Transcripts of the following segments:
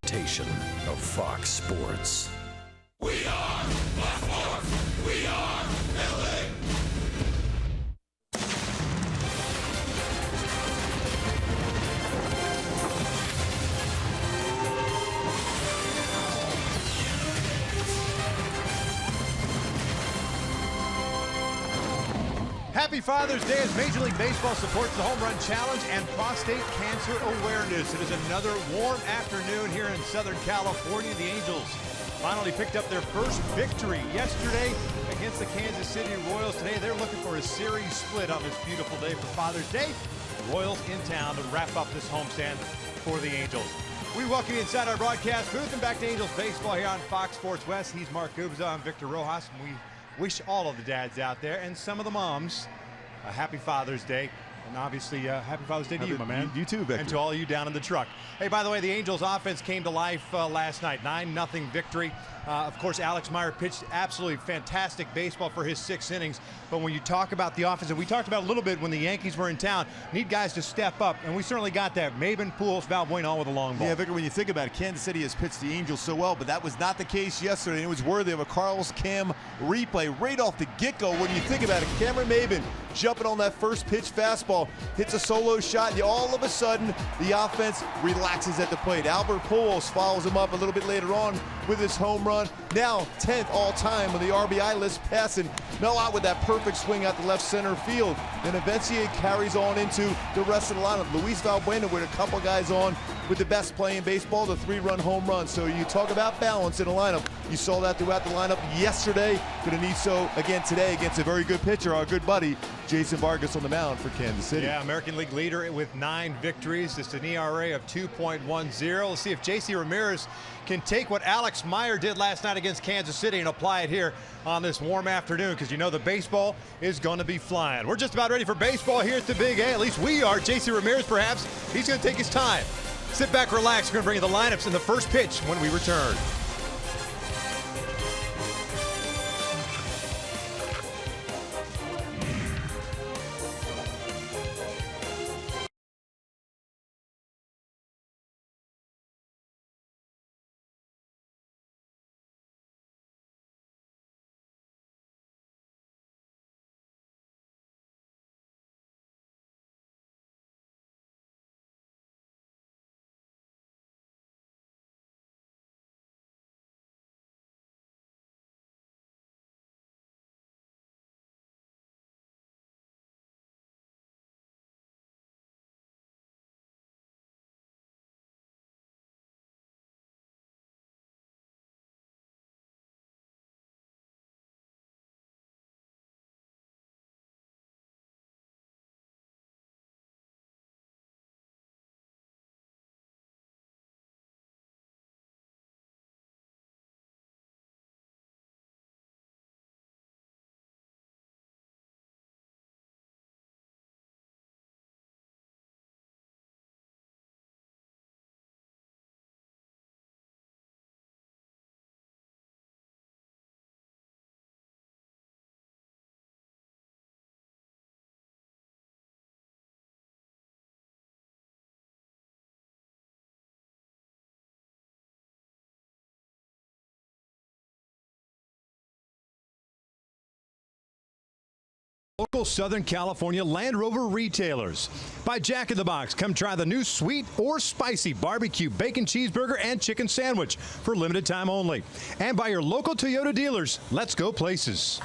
presentation of Fox Sports. We are Fox Sports. We are LA. Happy Father's Day as Major League Baseball supports the Home Run Challenge and Prostate Cancer Awareness. It is another warm afternoon here in Southern California. The Angels finally picked up their first victory yesterday against the Kansas City Royals. Today they're looking for a series split on this beautiful day for Father's Day. The Royals in town to wrap up this homestand for the Angels. We welcome you inside our broadcast booth and back to Angels baseball here on Fox Sports West. He's Mark Gubza, I'm Victor Rojas, and we wish all of the dads out there and some of the moms a happy Father's Day. And obviously, happy Father's Day to you, my man. You too, Victor. And to all of you down in the truck. Hey, by the way, the Angels offense came to life last night. 9-0 victory. Of course, Alex Meyer pitched absolutely fantastic baseball for his 6 innings. But when you talk about the offense, and we talked about a little bit when the Yankees were in town, need guys to step up, and we certainly got that. Maben, Pujols, Valbuena, all with a long ball. Yeah, Victor, when you think about it, Kansas City has pitched the Angels so well, but that was not the case yesterday. It was worthy of a Carlos Cam replay right off the get-go. When you think about it, Cameron Maben jumping on that first pitch fastball, hits a solo shot, and all of a sudden, the offense relaxes at the plate. Albert Pujols follows him up a little bit later on with his home run. Now 10th all-time on the RBI list, passing Mel Ott with that perfect swing out the left center field. Then eventually it carries on into the rest of the lineup. Luis Valbuena with a couple guys on with the best play in baseball, the 3-run home run. So you talk about balance in a lineup. You saw that throughout the lineup yesterday. Going to need so again today against a very good pitcher, our good buddy, Jason Vargas on the mound for Kansas City. Yeah, American League leader with 9 victories. Just an ERA of 2.10. Let's see if JC Ramirez can take what Alex Meyer did last night against Kansas City and apply it here on this warm afternoon, because you know the baseball is going to be flying. We're just about ready for baseball here at the Big A. At least we are. JC Ramirez, perhaps, he's going to take his time. Sit back, relax. We're going to bring you the lineups in the first pitch when we return. Local Southern California Land Rover retailers. By Jack in the Box, come try the new sweet or spicy barbecue bacon cheeseburger and chicken sandwich for limited time only. And by your local Toyota dealers, let's go places.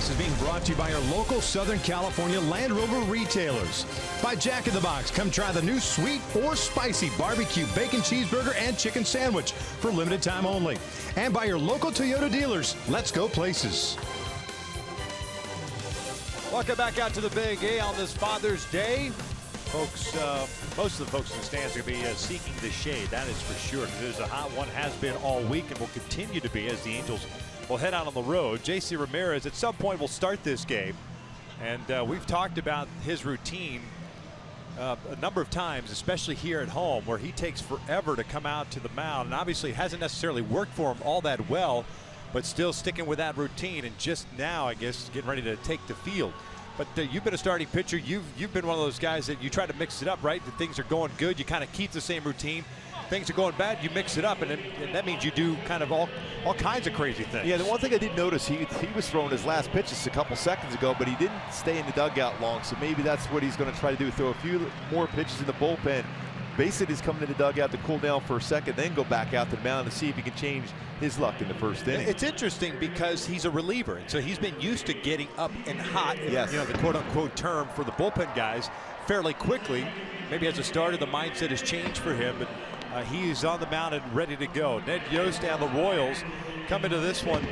Us is being brought to you by our local Southern California Land Rover retailers. By Jack in the Box, come try the new sweet or spicy barbecue bacon cheeseburger and chicken sandwich for limited time only. And by your local Toyota dealers. Let's go places. Welcome back out to the Big A on this Father's Day. Folks, most of the folks in the stands are going to be seeking the shade. That is for sure. It is a hot one, has been all week, and will continue to be as the Angels will head out on the road. JC Ramirez at some point will start this game, and we've talked about his routine a number of times, especially here at home, where he takes forever to come out to the mound, and obviously hasn't necessarily worked for him all that well, but still sticking with that routine, and just now, I guess, getting ready to take the field. But you've been a starting pitcher. You've been one of those guys that you try to mix it up, right? That things are going good, you kind of keep the same routine. Things are going bad, you mix it up, and that means you do kind of all kinds of crazy things. Yeah, the one thing I did notice, he was throwing his last pitch just a couple seconds ago, but he didn't stay in the dugout long, so maybe that's what he's going to try to do, throw a few more pitches in the bullpen. Basically, he's coming in the dugout to cool down for a second, then go back out to the mound to see if he can change his luck in the first inning. It's interesting because he's a reliever, and so he's been used to getting up and hot, yes, you know, the quote-unquote term for the bullpen guys, fairly quickly. Maybe as a starter, the mindset has changed for him, but he's on the mound and ready to go. Ned Yost and the Royals come into this one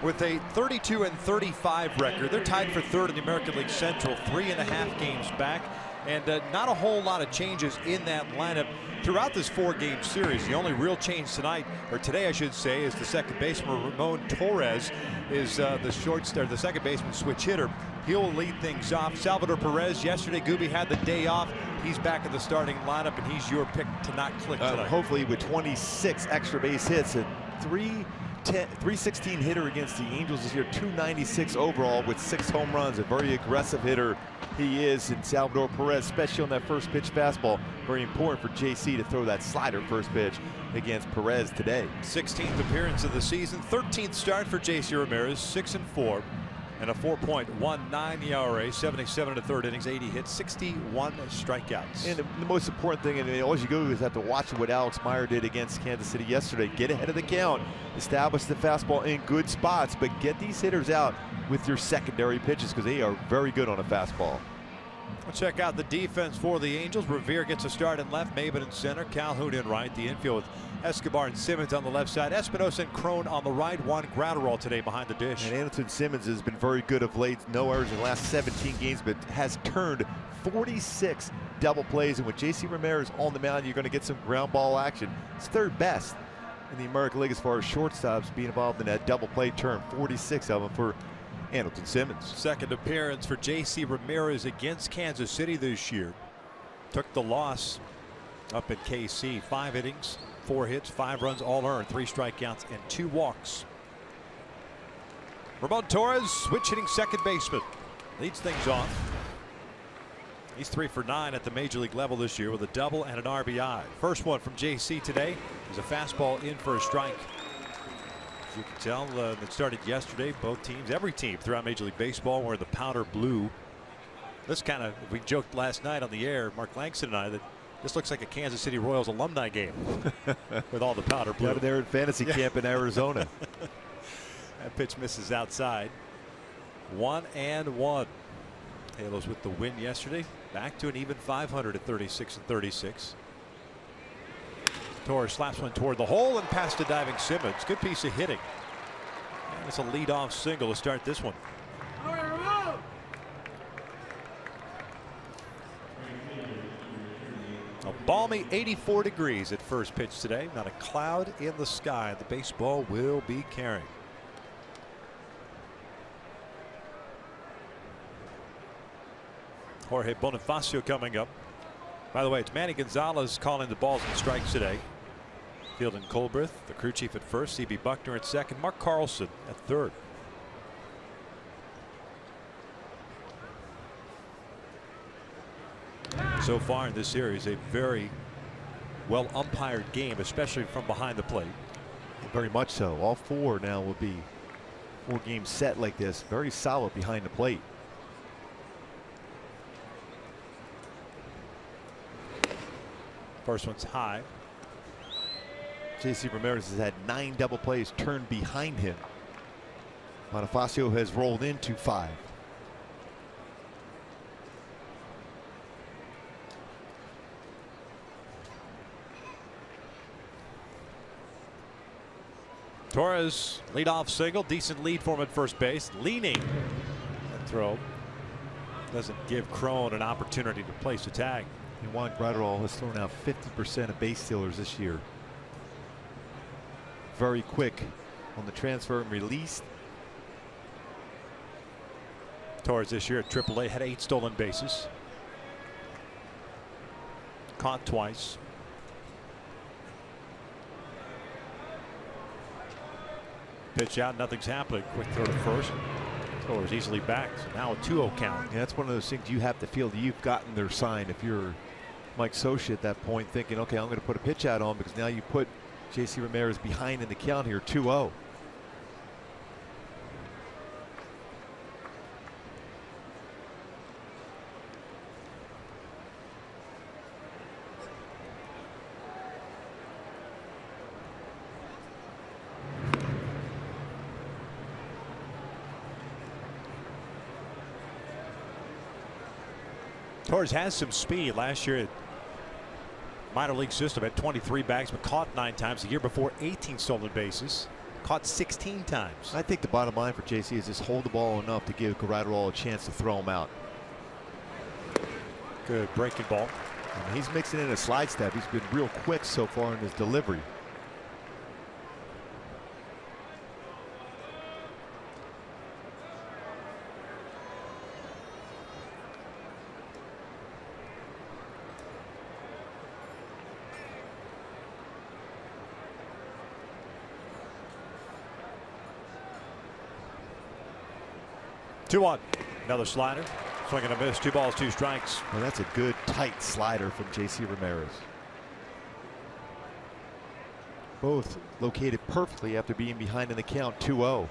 with a 32-35 record. They're tied for third in the American League Central, 3.5 games back. And not a whole lot of changes in that lineup throughout this 4-game series. The only real change tonight, or today I should say, is the second baseman Ramon Torres is the second baseman switch hitter. He'll lead things off. Salvador Perez, yesterday Gooby had the day off. He's back in the starting lineup, and he's your pick to not click tonight. Hopefully with 26 extra base hits, a 316 hitter against the Angels this year, 296 overall with 6 home runs. A very aggressive hitter he is, in Salvador Perez, especially on that first pitch fastball. Very important for JC to throw that slider first pitch against Perez today. 16th appearance of the season, 13th start for JC Ramirez, 6-4. And a 4.19 ERA, 77 in the third innings, 80 hits, 61 strikeouts. And the most important thing, and all you go is have to watch what Alex Meyer did against Kansas City yesterday. Get ahead of the count, establish the fastball in good spots, but get these hitters out with your secondary pitches because they are very good on a fastball. We'll check out the defense for the Angels. Revere gets a start in left, Maben in center, Calhoun in right. The infield with Escobar and Simmons on the left side, Espinosa and Crone on the right. Juan Gratterall today behind the dish. And Andrelton Simmons has been very good of late. No errors in the last 17 games, but has turned 46 double plays. And with JC Ramirez on the mound, you're going to get some ground ball action. It's third best in the American League as far as shortstops being involved in that double play turn. 46 of them for Andrelton Simmons. Second appearance for JC Ramirez against Kansas City this year. Took the loss up at KC. 5 innings, 4 hits, 5 runs, all earned, 3 strikeouts and 2 walks. Ramon Torres, switch hitting second baseman, leads things off. He's 3 for 9 at the major league level this year with a double and an RBI. First one from JC today is a fastball in for a strike. As you can tell, that started yesterday. Both teams, every team throughout Major League Baseball, wearing the powder blue. This kind of, we joked last night on the air, Mark Langston and I, that this looks like a Kansas City Royals alumni game with all the powder blue. Down there in fantasy camp in Arizona. That pitch misses outside. 1-1. Halos with the win yesterday. Back to an even 500 at 36-36. Torres slaps one toward the hole and past a diving Simmons. Good piece of hitting. And it's a leadoff single to start this one. A balmy 84 degrees at first pitch today. Not a cloud in the sky. The baseball will be carrying. Jorge Bonifacio coming up. By the way, it's Manny Gonzalez calling the balls and strikes today. Field and Colbreth, the crew chief at first, CB Buckner at second, Mark Carlson at third. So far in this series, a very well umpired game, especially from behind the plate. Very much so. All 4 now will be 4-game set like this. Very solid behind the plate. First one's high. JC Ramirez has had 9 double plays turned behind him. Bonifacio has rolled into 5. Torres, leadoff single, decent lead for him at first base, leaning. That throw doesn't give Crone an opportunity to place a tag. And Juan Graterol has thrown out 50% of base stealers this year. Very quick on the transfer and release. Torres this year at AAA had 8 stolen bases. Caught twice. Pitch out, nothing's happening. Quick throw to first. Torres easily back. So now a 2-0 count. Yeah, that's one of those things you have to feel that you've gotten their sign. If you're Mike Socha at that point, thinking, okay, I'm going to put a pitch out on, because now you put JC Ramirez behind in the count here, 2-0. Torres has some speed. Last year, minor league system had 23 bags, but caught 9 times. The year before, 18 stolen bases, caught 16 times. I think the bottom line for JC is just hold the ball enough to give Graterol a chance to throw him out. Good breaking ball. And he's mixing in a slide step. He's been real quick so far in his delivery. Two-one. Another slider. Swing and a miss. 2 balls, 2 strikes. Well, that's a good tight slider from JC Ramirez. Both located perfectly after being behind in the count, 2-0.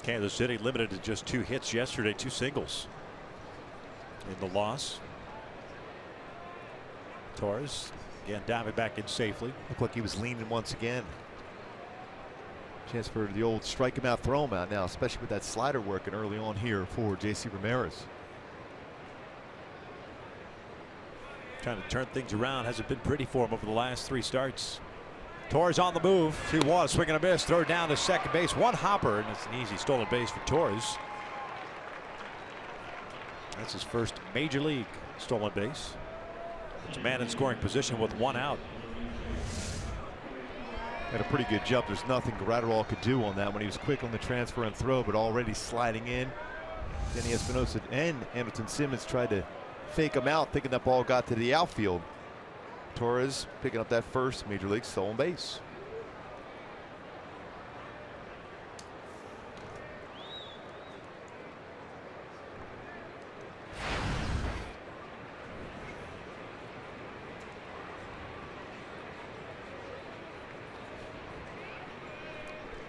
Kansas City limited to just 2 hits yesterday, 2 singles in the loss. Torres again diving back in safely. Looked like he was leaning once again. Chance for the old strike him out, throw him out now, especially with that slider working early on here for JC Ramirez. Trying to turn things around. Hasn't been pretty for him over the last 3 starts. Torres on the move. 2-1. Swing and a miss. Throw down to second base. 1 hopper, and it's an easy stolen base for Torres. That's his first major league stolen base. It's a man in scoring position with 1 out. Had a pretty good jump. There's nothing Graterol could do on that when he was quick on the transfer and throw, but already sliding in. Denny Espinosa and Anderson Simmons tried to fake him out, thinking that ball got to the outfield. Torres picking up that first major league stolen base.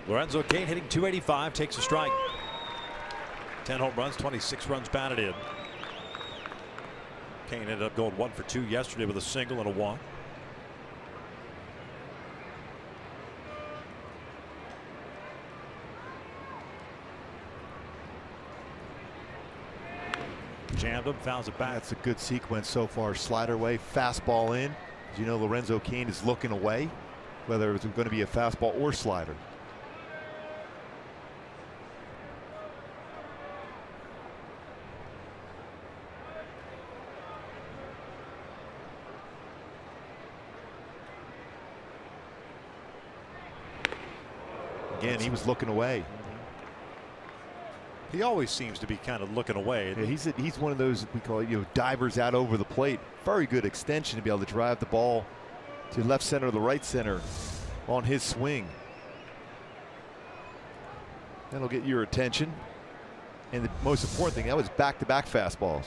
Lorenzo Cain hitting .285, takes a strike. 10 home runs, 26 runs batted in. Cain ended up going 1 for 2 yesterday with a single and a walk. Jammed him, fouls it back. That's a good sequence so far. Slider away, fastball in. As you know, Lorenzo Cain is looking away, whether it's going to be a fastball or slider. Again, he was looking away. He always seems to be kind of looking away. Yeah, he's one of those we call divers out over the plate. Very good extension to be able to drive the ball to left center or the right center on his swing. That'll get your attention. And the most important thing, that was back-to-back fastballs.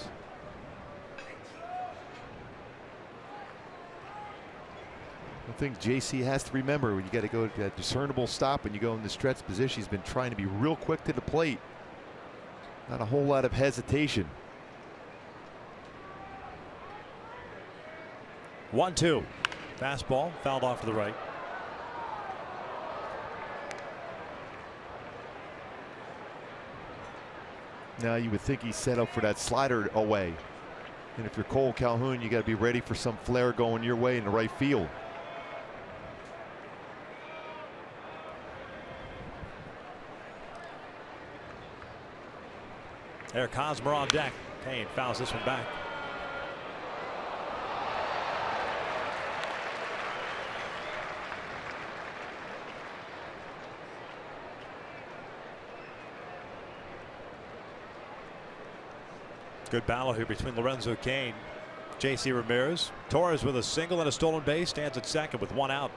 I think JC has to remember when you got to go to a discernible stop when you go in the stretch position. He's been trying to be real quick to the plate. Not a whole lot of hesitation. 1-2. Fastball fouled off to the right. Now you would think he's set up for that slider away. And if you're Cole Calhoun, you got to be ready for some flare going your way in the right field. Eric Hosmer on deck. Kane fouls this one back. Good battle here between Lorenzo Cain, J.C. Ramirez. Torres with a single and a stolen base stands at second with one out.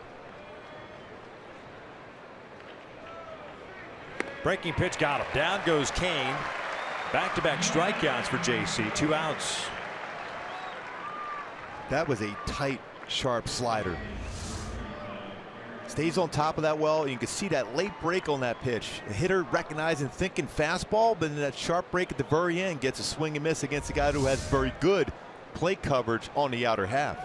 Breaking pitch got him. Down goes Cain. Back-to-back strikeouts for J.C. 2 outs. That was a tight, sharp slider. Stays on top of that well. You can see that late break on that pitch. The hitter recognizing, thinking fastball, but then that sharp break at the very end gets a swing and miss against a guy who has very good plate coverage on the outer half.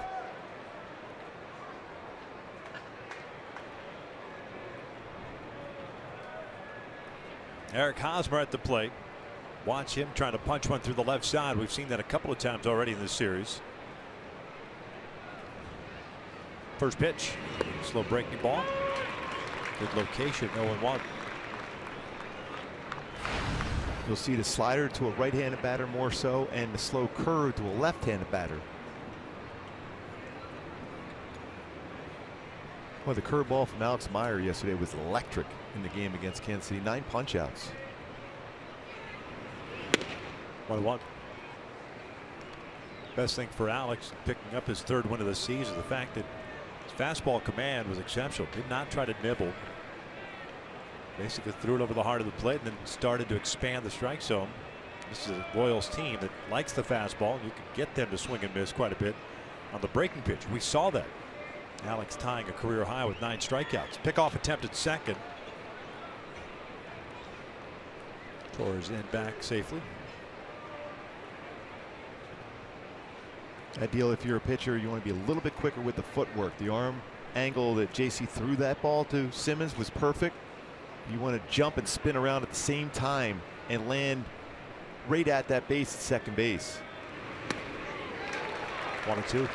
Eric Hosmer at the plate. Watch him trying to punch one through the left side. We've seen that a couple of times already in this series. First pitch, slow breaking ball. Good location, 0-1. You'll see the slider to a right-handed batter more so, and the slow curve to a left-handed batter. Well, the curveball from Alex Meyer yesterday was electric in the game against Kansas City. 9 punch-outs. 1-1. Best thing for Alex picking up his 3rd win of the season, the fact that his fastball command was exceptional. Did not try to nibble. Basically threw it over the heart of the plate and then started to expand the strike zone. This is a Royals team that likes the fastball. You can get them to swing and miss quite a bit on the breaking pitch. We saw that. Alex tying a career high with 9 strikeouts. Pickoff attempt at second. Torres in back safely. Ideal if you're a pitcher, you want to be a little bit quicker with the footwork. The arm angle that JC threw that ball to Simmons was perfect. You want to jump and spin around at the same time and land right at that base at second base. 1-2.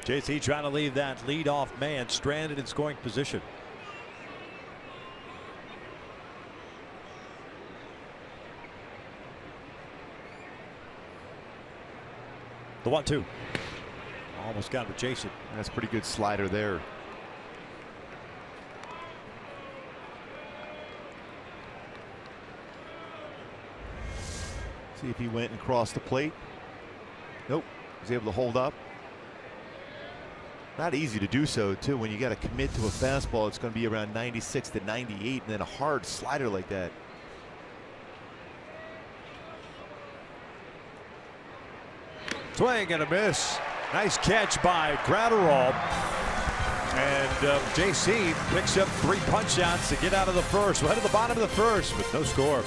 JC trying to leave that leadoff man stranded in scoring position. The 1-2. Almost got with Jason. That's a pretty good slider there. See if he went and crossed the plate. Nope. Was able to hold up. Not easy to do so, too, when you got to commit to a fastball. It's going to be around 96 to 98, and then a hard slider like that. Swing and a miss. Nice catch by Gratterall. And JC picks up 3 punch outs to get out of the first. Right at the bottom of the first with no score.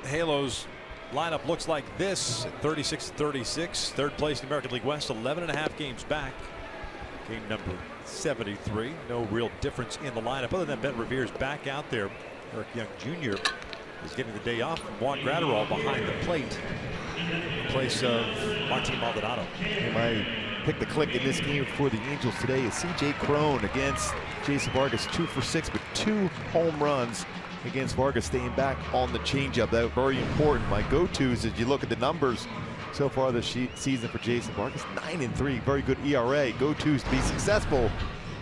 Halos lineup looks like this at 36-36. Third place in the American League West, 11.5 games back. Game number 73. No real difference in the lineup other than Ben Revere's back out there. Eric Young Jr. is getting the day off. Juan Gratterall behind the plate in place of Martin Maldonado. My pick the click in this game for the Angels today is C.J. Cron against Jason Vargas. 2 for 6 with 2 home runs against Vargas, staying back on the changeup. That was very important. My go-tos as you look at the numbers so far this season for Jason Vargas, 9-3, very good ERA. Go-tos to be successful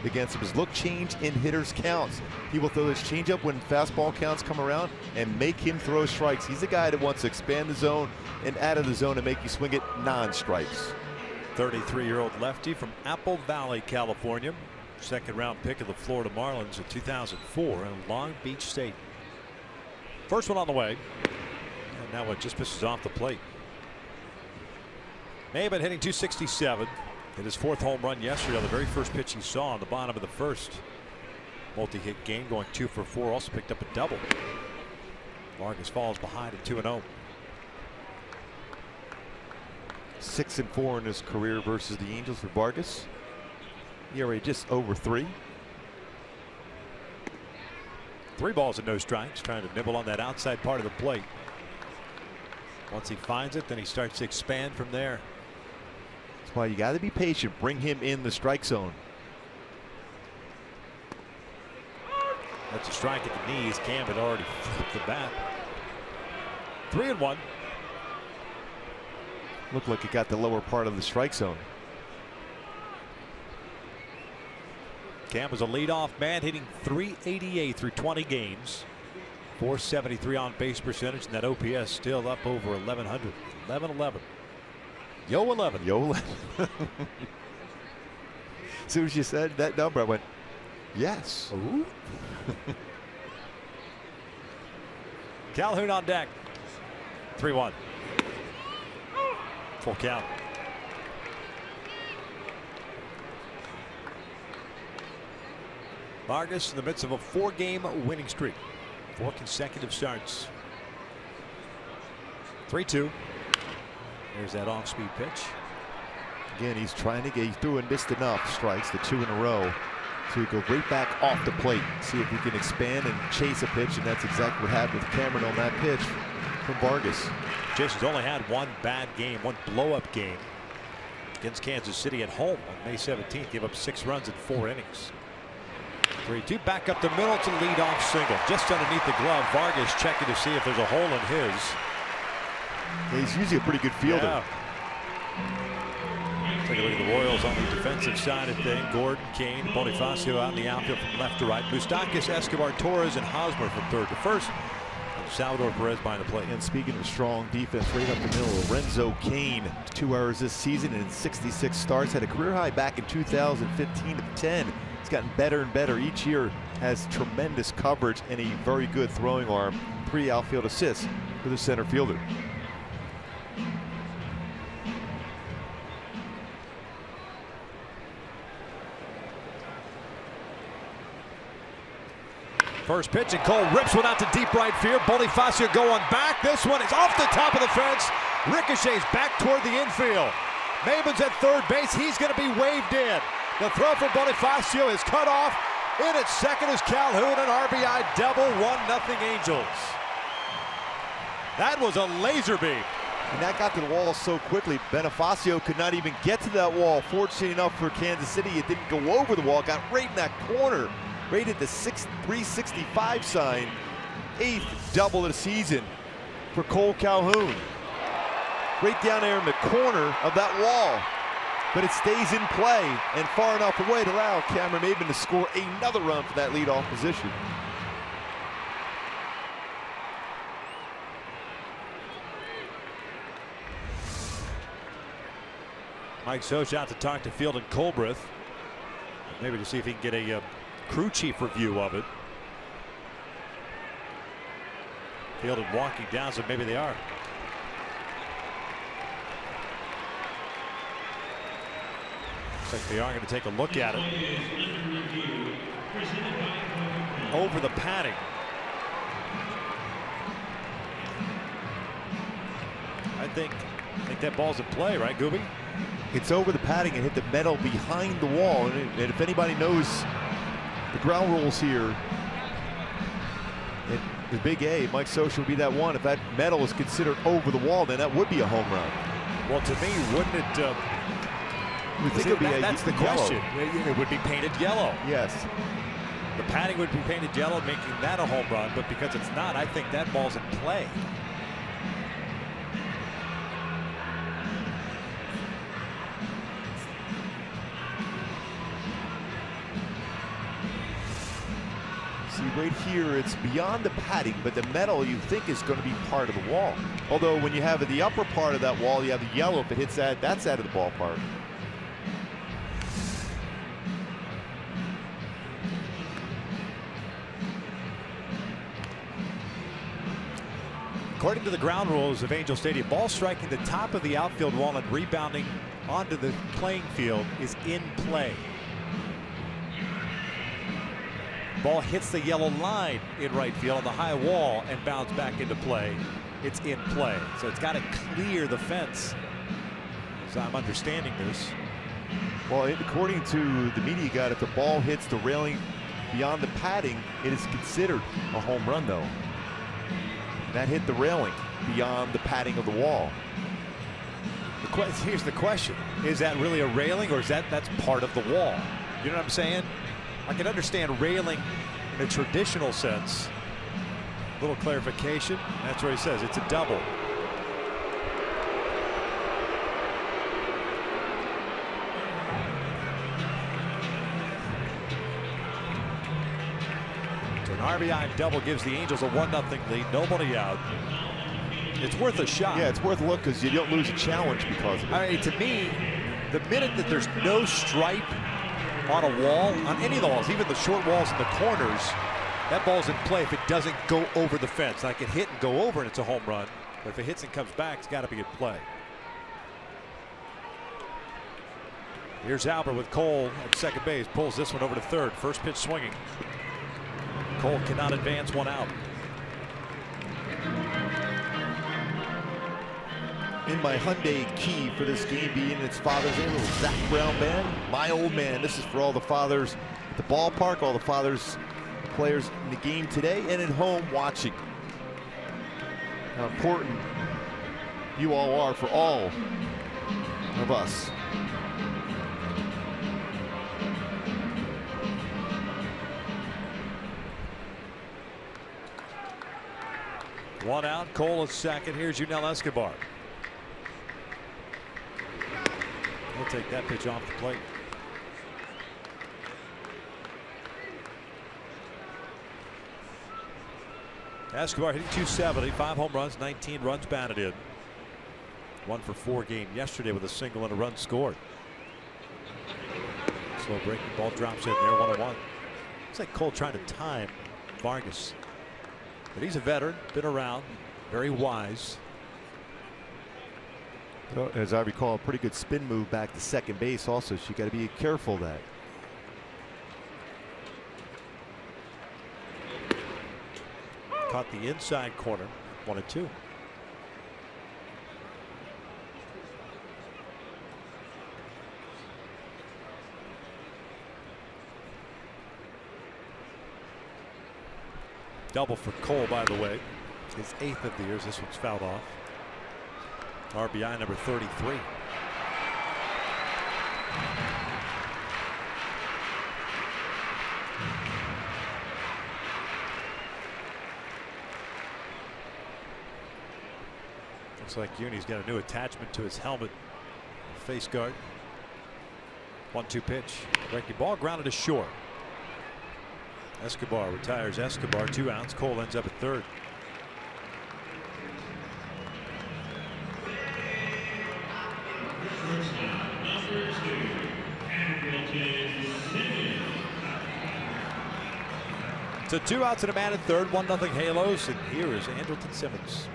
against him is look change in hitters counts. He will throw this changeup when fastball counts come around and make him throw strikes. He's a guy that wants to expand the zone and out of the zone and make you swing it non-strikes. 33-year-old lefty from Apple Valley, California. Second-round pick of the Florida Marlins in 2004 in Long Beach State. First one on the way. And now it just misses off the plate. May have been hitting 267. Hit his 4th home run yesterday on the very first pitch he saw on the bottom of the first. Multi-hit game, going 2 for 4. Also picked up a double. Vargas falls behind at 2-0. 6-4 in his career versus the Angels for Vargas. ERA just over 3. 3 balls and no strikes, trying to nibble on that outside part of the plate. Once he finds it, then he starts to expand from there. That's why you got to be patient. Bring him in the strike zone. That's a strike at the knees. Cam had already flipped the bat. 3-1. Looked like he got the lower part of the strike zone. Cam was a leadoff man, hitting .388 through 20 games. .473 on base percentage, and that OPS still up over 1100. 11-11. Yo 11. Yo 11. As soon as you said that number, I went, yes. Ooh. Calhoun on deck. 3-1. Full count. Vargas in the midst of a 4-game winning streak. 4 consecutive starts. 3-2. There's that off-speed pitch. Again, he's trying to get, he threw and missed enough strikes, the 2 in a row. So he go right back off the plate, see if he can expand and chase a pitch, and that's exactly what happened with Cameron on that pitch from Vargas. Jason's only had 1 bad game, 1 blow-up game against Kansas City at home on May 17th. Gave up 6 runs in 4 innings. 3-2, back up the middle to lead off single. Just underneath the glove, Vargas checking to see if there's a hole in his. Yeah, he's usually a pretty good fielder. Yeah. Take a look at the Royals on the defensive side of things. Gordon, Kane, Bonifacio out in the outfield from left to right. Moustakas, Escobar, Torres, and Hosmer from third to first. And Salvador Perez behind the plate. And speaking of strong defense, right up the middle, Lorenzo Kane, 2 hours this season and 66 starts. Had a career high back in 2015 of 10. He's gotten better and better each year. Has tremendous coverage and a very good throwing arm. 3 outfield assists for the center fielder. First pitch, and Cole rips one out to deep right field. Bonifacio going back. This one is off the top of the fence. Ricochets back toward the infield. Maben's at third base. He's going to be waved in. The throw from Bonifacio is cut off. In at second is Calhoun, an RBI double. 1-0 Angels. That was a laser beam. And that got to the wall so quickly, Bonifacio could not even get to that wall. Fortunately enough for Kansas City, it didn't go over the wall. Got right in that corner. Rated the 365 sign. 8th double of the season for Cole Calhoun. Right down there in the corner of that wall. But it stays in play and far enough away to allow Cameron Maben to score another run for that leadoff position. Mike Soch out to talk to Field and Colbreth. Maybe to see if he can get a crew chief review of it. Field and walking down, so maybe they are. Looks like they are going to take a look at it. Over the padding. think that ball's in play, right, Gooby? It's over the padding and hit the metal behind the wall. And if anybody knows the ground rules here, the Big A, Mike Socha would be that one. If that metal is considered over the wall, then that would be a home run. Well, to me, wouldn't it? We think it would be that's the question. It would be painted yellow. Yes. The padding would be painted yellow, making that a home run. But because it's not, I think that ball's in play. See, right here, it's beyond the padding, but the metal you think is going to be part of the wall. Although when you have the upper part of that wall, you have the yellow. If it hits that, that's out of the ballpark. According to the ground rules of Angel Stadium, ball striking the top of the outfield wall and rebounding onto the playing field is in play. Ball hits the yellow line in right field on the high wall and bounds back into play. It's in play. So it's got to clear the fence, as I'm understanding this. Well, according to the media guide, if the ball hits the railing beyond the padding, it is considered a home run, though. That hit the railing beyond the padding of the wall. Here's the question. Is that really a railing, or is that's part of the wall? You know what I'm saying? I can understand railing in a traditional sense. A little clarification. That's what he says. It's a double. So an RBI double gives the Angels a 1-0 lead. Nobody out. It's worth a shot. Yeah, it's worth a look because you don't lose a challenge because of it. I mean, to me, the minute that there's no stripe on a wall, on any of the walls, even the short walls in the corners, that ball's in play if it doesn't go over the fence. Like it hit and go over and it's a home run, but if it hits and comes back, it's got to be in play. Here's Albert with Cole at second base, pulls this one over to third. First pitch swinging. Cole cannot advance, one out. In my Hyundai key for this game being its Father's Day, little Zach Brown band, My Old Man. This is for all the fathers at the ballpark, all the fathers, players in the game today and at home watching. How important you all are for all of us. One out, Cole is second. Here's Yunel Escobar. He'll take that pitch off the plate. Escobar hitting .270, 5 home runs, 19 runs batted in. 1 for 4 game yesterday with a single and a run scored. Slow breaking ball drops in there, 1-1. Looks like Cole trying to time Vargas. But he's a veteran, been around, very wise. As I recall, a pretty good spin move back to second base also, so you got to be careful of that. Caught the inside corner, 1-2. Double for Cole, by the way. His 8th of the year. This one's fouled off. RBI number 33. Looks like Uni's got a new attachment to his helmet. Face guard. 1-2 pitch. Breaking ball grounded to short. Escobar retires Escobar. 2 outs. Cole ends up at third. So 2 outs and a man at third, 1-0 Halos, and here is Andrelton Simmons.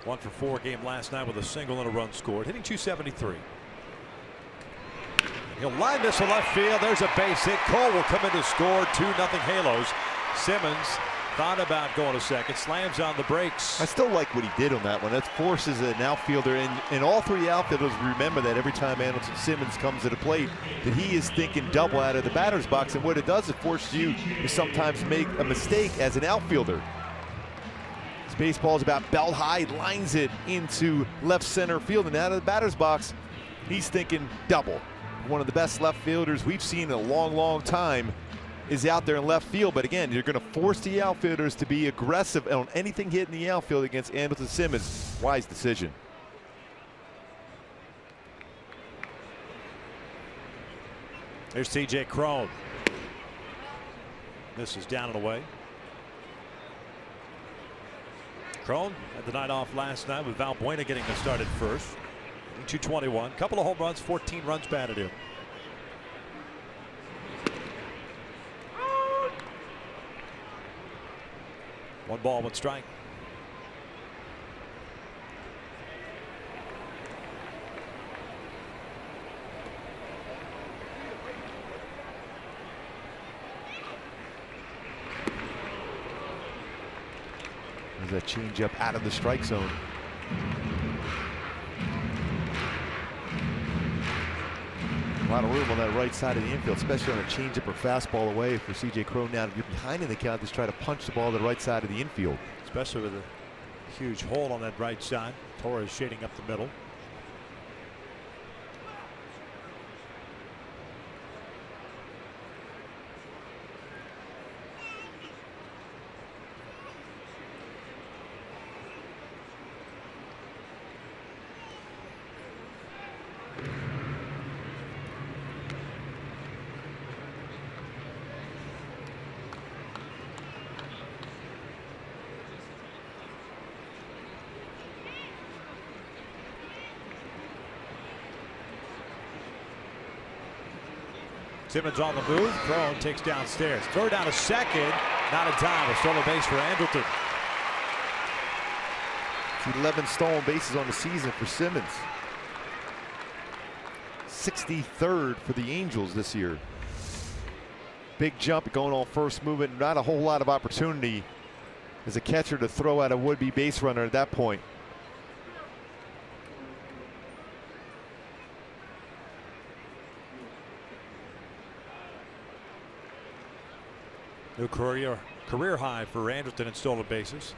1 for 4 game last night with a single and a run scored, hitting .273. He'll line this to left field. There's a base hit. Cole will come in to score. 2-0 Halos. Simmons thought about going to second, slams on the brakes. I still like what he did on that one. That forces an outfielder, and all three outfielders remember that every time Andrelton Simmons comes to the plate, that he is thinking double out of the batter's box, and what it does, it forces you to sometimes make a mistake as an outfielder. This baseball is about belt high, lines it into left center field, and out of the batter's box, he's thinking double. One of the best left fielders we've seen in a long, long time is out there in left field, but again, you're going to force the outfielders to be aggressive on anything hit in the outfield against Andrelton Simmons. Wise decision. There's C.J. Cron. This is down and away. Cron had the night off last night with Valbuena getting the start at first. 221, couple of home runs, 14 runs batted in. One ball, one strike. There's a changeup out of the strike zone. A lot of room on that right side of the infield, especially on a changeup or fastball away for C.J. Cron. Now you're behind in the count, just try to punch the ball to the right side of the infield. Especially with a huge hole on that right side. Torres shading up the middle. Simmons on the move. Cron takes downstairs. Throw down to second. Not in time. A stolen base for Andrelton. It's 11 stolen bases on the season for Simmons. 63rd for the Angels this year. Big jump going on first movement. Not a whole lot of opportunity as a catcher to throw at a would-be base runner at that point. New career high for Andrelton in stolen bases.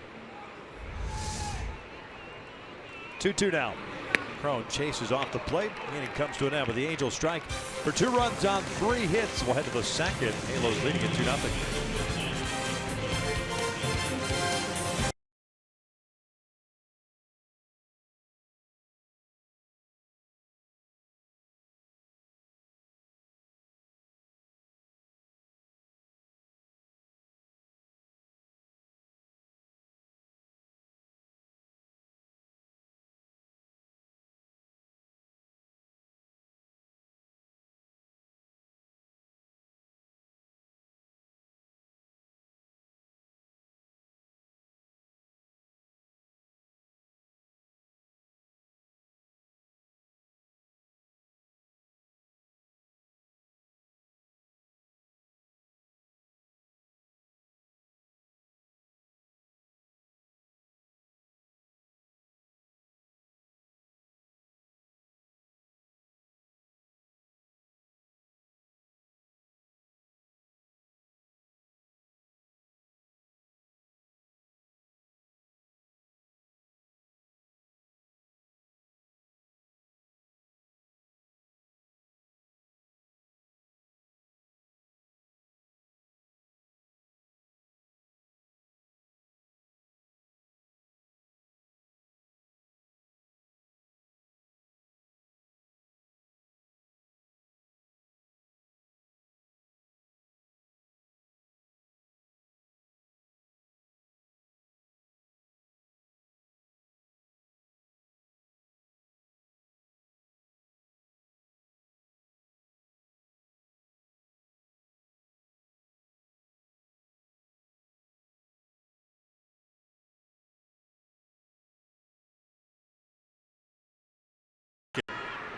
2-2 now. Cron chases off the plate. Inning comes to an end with the Angels strike for 2 runs on 3 hits. We'll head to the second. Halos leading at 2-0.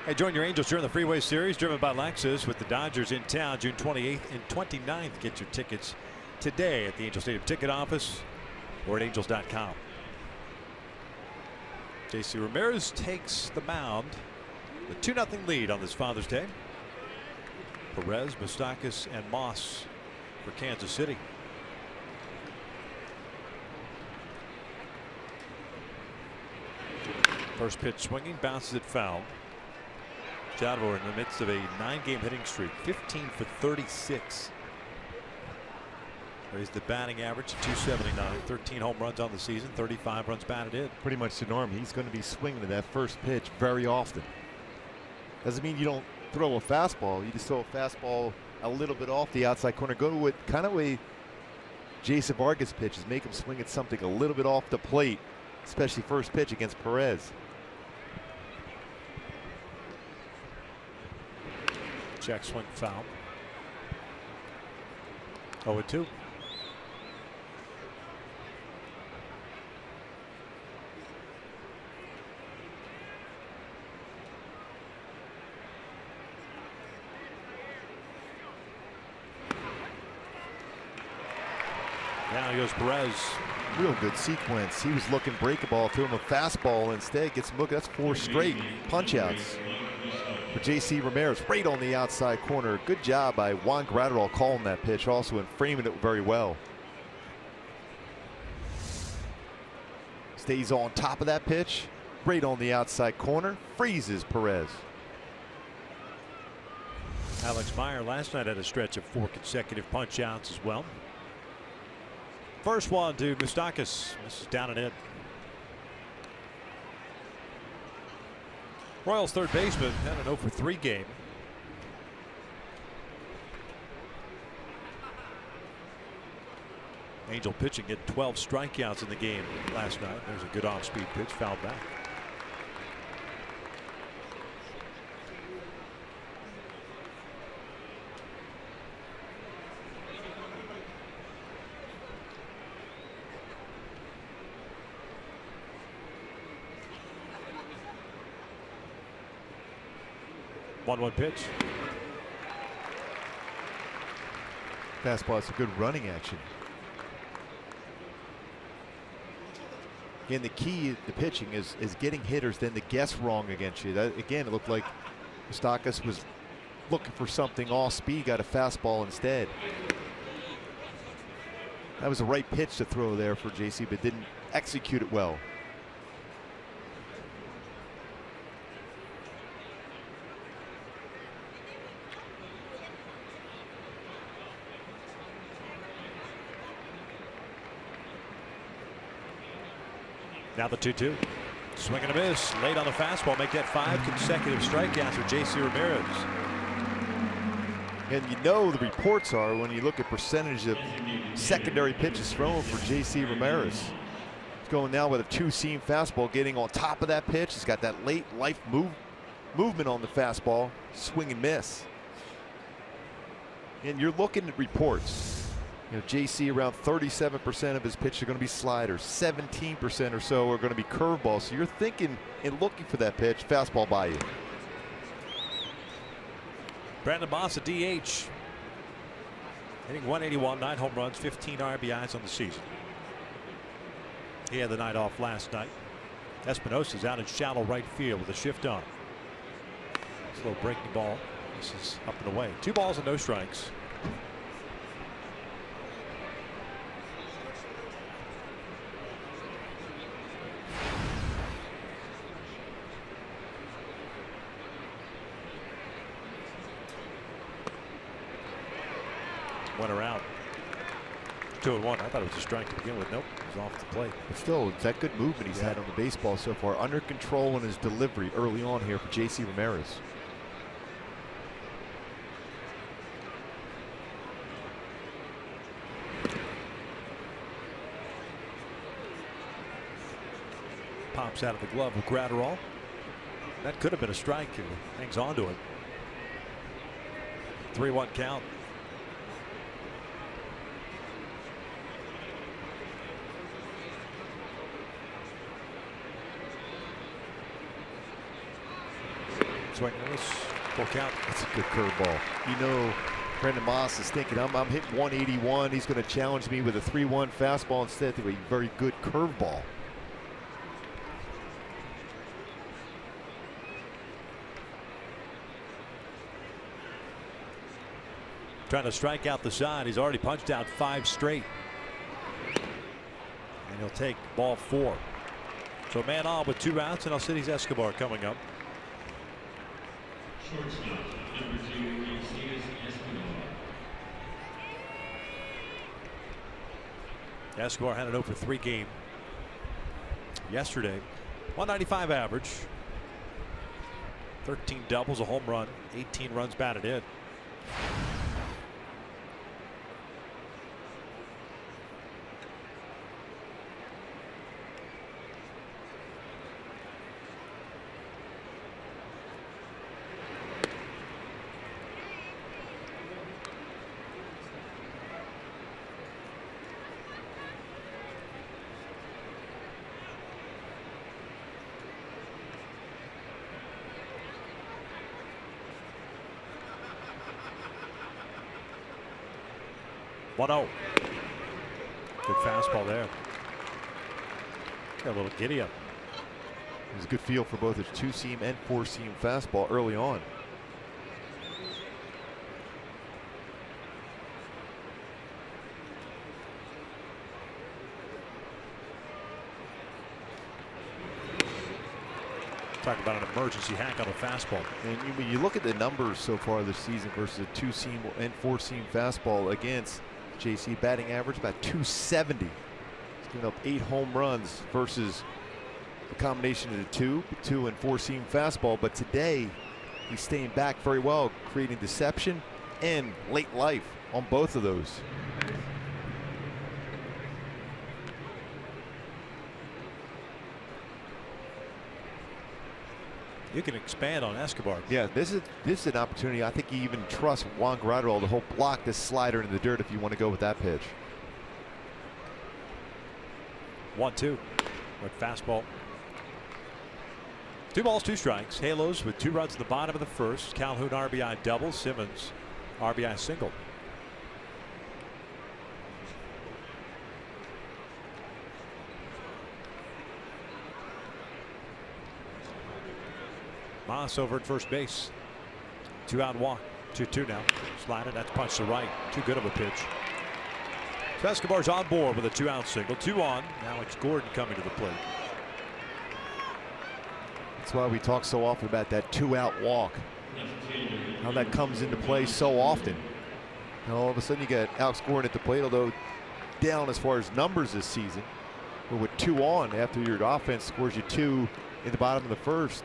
Hey, join your Angels during the Freeway Series, driven by Lexus, with the Dodgers in town June 28th and 29th. Get your tickets today at the Angel Stadium ticket office or at angels.com. JC Ramirez takes the mound. The 2-0 lead on this Father's Day. Perez, Moustakas, and Moss for Kansas City. First pitch swinging, bounces it foul. Jador in the midst of a 9-game hitting streak, 15 for 36. Raised the batting average to 279, 13 home runs on the season, 35 runs batted in. Pretty much the norm. He's going to be swinging to that first pitch very often. Doesn't mean you don't throw a fastball. You just throw a fastball a little bit off the outside corner. Go with kind of way Jason Vargas pitches. Make him swing at something a little bit off the plate, especially first pitch against Perez. Check swing foul. 0-2. Now he goes Perez. Real good sequence. He was looking break a ball, threw him a fastball instead. Gets him looking. That's 4 straight punch outs for JC Ramirez, right on the outside corner. Good job by Juan Gratterall calling that pitch also and framing it very well. Stays on top of that pitch, right on the outside corner, freezes Perez. Alex Meyer last night had a stretch of 4 consecutive punch outs as well. First one to Moustakas. This is down and in. Royals third baseman had an 0 for 3 game. Angel pitching at 12 strikeouts in the game last night. There's a good off-speed pitch, fouled back. One pitch. Fastball, it's a good running action. Again, the key to pitching is getting hitters then to guess wrong against you. That, again, it looked like Moustakas was looking for something off speed, got a fastball instead. That was the right pitch to throw there for JC, but didn't execute it well. Now the 2-2. Swing and a miss. Late on the fastball. Make that 5 consecutive strikeouts for JC Ramirez. And you know the reports are when you look at percentage of secondary pitches thrown for JC Ramirez. He's going now with a 2-seam fastball, getting on top of that pitch. He's got that late life movement on the fastball. Swing and miss. And you're looking at reports. You know, JC around 37% of his pitches are going to be sliders, 17% or so are going to be curveballs. So you're thinking and looking for that pitch, fastball by you. Brandon Moss, a DH. Hitting 181, 9 home runs, 15 RBIs on the season. He had the night off last night. Espinosa's out in shallow right field with a shift on. Slow breaking ball. This is up and away. 2 balls and no strikes. Went around. 2-1. I thought it was a strike to begin with. Nope, it was off the plate. But still, it's that good movement he's had on the baseball so far. Under control in his delivery early on here for JC Ramirez. Pops out of the glove with Gratterall. That could have been a strike. He hangs on to it. 3-1 count. swing and miss. Full count. That's a good curveball. You know, Brendan Moss is thinking, I'm hitting 181. He's going to challenge me with a 3-1 fastball instead of a very good curveball. Trying to strike out the side. He's already punched out 5 straight. And he'll take ball 4. So man on with 2 outs, and Alcides Escobar coming up. Shortstop, number 2, KCA AT ANA. Escobar had an 0 for 3 game yesterday. 195 average. 13 doubles, a home run, 18 runs batted in. Good fastball there. Got a little giddy up. It was a good feel for both his 2-seam and 4-seam fastball early on. Talk about an emergency hack on a fastball. And when you look at the numbers so far this season versus a 2-seam and 4-seam fastball against JC, batting average about 270. He's given up 8 home runs versus the combination of the 2 and 4-seam fastball. But today he's staying back very well, creating deception and late life on both of those. You can expand on Escobar. Yeah, this is an opportunity. I think you even trust Juan Guerrero to hold block this slider in the dirt if you want to go with that pitch. 1-2 with fastball. 2 balls, 2 strikes. Halos with 2 runs in the bottom of the first. Calhoun RBI double. Simmons RBI single. Moss over at first base. 2-out walk. 2-2 now. Slider. That's punched to right. Too good of a pitch. So Escobar's on board with a 2-out single. 2 on. Now it's Gordon coming to the plate. That's why we talk so often about that 2-out walk. How that comes into play so often. And all of a sudden you got Alex Gordon at the plate, although down as far as numbers this season. But with 2 on after your offense scores you 2 in the bottom of the first.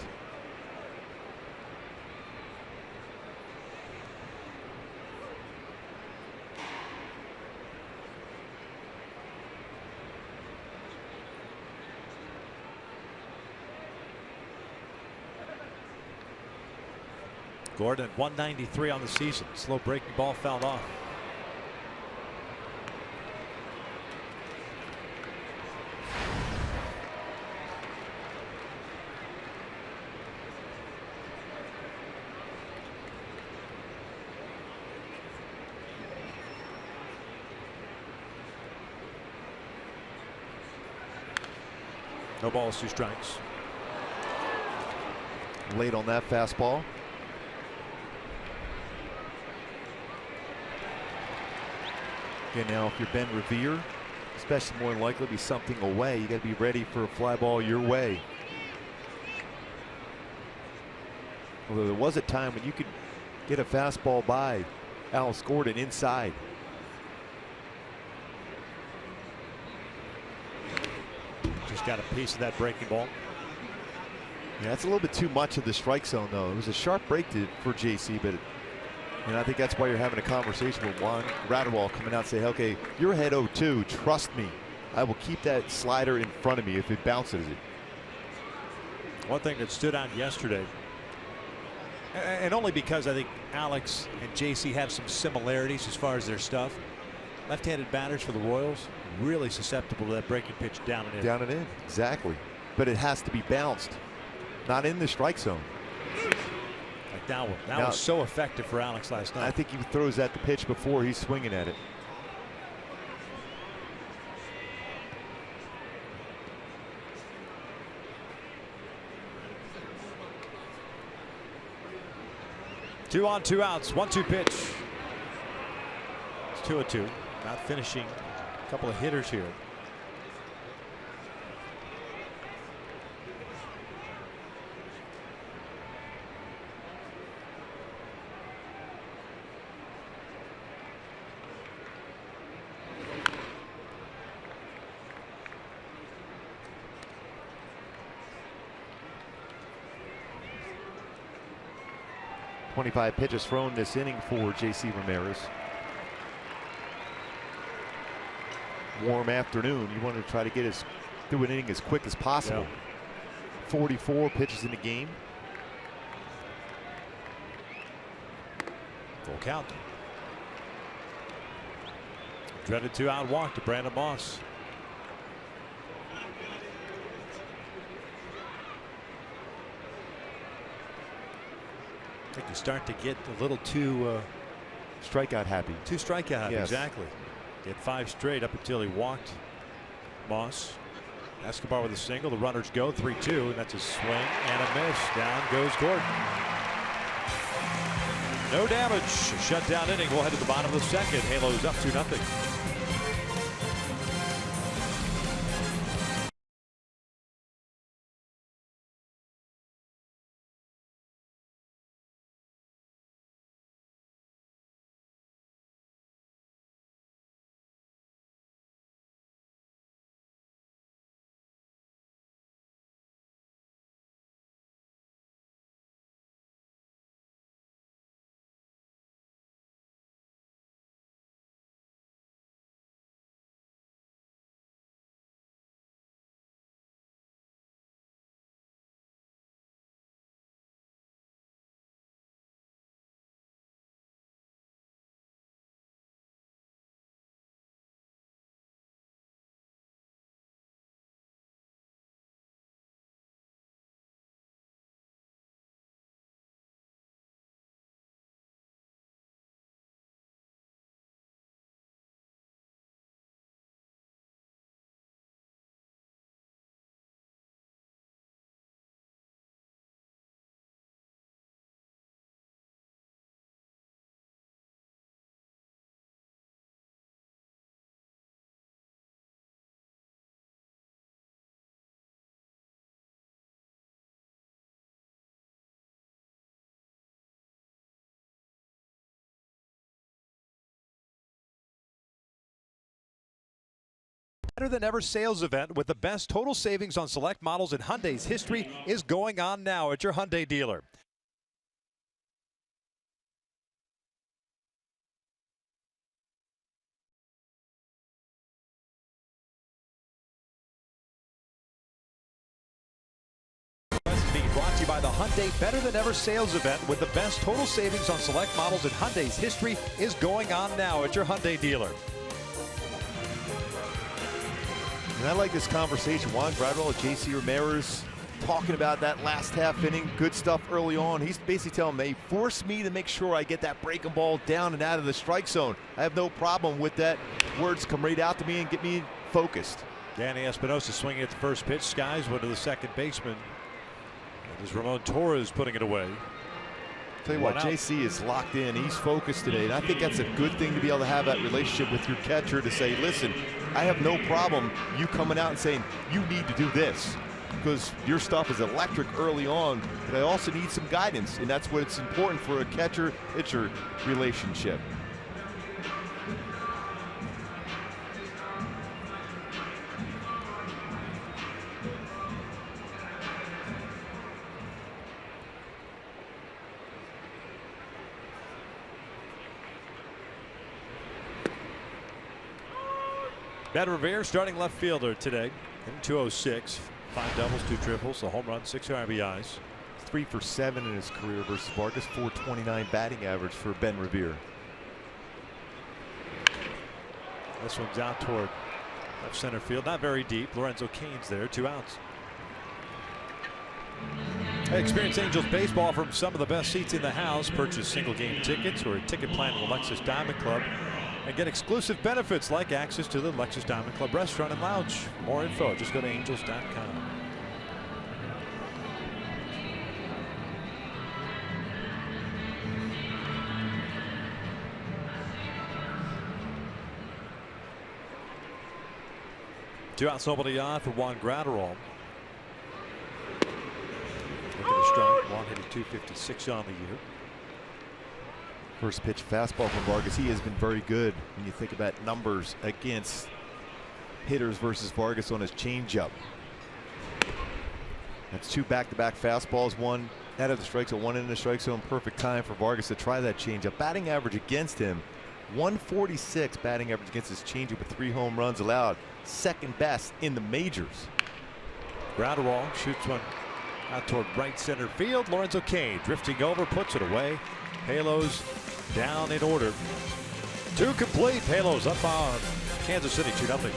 Gordon 193 on the season. Slow breaking ball fouled off. No balls, 2 strikes. Late on that fastball. Okay, now if you're Ben Revere, especially more than likely be something away, you got to be ready for a fly ball your way. Although there was a time when you could get a fastball by Alex Gordon inside. Just got a piece of that breaking ball. Yeah, that's a little bit too much of the strike zone, though. It was a sharp break for JC, but and I think that's why you're having a conversation with Juan Guerrero coming out and say, okay, you're ahead 0-2. Trust me. I will keep that slider in front of me if it bounces it. One thing that stood out yesterday, and only because I think Alex and JC have some similarities as far as their stuff. Left-handed batters for the Royals, really susceptible to that breaking pitch down and in. Down and in, exactly. But it has to be bounced, not in the strike zone. Like that one. That was so effective for Alex last night. I think he throws at the pitch before he's swinging at it. Two on, two outs, 1-2 pitch. It's 2-2. Not finishing. A couple of hitters here. .25 pitches thrown this inning for J.C. Ramirez. Warm afternoon. You want to try to get through an inning as quick as possible. Yeah. 44 pitches in the game. Full count. Dreaded 2-out walk to Brandon Moss. I think you start to get a little too strikeout happy. Too strikeout happy, yes. Exactly. He had 5 straight up until he walked Moss. Escobar with a single. The runners go 3-2, and that's a swing and a miss. Down goes Gordon. No damage. Shutdown inning. We'll head to the bottom of the second. Halos up 2-0. Better than ever sales event with the best total savings on select models in Hyundai's history is going on now at your Hyundai dealer. Brought to you by the Hyundai Better Than Ever sales event with the best total savings on select models in Hyundai's history is going on now at your Hyundai dealer. And I like this conversation. Juan Gradwell, J.C. Ramirez talking about that last half inning. Good stuff early on. He's basically telling me, force me to make sure I get that breaking ball down and out of the strike zone. I have no problem with that. Words come right out to me and get me focused. Danny Espinosa swinging at the first pitch. Skies went to the second baseman. There's Ramon Torres putting it away. Tell you what, JC is locked in. He's focused today, and I think that's a good thing to be able to have that relationship with your catcher to say, listen, I have no problem you coming out and saying you need to do this because your stuff is electric early on, but I also need some guidance, and that's what's important for a catcher-pitcher relationship. Ben Revere, starting left fielder today. In 206, 5 doubles, 2 triples, a home run, 6 RBIs. 3 for 7 in his career versus Vargas. 429 batting average for Ben Revere. This one's out toward left center field, not very deep. Lorenzo Cain's there, 2 outs. Experience Angels baseball from some of the best seats in the house. Purchase single game tickets or a ticket plan at the Lexus Diamond Club and get exclusive benefits like access to the Lexus Diamond Club restaurant and lounge. For more info, just go to angels.com. Two outs, nobody on for Juan Gratterall. Look at the strike. Juan hitting 256 on the year. First pitch fastball from Vargas. He has been very good when you think about numbers against hitters versus Vargas on his changeup. That's two back-to-back fastballs, one out of the strike zone, one in the strike zone. Perfect time for Vargas to try that changeup. Batting average against him, 146 batting average against his changeup with 3 home runs allowed. Second best in the majors. Gratterall shoots one out toward right center field. Lorenzo Cain drifting over, puts it away. Halos down in order. 2 complete. Halos up on Kansas City 2-0.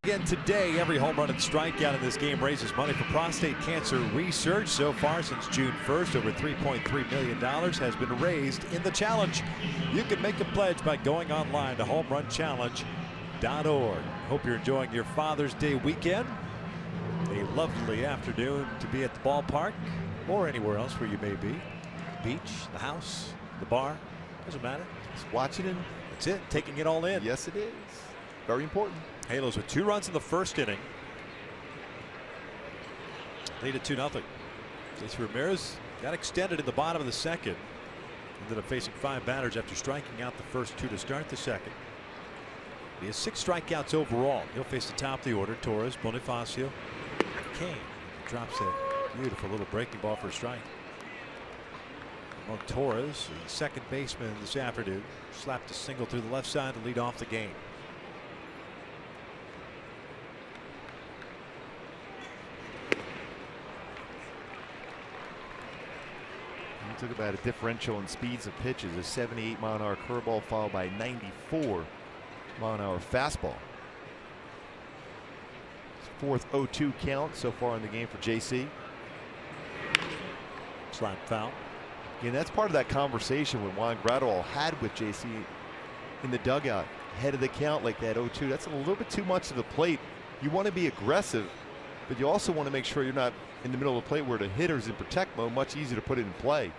Again today, every home run and strikeout in this game raises money for prostate cancer research. So far since June 1st, over $3.3 million has been raised in the challenge. You can make a pledge by going online to homerunchallenge.org. Hope you're enjoying your Father's Day weekend. A lovely afternoon to be at the ballpark or anywhere else where you may be. Beach, the house, the bar, doesn't matter. Just watching it. That's it, taking it all in. Yes, it is. Very important. Halos with 2 runs in the first inning. Lead at 2-0. JC Ramirez got extended in the bottom of the second. Ended up facing 5 batters after striking out the first 2 to start the second. He has 6 strikeouts overall. He'll face the top of the order. Torres, Bonifacio, Cain. Drops a beautiful little breaking ball for a strike. Well, Torres, the second baseman this afternoon, slapped a single through the left side to lead off the game. Talk about a differential in speeds of pitches. A 78-mile-an-hour curveball followed by 94-mile-an-hour fastball. Fourth 0-2 count so far in the game for JC. Slap foul. And that's part of that conversation when Juan Gratterall had with JC in the dugout. Head of the count like that 0-2. That's a little bit too much to the plate. You want to be aggressive, but you also want to make sure you're not in the middle of the plate where the hitter's in protect mode. Much easier to put it in play.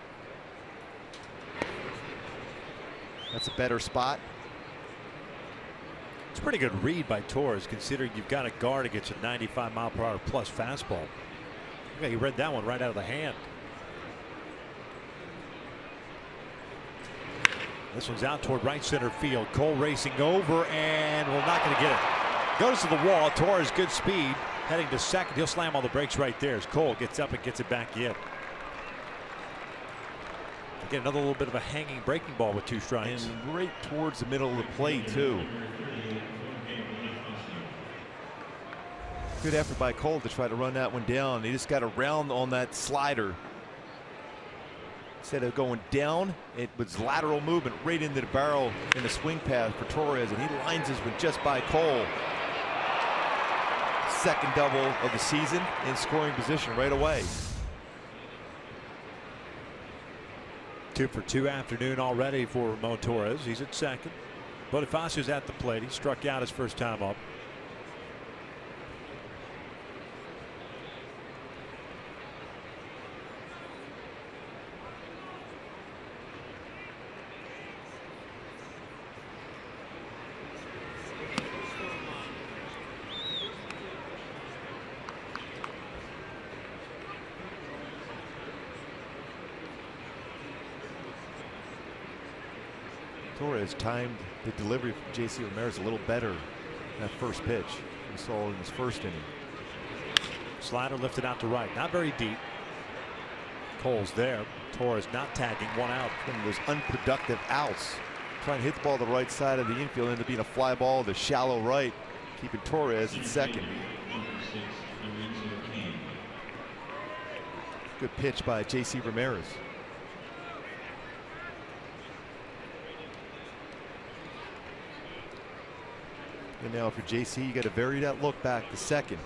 That's a better spot. It's a pretty good read by Torres considering you've got a guard against a 95-mile-per-hour plus fastball. Yeah, he read that one right out of the hand. This one's out toward right center field. Cole racing over and we're not going to get it. Goes to the wall. Torres, good speed. Heading to second. He'll slam on the brakes right there as Cole gets up and gets it back in. Again, another little bit of a hanging breaking ball with 2 strikes. And right towards the middle of the plate, too. Good effort by Cole to try to run that one down. He just got around on that slider. Instead of going down, it was lateral movement right into the barrel in the swing path for Torres, and he lines this one just by Cole. Second double of the season in scoring position right away. 2 for 2 afternoon already for Ramon Torres. He's at second. Bonifacio's at the plate. He struck out his first time up. Torres timed the delivery from J.C. Ramirez a little better than that first pitch we saw in his first inning. Slider lifted out to right, not very deep. Cole's there. Torres not tagging, 1 out. One of those unproductive outs. Trying to hit the ball to the right side of the infield, ended up being a fly ball to shallow right, keeping Torres at second. Good pitch by J.C. Ramirez. And now for JC, you got to vary that look back to second.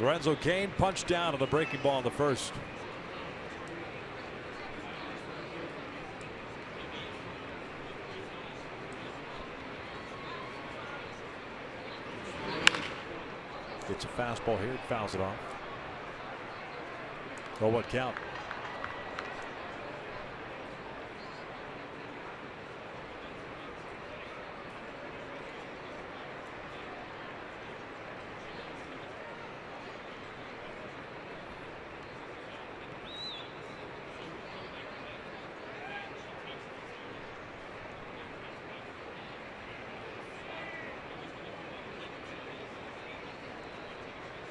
Lorenzo Cain punched down on the breaking ball in the first. Gets a fastball here, fouls it off. Oh, what count?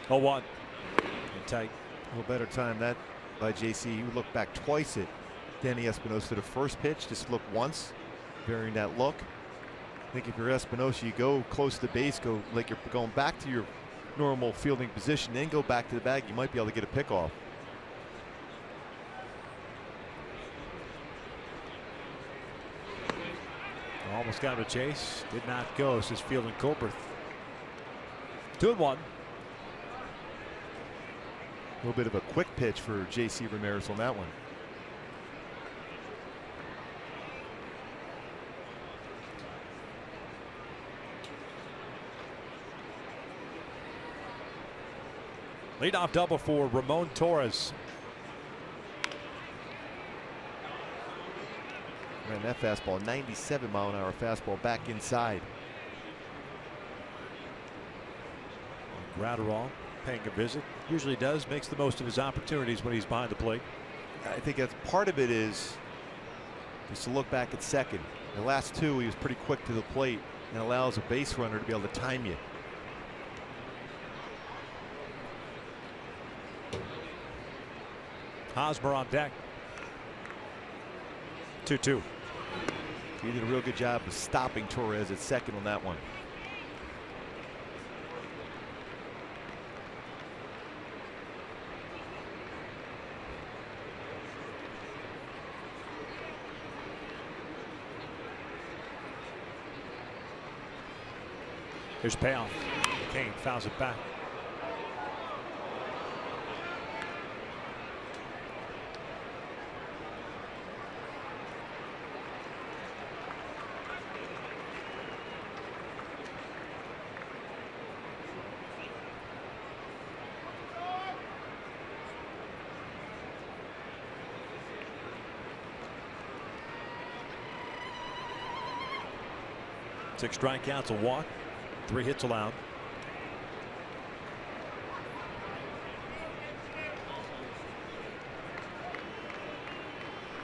Oh, 1. And tight. A little better time that by JC. You look back twice at Danny Espinosa to the first pitch. Just look once, varying that look. I think if you're Espinosa, you go close to the base, go like you're going back to your normal fielding position, then go back to the bag. You might be able to get a pick off. Almost got him a chase. Did not go. It's just fielding Colbert. 2-1. A little bit of a quick pitch for J.C. Ramirez on that one. Leadoff double for Ramon Torres. Ran that fastball, 97-mile-an-hour fastball back inside. Gratterall paying a visit. Usually does, makes the most of his opportunities when he's behind the plate. I think that's part of it is just to look back at second. The last 2, he was pretty quick to the plate and allows a base runner to be able to time you. Hosmer on deck. 2-2. He did a real good job of stopping Torres at second on that one. Here's payoff. Cain fouls it back. Six strikeouts, a walk, 3 hits allowed.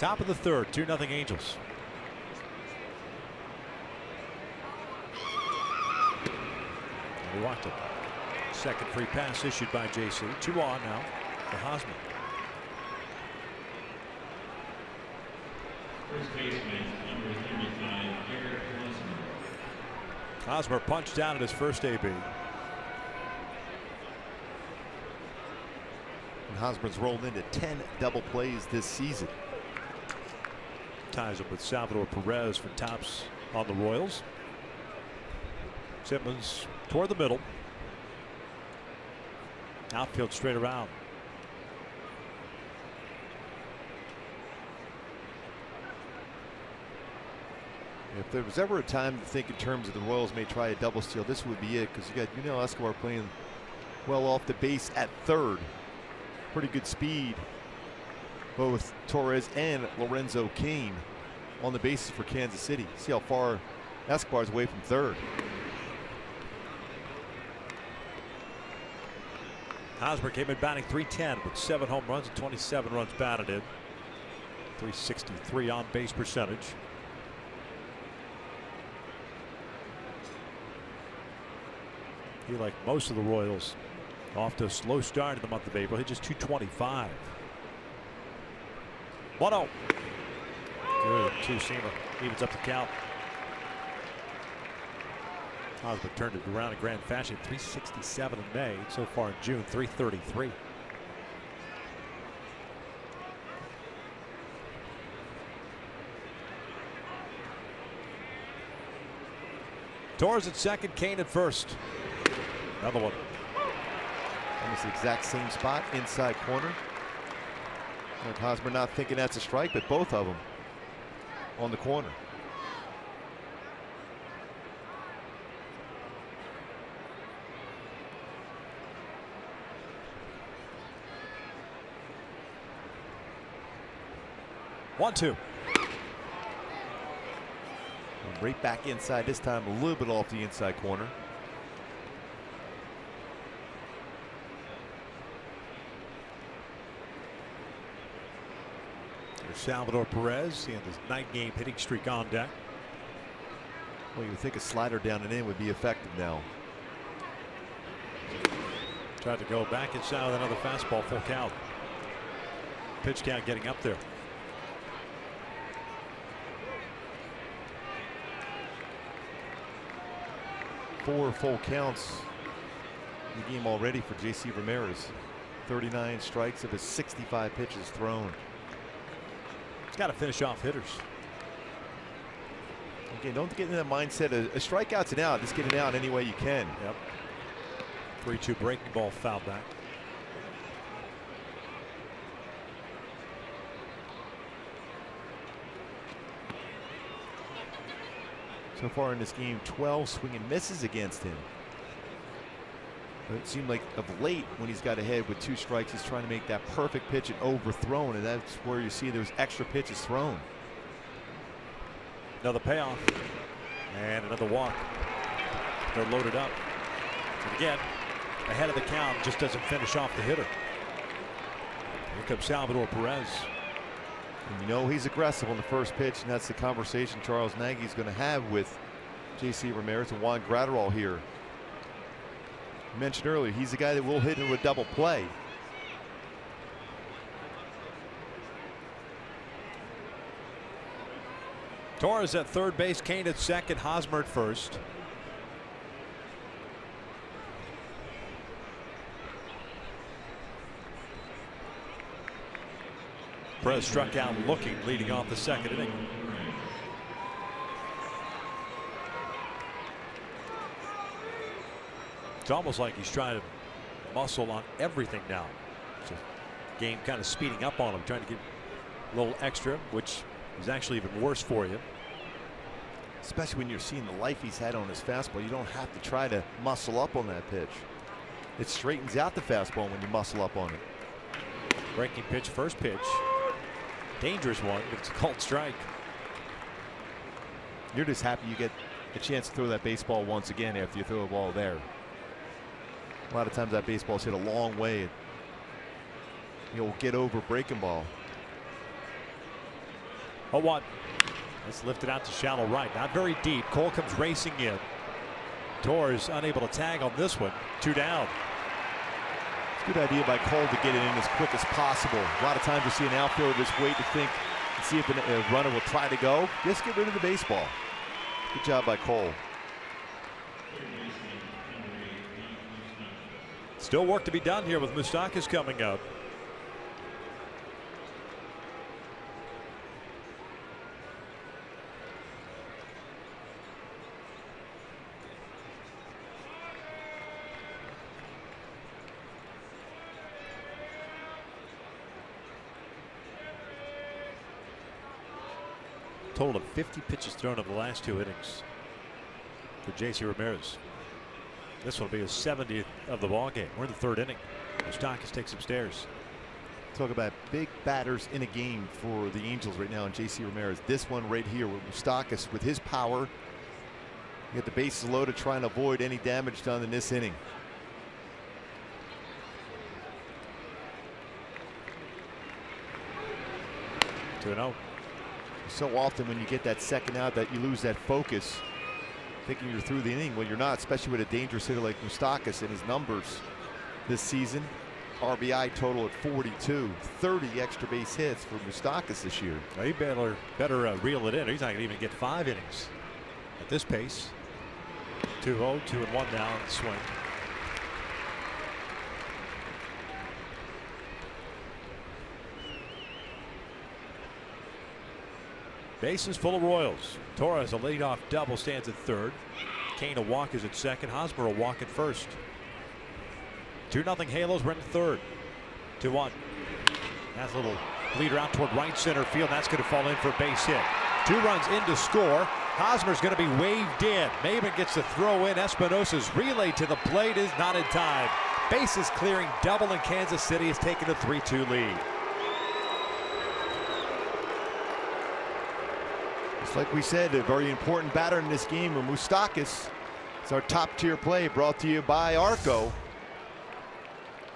Top of the third, 2-0 Angels. And he walked it. Second free pass issued by JC. 2 on now for Hosmer. First baseman, number 35, Garrett Hosmer. Hosmer punched down at his first AB. And Hosmer's rolled into 10 double plays this season. Ties up with Salvador Perez for tops on the Royals. Simmons toward the middle. Outfield straight around. If there was ever a time to think in terms of the Royals may try a double steal, this would be it, because you got Escobar playing well off the base at third. Pretty good speed. Both Torres and Lorenzo Cain on the bases for Kansas City. See how far Escobar's away from third. Hosmer came in batting .310 with 7 home runs and 27 runs batted in. .363 on base percentage. He, like most of the Royals, off to a slow start in the month of April. He just .225. 1-0. Good two-seamer. Evens up the count. Hosmer turned it around in grand fashion. .367 in May. So far in June, .333. Torres at second, Cain at first. Another one. Almost the exact same spot, inside corner. And Hosmer not thinking that's a strike, but both of them on the corner. One, two. Right back inside this time, a little bit off the inside corner. There's Salvador Perez and his 9-game hitting streak on deck. Well, you would think a slider down and in would be effective now. Tried to go back inside with another fastball, full count. Pitch count getting up there. Four full counts in the game already for JC Ramirez. 39 strikes of his 65 pitches thrown. He's got to finish off hitters. Again, don't get in that mindset. A strikeout's an out. Just get it out any way you can. Yep. 3-2 breaking ball foul back. So far in this game, 12 swing and misses against him. But it seemed like of late, when he's got ahead with 2 strikes, he's trying to make that perfect pitch and overthrown, and that's where you see there's extra pitches thrown. Another payoff and another walk. They're loaded up. And again, ahead of the count, just doesn't finish off the hitter. Here comes Salvador Perez. And you know he's aggressive on the first pitch, and that's the conversation Charles Nagy's going to have with JC Ramirez and Juan Graterol here. I mentioned earlier, he's the guy that will hit into a double play. Torres at third base, Cain at second, Hosmer at first. Perez struck out looking, leading off the second inning. It's almost like he's trying to muscle on everything now. So game kind of speeding up on him, trying to get a little extra, which is actually even worse for you. Especially when you're seeing the life he's had on his fastball. You don't have to try to muscle up on that pitch. It straightens out the fastball when you muscle up on it. Breaking pitch, first pitch. Dangerous one, but it's a called strike. You're just happy you get a chance to throw that baseball once again after you throw a ball there. A lot of times that baseball's hit a long way. You'll get over breaking ball. 0-1. It's lifted out to shallow right. Not very deep. Cole comes racing in. Torres unable to tag on this one. 2 down. It's a good idea by Cole to get it in as quick as possible. A lot of times you see an outfielder just wait to think and see if a runner will try to go. Just get rid of the baseball. Good job by Cole. Still work to be done here with Moustakas coming up. Total of 50 pitches thrown over the last 2 innings for JC Ramirez. This will be his 70th of the ball game. We're in the 3rd inning. Moustakas takes upstairs. Talk about big batters in a game for the Angels right now, and JC Ramirez. This one right here with Moustakas with his power. You get the bases loaded, trying to avoid any damage done in this inning. So often when you get that second out that you lose that focus, thinking you're through the inning. Well, you're not, especially with a dangerous hitter like Moustakas and his numbers this season. RBI total at 42, 30 extra base hits for Moustakas this year. Well, he better reel it in. He's not going to even get 5 innings at this pace. 2-0, 2-1 now in the swing. Bases full of Royals. Torres, a leadoff double, stands at 3rd. Kane a walk is at 2nd. Hosmer a walk at 1st. 2-0 Halos. We're in the 3rd. 2-1. That's a little leader out toward right center field. That's going to fall in for a base hit. 2 runs in to score. Hosmer's going to be waved in. Maben gets the throw in. Espinosa's relay to the plate is not in time. Bases clearing double, and Kansas City has taken a 3-2 lead. Like we said, a very important batter in this game. Moustakas, it's our top tier play brought to you by Arco.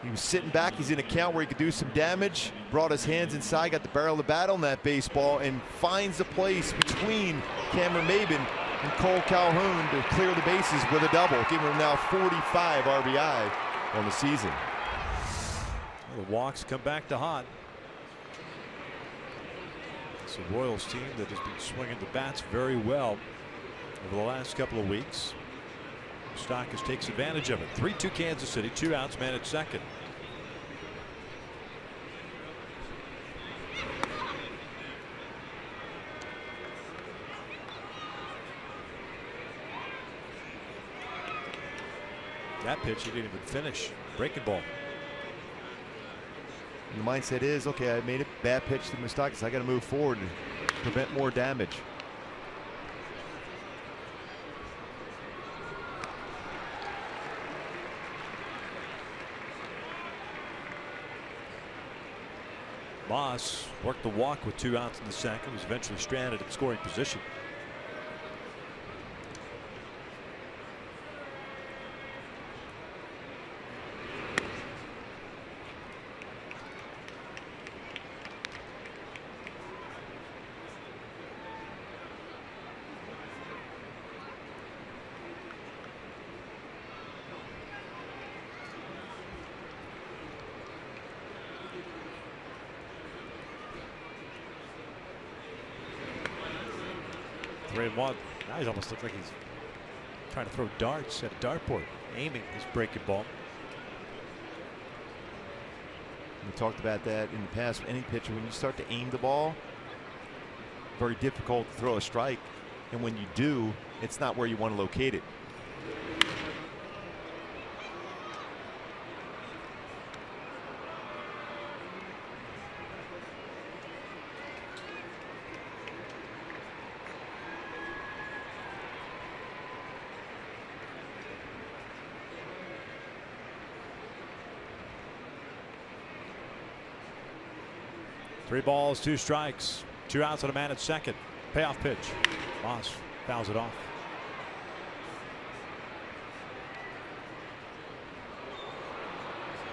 He was sitting back. He's in a count where he could do some damage. Brought his hands inside, got the barrel of the bat on that baseball, and finds the place between Cameron Maben and Cole Calhoun to clear the bases with a double, giving him now 45 RBI on the season. The walks come back to haunt. It's a Royals team that has been swinging the bats very well over the last couple of weeks. Moustakas takes advantage of it. 3-2 Kansas City, 2 outs, man at 2nd. That pitch he didn't even finish. Breaking ball. And the mindset is, okay, I made a bad pitch to Moustakas. I got to move forward and prevent more damage. Moss worked the walk with 2 outs in the 2nd. Was eventually stranded in scoring position. One. Now he's almost looked like he's trying to throw darts at a dartboard, aiming his breaking ball. We talked about that in the past. Any pitcher, when you start to aim the ball, very difficult to throw a strike, and when you do, it's not where you want to locate it. Three balls, 2 strikes, 2 outs and a man at 2nd. Payoff pitch. Moss fouls it off.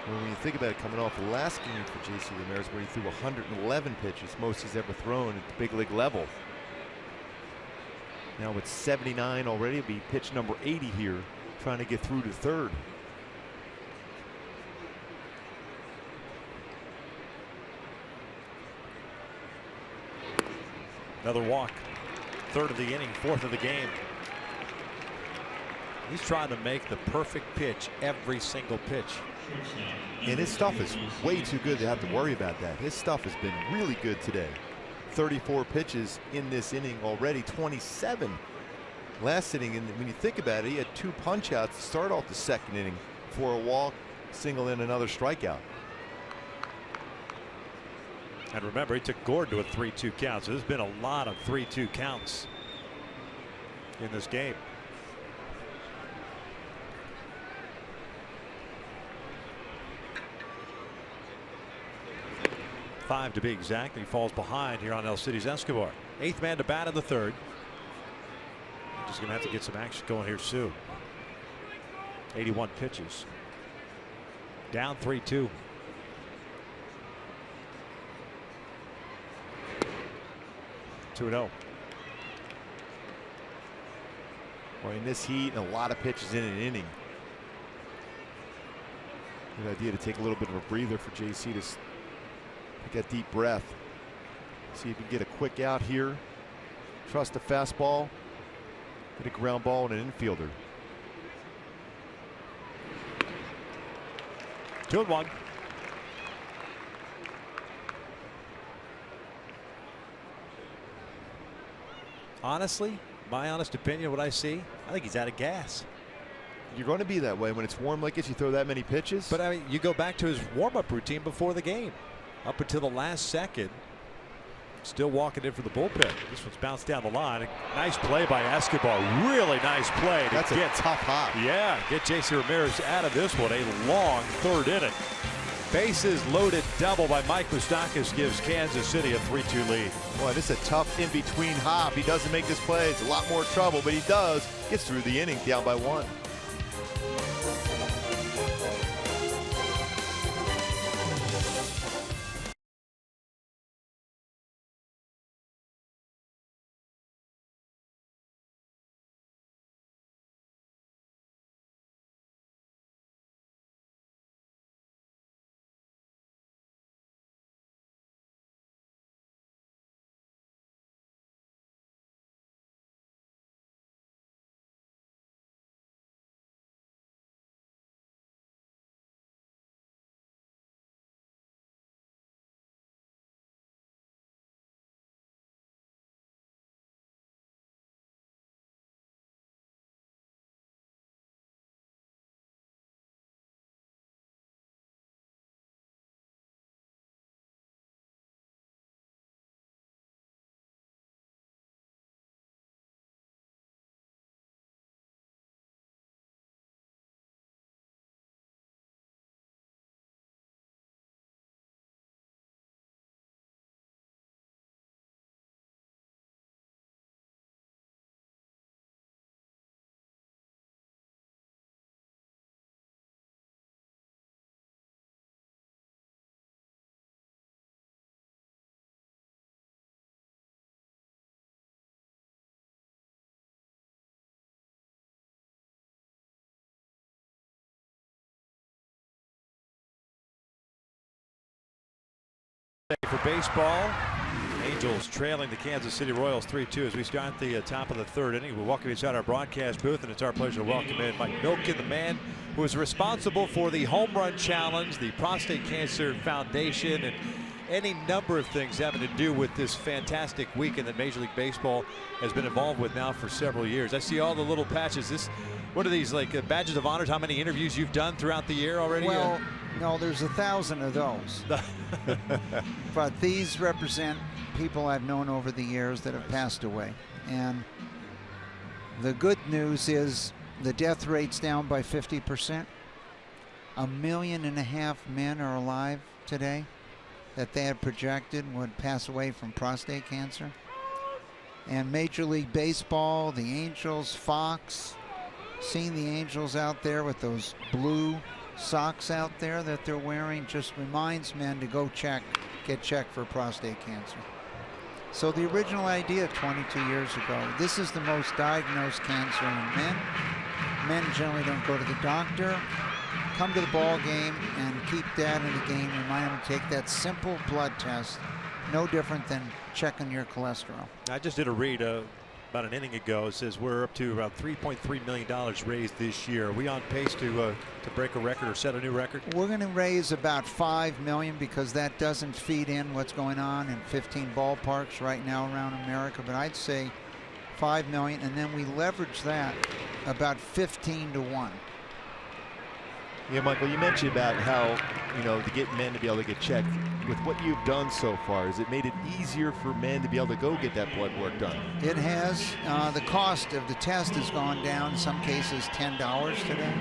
Well, when you think about it, coming off the last game for J.C. Ramirez, where he threw 111 pitches, most he's ever thrown at the big league level. Now with 79 already, it'll be pitch number 80 here, trying to get through to third. Another walk. Third of the inning, fourth of the game. He's trying to make the perfect pitch every single pitch. And his stuff is way too good to have to worry about that. His stuff has been really good today. 34 pitches in this inning already, 27 last inning. And when you think about it, he had 2 punch-outs to start off the second inning for a walk, single, and another strikeout. And remember, he took Gordon to a 3-2 count. So there's been a lot of 3-2 counts in this game. Five to be exact. He falls behind here on El City's Escobar. 8th man to bat in the third. Just going to have to get some action going here soon. 81 pitches. Down 3-2. Well, in this heat, and a lot of pitches in an inning. Good idea to take a little bit of a breather for JC to take that deep breath. See if you can get a quick out here. Trust the fastball. Get a ground ball and an infielder. 2-1. Honestly, my honest opinion, what I see, I think he's out of gas. You're going to be that way when it's warm like this. You throw that many pitches. But I mean, you go back to his warm-up routine before the game. Up until the last second, still walking in for the bullpen. This one's bounced down the line. Nice play by Escobar. Really nice play. That's a tough hop. Yeah, get J.C. Ramirez out of this one. A long third inning. Bases loaded double by Mike Moustakas gives Kansas City a 3-2 lead. Boy, this is a tough in-between hop. He doesn't make this play. It's a lot more trouble, but he does. Gets through the inning down by 1. For baseball, Angels trailing the Kansas City Royals 3-2 as we start the top of the third inning. We welcome inside our broadcast booth, and it's our pleasure to welcome in Mike Milken, the man who is responsible for the Home Run Challenge, the Prostate Cancer Foundation, and any number of things having to do with this fantastic weekend that Major League Baseball has been involved with now for several years. I see all the little patches. What are these, like badges of honor? How many interviews you've done throughout the year already? Well, no, there's 1,000 of those. But these represent people I've known over the years that have passed away. And the good news is the death rate's down by 50%. 1.5 million men are alive today that they had projected would pass away from prostate cancer. And Major League Baseball, the Angels, Fox, seeing the Angels out there with those blue socks out there that they're wearing just reminds men to go get checked for prostate cancer. So the original idea 22 years ago, this is the most diagnosed cancer in men. Men generally don't go to the doctor. Come to the ball game and keep dad in the game. Remind them to take that simple blood test, no different than checking your cholesterol. I just did a read about an inning ago. It says we're up to around $3.3 million raised this year. Are we on pace to break a record or set a new record? We're going to raise about $5 million because that doesn't feed in what's going on in 15 ballparks right now around America. But I'd say $5 million, and then we leverage that about 15 to 1. Yeah, Michael, you mentioned about how, to get men to be able to get checked. With what you've done so far, has it made it easier for men to be able to go get that blood work done? It has. The cost of the test has gone down, in some cases $10 today.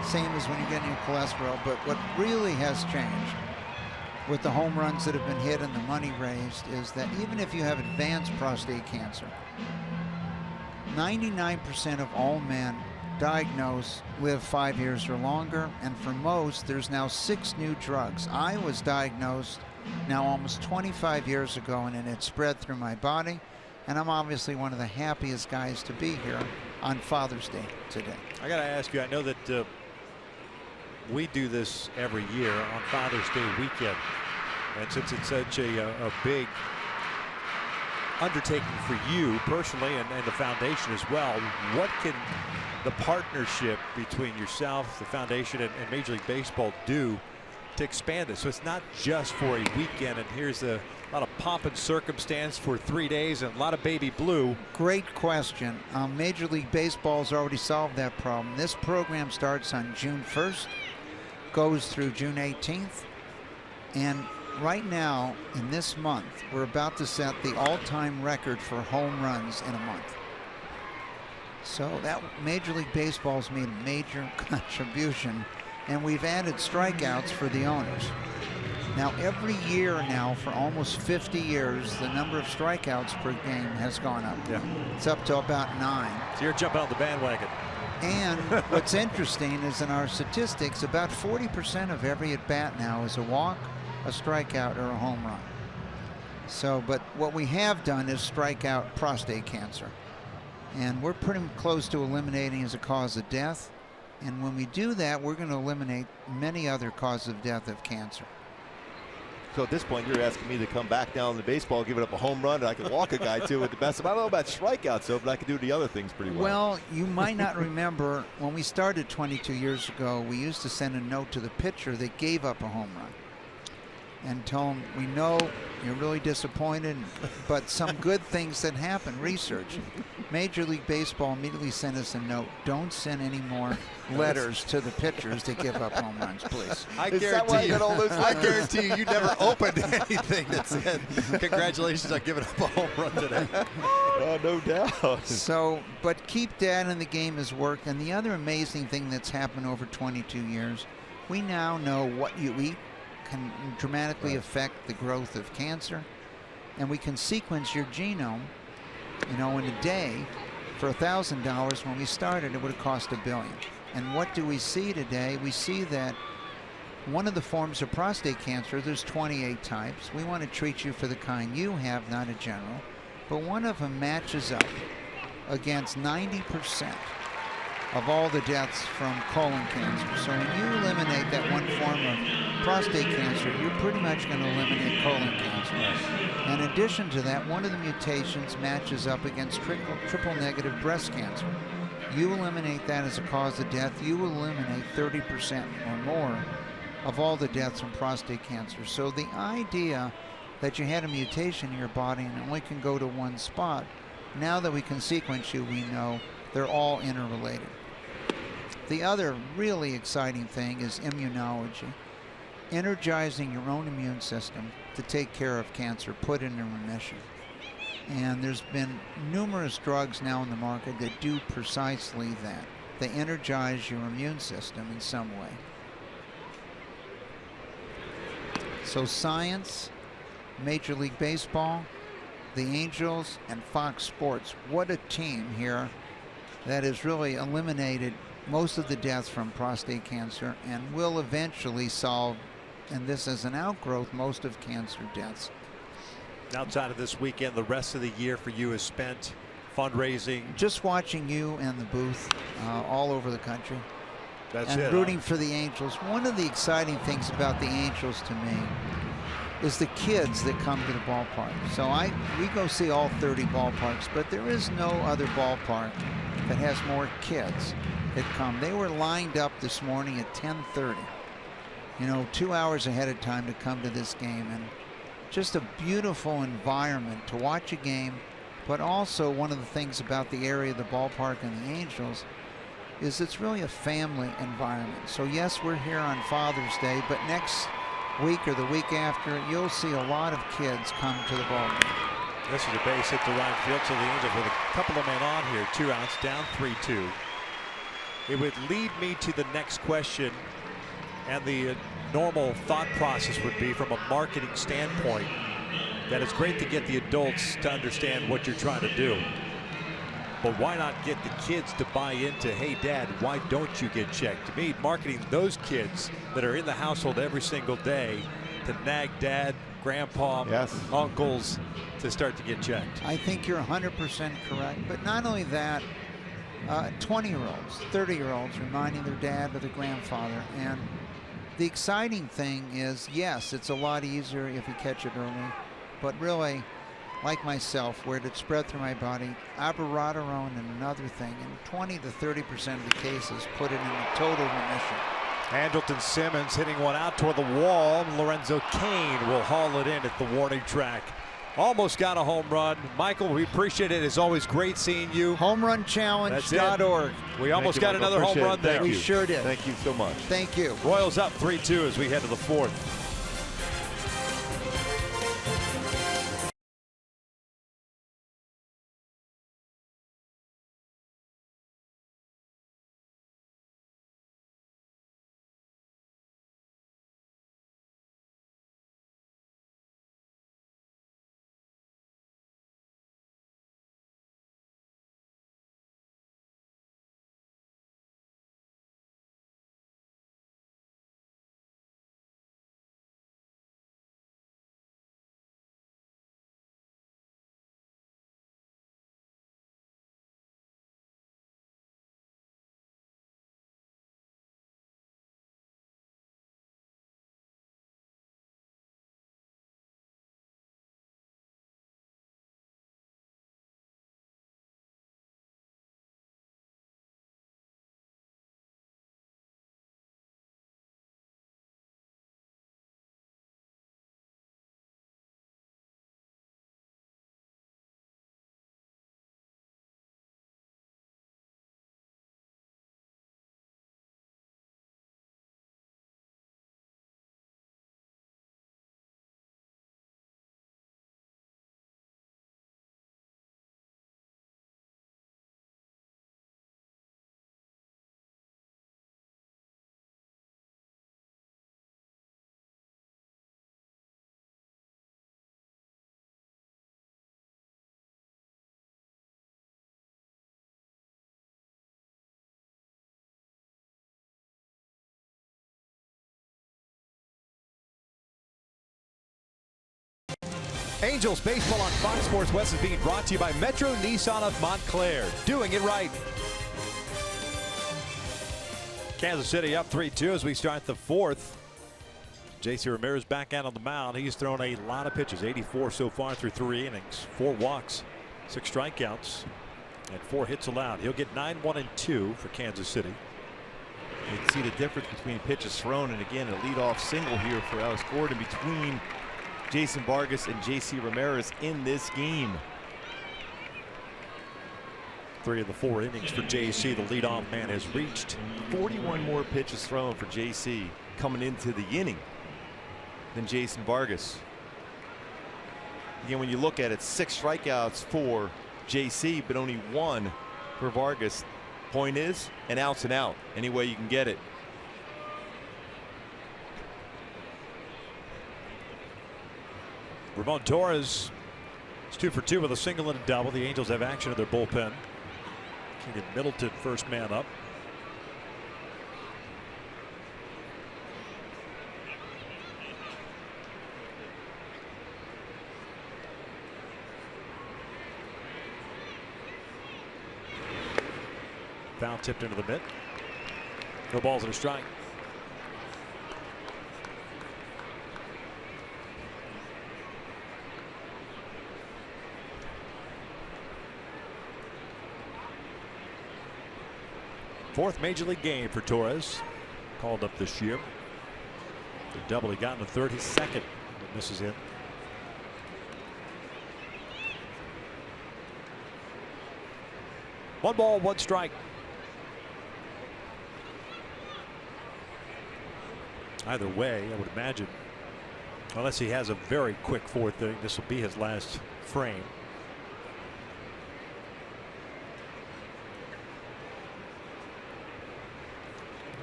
Same as when you get your cholesterol. But what really has changed with the home runs that have been hit and the money raised is that even if you have advanced prostate cancer, 99% of all men diagnosed live 5 years or longer, and for most there's now 6 new drugs. I was diagnosed now almost 25 years ago, and it had spread through my body, and I'm obviously one of the happiest guys to be here on Father's Day today. I gotta ask you, I know that we do this every year on Father's Day weekend, and since it's such a big undertaking for you personally and the foundation as well, what can the partnership between yourself, the foundation, and Major League Baseball do to expand it? So it's not just for a weekend, and here's a lot of pomp and circumstance for 3 days and a lot of baby blue. Great question. Major League Baseball's already solved that problem. This program starts on June 1st, goes through June 18th, and right now in this month we're about to set the all-time record for home runs in a month. So that Major League Baseball's made a major contribution, and we've added strikeouts for the owners. Now every year now for almost 50 years the number of strikeouts per game has gone up. Yeah. It's up to about 9. So you're jumping on the bandwagon. And what's interesting is in our statistics about 40% of every at bat now is a walk, a strikeout, or a home run. So but what we have done is strike out prostate cancer. And we're pretty close to eliminating as a cause of death. And when we do that, we're going to eliminate many other causes of death of cancer. So at this point, you're asking me to come back down to baseball, give it up a home run, and I can walk a guy too with the best. I don't know about strikeouts, though, but I can do the other things pretty well. Well, you might not remember when we started 22 years ago, we used to send a note to the pitcher that gave up a home run and tell him, we know you're really disappointed, but some good things that happen, research. Major League Baseball immediately sent us a note, don't send any more letters to the pitchers that give up home runs, please. I guarantee you never opened anything that said, congratulations on giving up a home run today. Oh, no doubt. So, but keep dad in the game has worked. And the other amazing thing that's happened over 22 years, we now know what you eat can dramatically affect the growth of cancer, and we can sequence your genome, in a day. For $1,000 when we started, it would have cost $1 billion. And what do we see today? We see that one of the forms of prostate cancer, there's 28 types. We want to treat you for the kind you have, not a general, but one of them matches up against 90% of all the deaths from colon cancer. So when you eliminate that one form of prostate cancer, you're pretty much going to eliminate colon cancer. In addition to that, one of the mutations matches up against triple negative breast cancer. You eliminate that as a cause of death, you will eliminate 30% or more of all the deaths from prostate cancer. So the idea that you had a mutation in your body and it only can go to one spot, now that we can sequence you, we know they're all interrelated. The other really exciting thing is immunology. Energizing your own immune system to take care of cancer, put it in remission. And there's been numerous drugs now in the market that do precisely that. They energize your immune system in some way. So science, Major League Baseball, the Angels, and Fox Sports. What a team here that has really eliminated most of the deaths from prostate cancer and will eventually solve, and this as an outgrowth, most of cancer deaths. Outside of this weekend, the rest of the year for you is spent fundraising. Just watching you and the booth all over the country. That's and it. Rooting for the Angels. One of the exciting things about the Angels to me is the kids that come to the ballpark. So we go see all 30 ballparks, but there is no other ballpark that has more kids that come. They were lined up this morning at 10:30, 2 hours ahead of time to come to this game. And just a beautiful environment to watch a game. But also one of the things about the area of the ballpark and the Angels is it's really a family environment. So yes, we're here on Father's Day, but next week or the week after, you'll see a lot of kids come to the ballpark. This is a base hit to right field, so the Angels with a couple of men on here, 2 outs, down 3-2. It would lead me to the next question, and the normal thought process would be from a marketing standpoint that it's great to get the adults to understand what you're trying to do. But why not get the kids to buy into, hey, Dad, why don't you get checked? To me, marketing those kids that are in the household every single day to nag Dad, Grandpa, yes, uncles to start to get checked. I think you're 100% correct. But not only that, 20-year-olds, 30-year-olds reminding their dad or their grandfather. And the exciting thing is, yes, it's a lot easier if you catch it early. But really, like myself, where it spread through my body, abiraterone and another thing, and 20 to 30% of the cases put it in a total remission. Andrelton Simmons hitting one out toward the wall. Lorenzo Cain will haul it in at the warning track. Almost got a home run. Michael, we appreciate it. It's always great seeing you. HomeRunChallenge.org. We almost got another home run there. We sure did. Thank you so much. Thank you. Royals up 3-2 as we head to the 4th. Angels baseball on Fox Sports West is being brought to you by Metro Nissan of Montclair. Doing it right. Kansas City up 3-2 as we start the 4th. JC Ramirez back out on the mound. He's thrown a lot of pitches, 84 so far through 3 innings, 4 walks, 6 strikeouts, and 4 hits allowed. He'll get 9-1-2 for Kansas City. You can see the difference between pitches thrown, and again, a leadoff single here for Alex Gordon between Jason Vargas and JC Ramirez in this game. 3 of the 4 innings for JC. The leadoff man has reached. 41 more pitches thrown for JC coming into the inning than Jason Vargas. Again, when you look at it, 6 strikeouts for JC, but only 1 for Vargas. Point is, an out's an out, any way you can get it. Ramon Torres is 2 for 2 with a single and a double. The Angels have action in their bullpen. Keenan Middleton first man up. Foul tipped into the mitt. No balls and a strike. Fourth major league game for Torres. Called up this year. The double he got in the third. He's second. But misses in. One ball, one strike. Either way, I would imagine, unless he has a very quick fourth inning, this will be his last frame.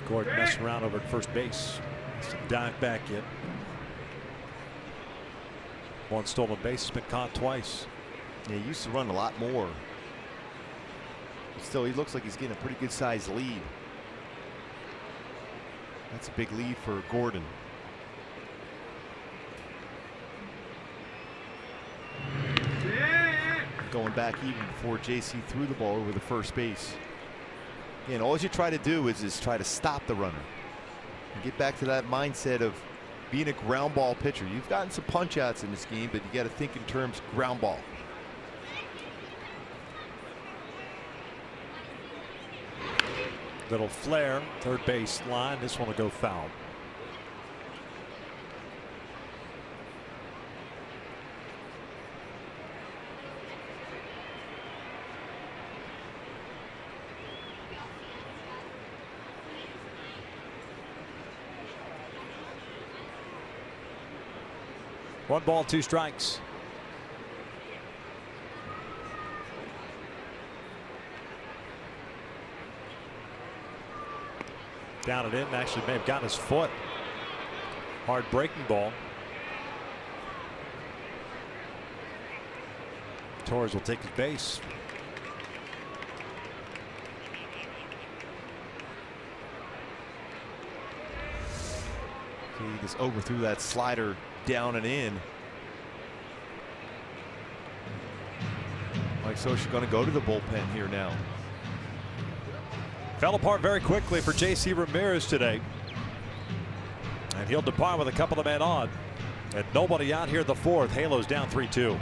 Gordon messing around over at first base. Dive back in. One stolen base has been caught twice. Yeah, he used to run a lot more. But still, he looks like he's getting a pretty good sized lead. That's a big lead for Gordon. Going back even before JC threw the ball over the first base. And all you try to do is try to stop the runner and get back to that mindset of being a ground ball pitcher. You've gotten some punch outs in this game, but you got to think in terms of ground ball. Little flare, third base line. This one will go foul. One ball, two strikes. Down and in. Actually may have gotten his foot. Hard breaking ball. Torres will take his base. He just overthrew that slider down and in. Mike Scioscia going to go to the bullpen here now. Fell apart very quickly for JC Ramirez today. And he'll depart with a couple of men on. And nobody out here in the fourth. Halos down 3-2.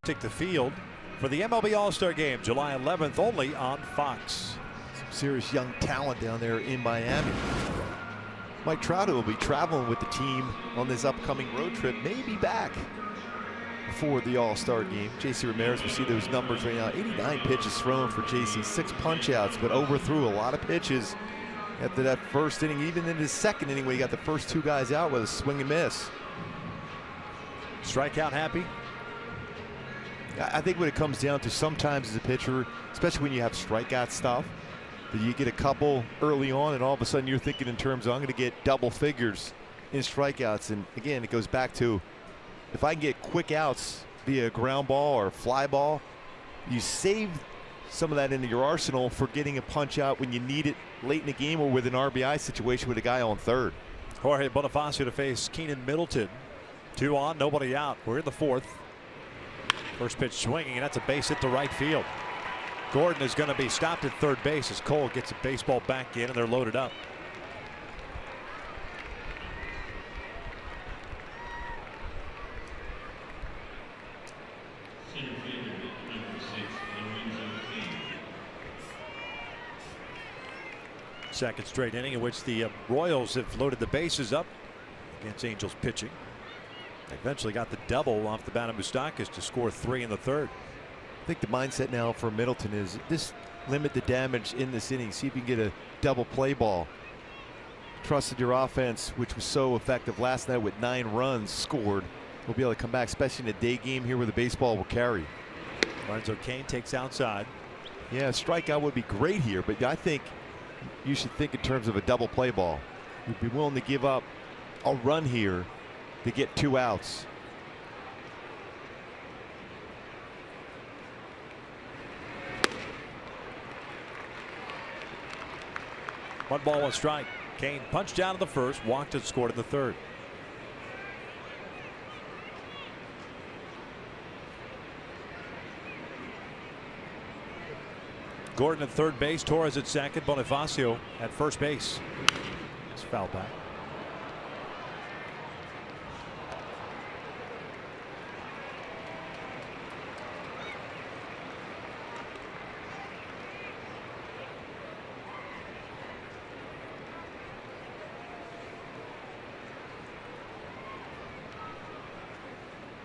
Take the field for the MLB All-Star Game, July 11th, only on Fox. Some serious young talent down there in Miami. Mike Trout will be traveling with the team on this upcoming road trip, maybe back before the All-Star Game. JC Ramirez, we see those numbers right now. 89 pitches thrown for JC, 6 punch-outs, but overthrew a lot of pitches after that first inning, even in his second inning when he got the first 2 guys out with a swing and miss. Strikeout happy. I think what it comes down to sometimes as a pitcher, especially when you have strikeout stuff, that you get a couple early on and all of a sudden you're thinking in terms of I'm going to get double figures in strikeouts. And again, it goes back to if I can get quick outs via a ground ball or a fly ball, you save some of that into your arsenal for getting a punch out when you need it late in the game or with an RBI situation with a guy on third. Jorge Bonifacio to face Keenan Middleton. 2 on, nobody out. We're in the 4th. First pitch swinging, and that's a base hit to right field. Gordon is going to be stopped at third base as Cole gets a baseball back in, and they're loaded up. Center fielder, number 6, Lorenzo Cain. Second straight inning in which the Royals have loaded the bases up against Angels pitching. They eventually got the double off the bat of Moustakas to score 3 in the 3rd. I think the mindset now for Middleton is just limit the damage in this inning. See if you can get a double play ball. Trusted your offense, which was so effective last night with 9 runs scored. We'll be able to come back, especially in a day game here where the baseball will carry. Lorenzo Cain takes outside. Yeah, a strikeout would be great here, but I think you should think in terms of a double play ball. You'd be willing to give up a run here to get 2 outs. One ball, one strike. Cain punched out in the 1st, walked and scored in the 3rd. Gordon at third base, Torres at 2nd, Bonifacio at first base. It's foul back.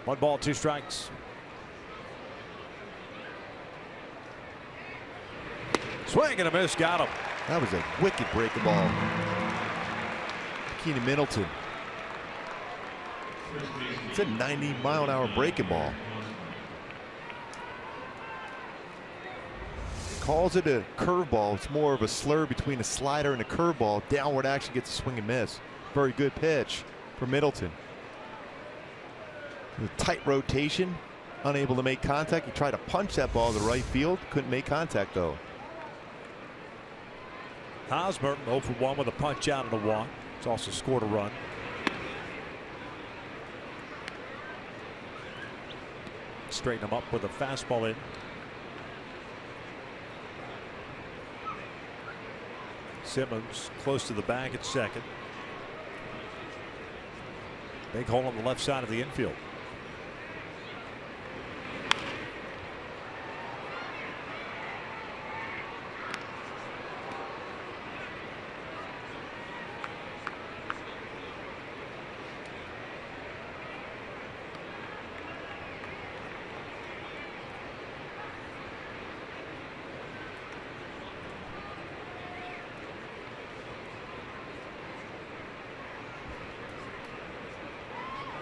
One ball, 2 strikes. Swing and a miss, got him. That was a wicked breaking ball. Keenan Middleton. It's a 90-mile-an-hour breaking ball. Calls it a curveball. It's more of a slur between a slider and a curveball. Downward action gets a swing and miss. Very good pitch for Middleton. The tight rotation, unable to make contact. He tried to punch that ball to right field. Couldn't make contact though. Hosmer 0 for 1 with a punch out and a walk. He's also scored a run. Straighten him up with a fastball in. Simmons close to the bag at 2nd. Big hole on the left side of the infield.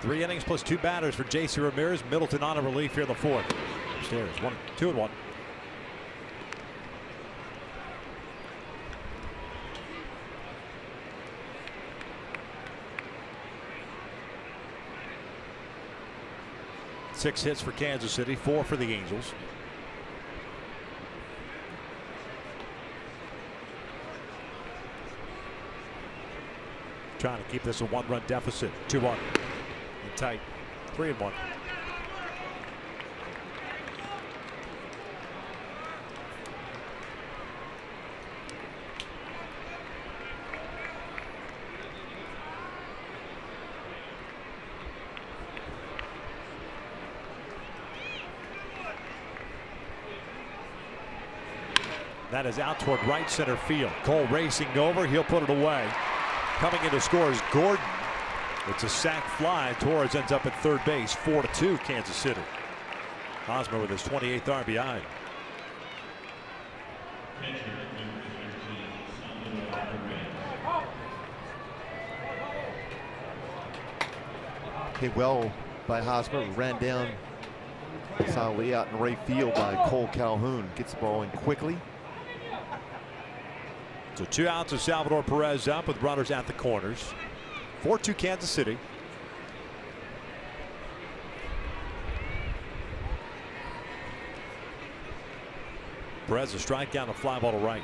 Three innings plus 2 batters for J.C. Ramirez. Middleton on a relief here in the 4th. Upstairs, 2-1. Six hits for Kansas City, 4 for the Angels. Trying to keep this a 1-run deficit. 2-1. Tight. 3-1. That is out toward right center field. Cole racing over. He'll put it away. Coming in to score is Gordon. It's a sac fly. Torres ends up at third base. 4-2 Kansas City. Hosmer with his 28th RBI. Okay, well by Hosmer, ran down Solidly out in right field by Cole Calhoun. Gets the ball in quickly. So 2 outs of Salvador Perez up with runners at the corners. 4-2 Kansas City. Perez a strikeout and a fly ball to right.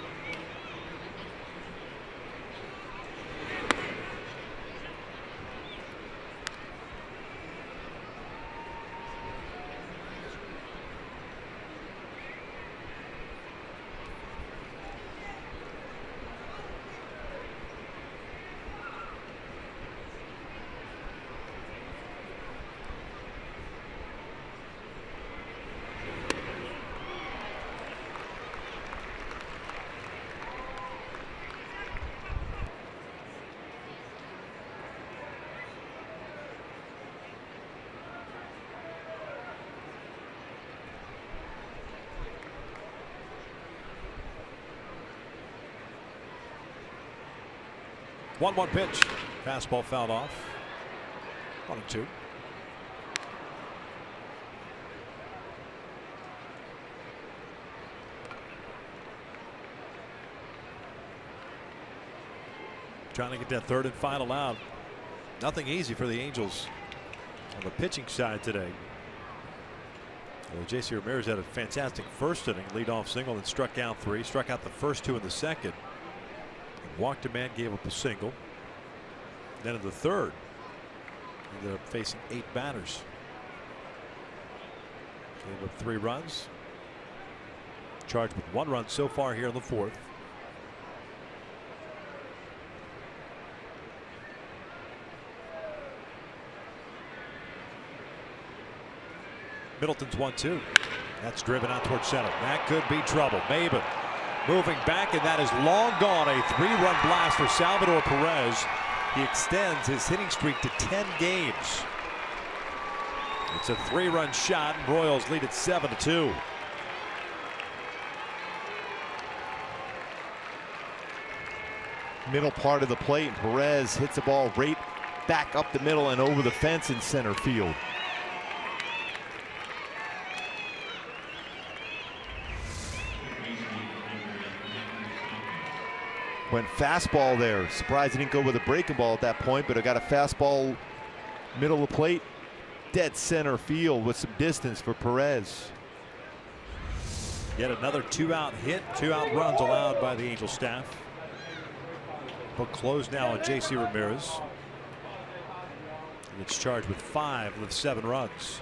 One pitch. Fastball fouled off. 1-2. Trying to get that third and final out. Nothing easy for the Angels on the pitching side today. Well, J.C. Ramirez had a fantastic first inning, leadoff single, and struck out 3. Struck out the first 2 in the second. Walked a man, gave up a single. Then in the third, ended up facing 8 batters. Gave up 3 runs. Charged with 1 run so far here in the 4th. Middleton's 1-2. That's driven out towards center. That could be trouble. Maben moving back, and that is long gone. A 3-run blast for Salvador Perez. He extends his hitting streak to 10 games. It's a 3-run shot, and Royals lead it 7-2. Middle part of the plate, and Perez hits the ball right back up the middle and over the fence in center field. Went fastball there. Surprised he didn't go with a breaking ball at that point, but I got a fastball middle of the plate, dead center field with some distance for Perez. Yet another 2-out hit, 2-out runs allowed by the Angel staff. Book closed now on J.C. Ramirez. And it's charged with 5 with 7 runs.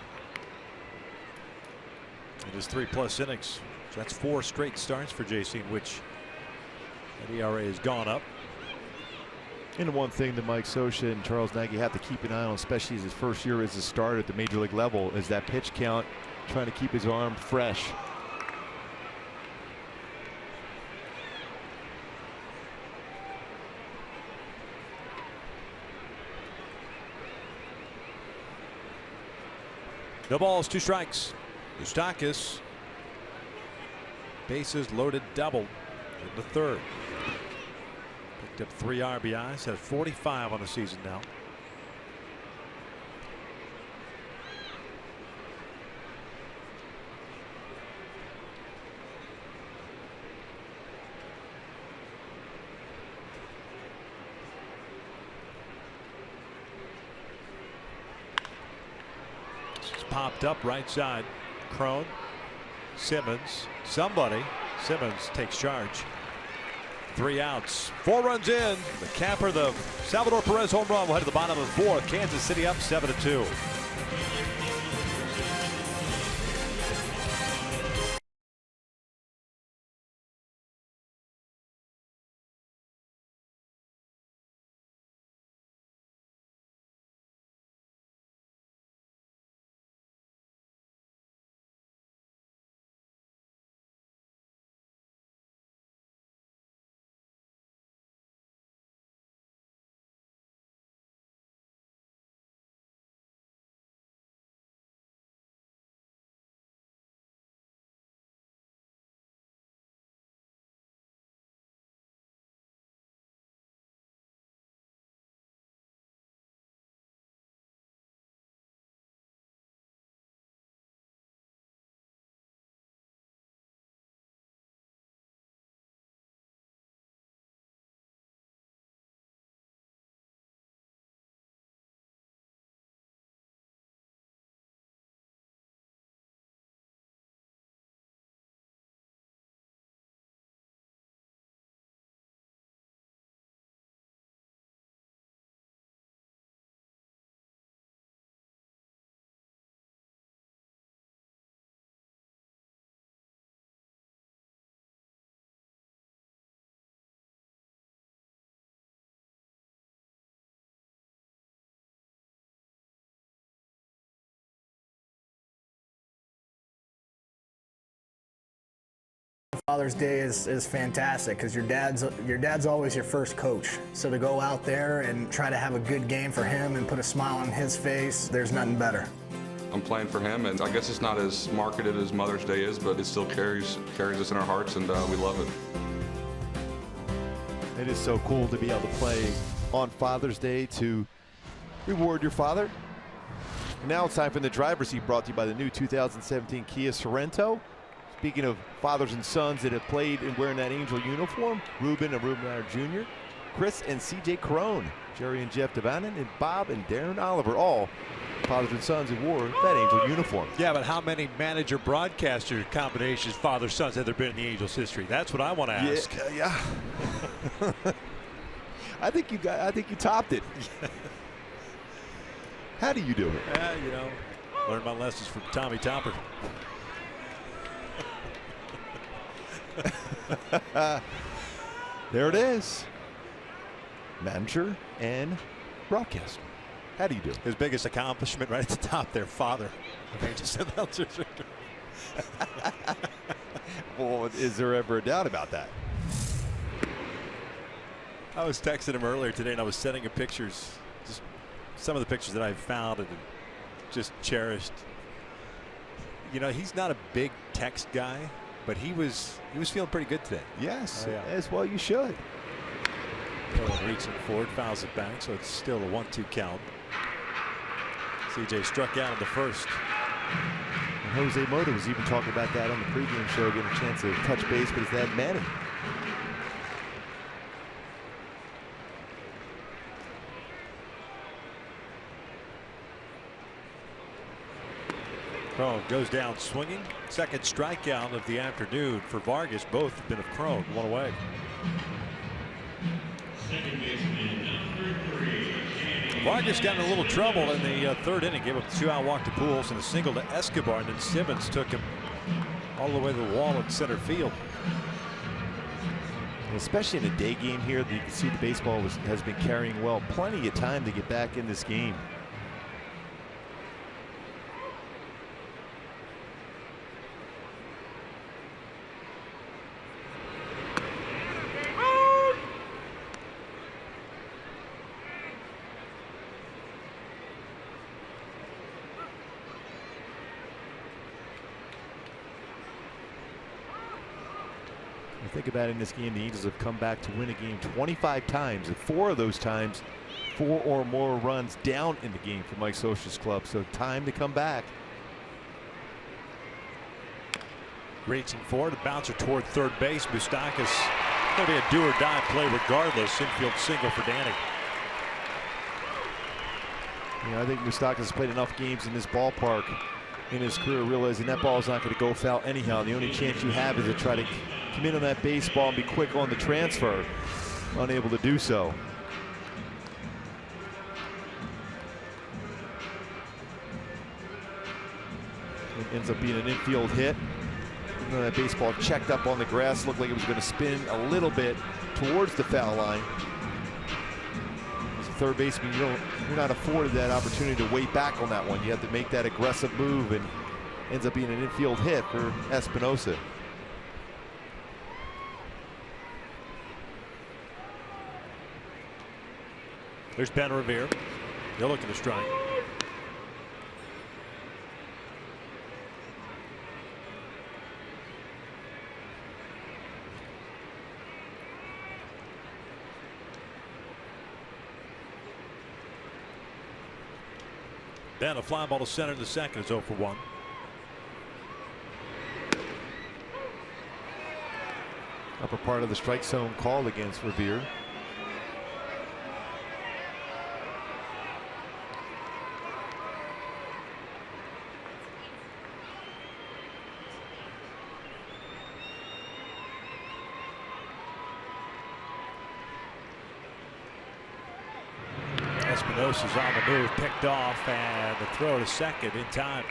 It is 3+ innings. So that's 4 straight starts for J.C. in which the ERA has gone up. And the one thing that Mike Scioscia and Charles Nagy have to keep an eye on, especially as his first year as a starter at the major league level, is that pitch count, trying to keep his arm fresh. No balls, 2 strikes. Moustakas, bases loaded, double in the 3rd. Picked up 3 RBIs, has 45 on the season now. Popped up right side. Crone, Simmons, somebody. Simmons takes charge. 3 outs, 4 runs in. The capper, the Salvador Perez home run will head to the bottom of the 4th. Kansas City up 7-2. Father's Day is fantastic because your dad's always your first coach. So to go out there and try to have a good game for him and put a smile on his face, there's nothing better. I'm playing for him, and I guess it's not as marketed as Mother's Day is, but it still carries us in our hearts, and we love it. It is so cool to be able to play on Father's Day to reward your father. And now it's time for the driver's seat, brought to you by the new 2017 Kia Sorento. Speaking of fathers and sons that have played and wearing that Angel uniform, Ruben and Ruben Meyer Jr., Chris and CJ Crone, Jerry and Jeff Devanin, and Bob and Darren Oliver, all fathers and sons who wore that Angel uniform. Yeah, but how many manager-broadcaster combinations, father-sons, have there been in the Angels' history? That's what I want to ask. Yeah. I think you topped it. How do you do it? You know, learned my lessons from Tommy Topper. There it is. Manager and broadcaster. How do you do it? His biggest accomplishment right at the top there, father. Well, is there ever a doubt about that? I was texting him earlier today, and I was sending him pictures, just some of the pictures that I found and just cherished. You know, he's not a big text guy, but he was feeling pretty good today. Yes, oh, yeah. As well you should. Reaching forward, fouls it back, so it's still a 1-2 count. CJ struck out in the first. And Jose Mota was even talking about that on the pregame show, getting a chance to touch base with his dad, Manny. Crone goes down swinging. Second strikeout of the afternoon for Vargas. Both have been of Crone. One away. Second baseman, number 3. Vargas got in a little trouble in the third inning. Gave up a 2-out walk to Pujols and a single to Escobar. And then Simmons took him all the way to the wall in center field. And especially in a day game here, you can see the baseball has been carrying well. Plenty of time to get back in this game. Think about it, in this game, the Angels have come back to win a game 25 times, and 4 of those times, 4 or more runs down in the game for Mike Scioscia's club. So time to come back. Reaching forward, a bouncer toward third base. Moustakas going to be a do-or-die play regardless. Infield single for Danny. Yeah, I think Moustakas has played enough games in this ballpark in his career, realizing that ball is not going to go foul anyhow. The only chance you have is to try to come in on that baseball and be quick on the transfer. Unable to do so. It ends up being an infield hit. Even though that baseball checked up on the grass, looked like it was going to spin a little bit towards the foul line. As a third baseman, you're not afforded that opportunity to wait back on that one. You have to make that aggressive move, and ends up being an infield hit for Espinosa. There's Ben Revere. They're looking to strike. Ben, a fly ball to center in the second is 0 for 1. Upper part of the strike zone called against Revere. Espinosa's on the move, picked off, and the throw to second in time.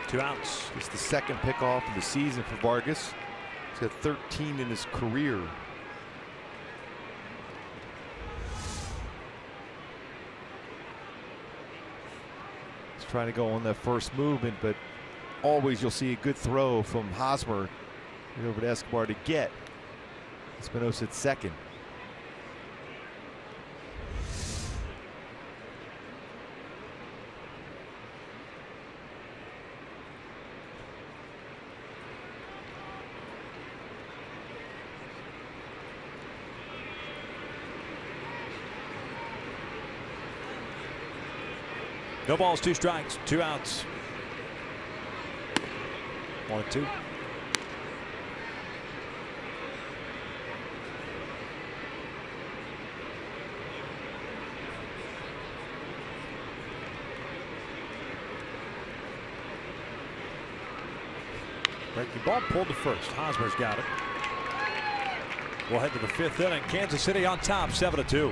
2 outs. It's the second pickoff of the season for Vargas. He's got 13 in his career. He's trying to go on that first movement, but always you'll see a good throw from Hosmer over to Escobar to get Espinosa at second. No balls, 2 strikes, 2 outs. 1-2. Breaking ball pulled to first. Hosmer's got it. We'll head to the 5th inning. Kansas City on top, 7-2.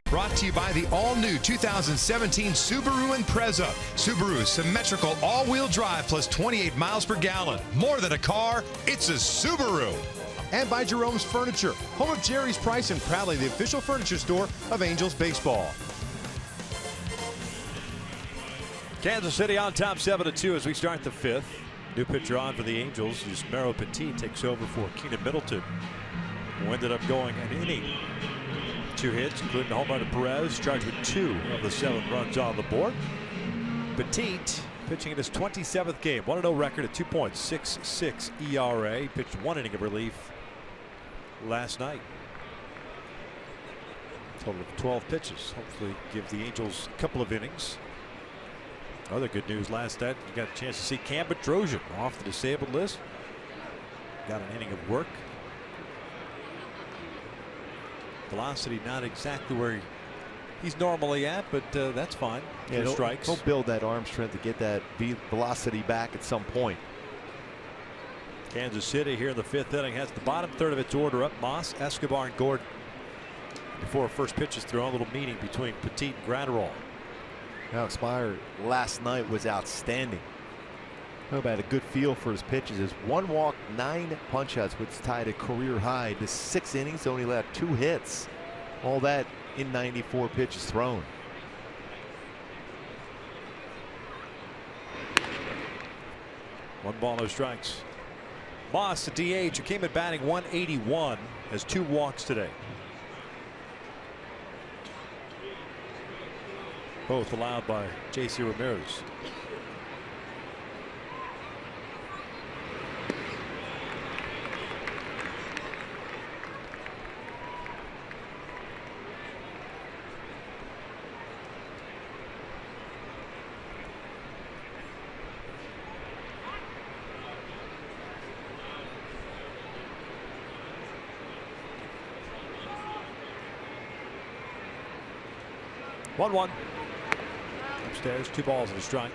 Brought to you by the all-new 2017 Subaru Impreza. Subaru's symmetrical all-wheel drive plus 28 miles per gallon. More than a car, it's a Subaru. And by Jerome's Furniture, home of Jerry's Price and proudly the official furniture store of Angels baseball. Kansas City on top, 7-2 as we start the 5th. New pitcher on for the Angels. Yusmeiro Petit takes over for Keenan Middleton, who ended up going an inning. 2 hits, including the home run to Perez, charged with 2 of the 7 runs on the board. Petit pitching in his 27th game, 1-0 record at 2.66 ERA. He pitched 1 inning of relief last night. Total of 12 pitches. Hopefully give the Angels a couple of innings. Other good news last night, you got a chance to see Cam Bedrosian off the disabled list. Got an inning of work. Velocity not exactly where he's normally at, but that's fine. Yeah, 2 strikes. He'll build that arm strength to get that velocity back at some point. Kansas City here in the 5th inning has the bottom third of its order up. Moss, Escobar, and Gordon. Before first pitch is thrown, a little meeting between Petit and Gratterall. Alex Meyer last night was outstanding. Hope had a good feel for his pitches. His 1 walk, 9 punch-outs, which tied a career high. To 6 innings, only let 2 hits. All that in 94 pitches thrown. One ball, no strikes. Moss, the DH, who came in batting 181, has 2 walks today. Both allowed by J.C. Ramirez. One. Upstairs, 2 balls and a strike.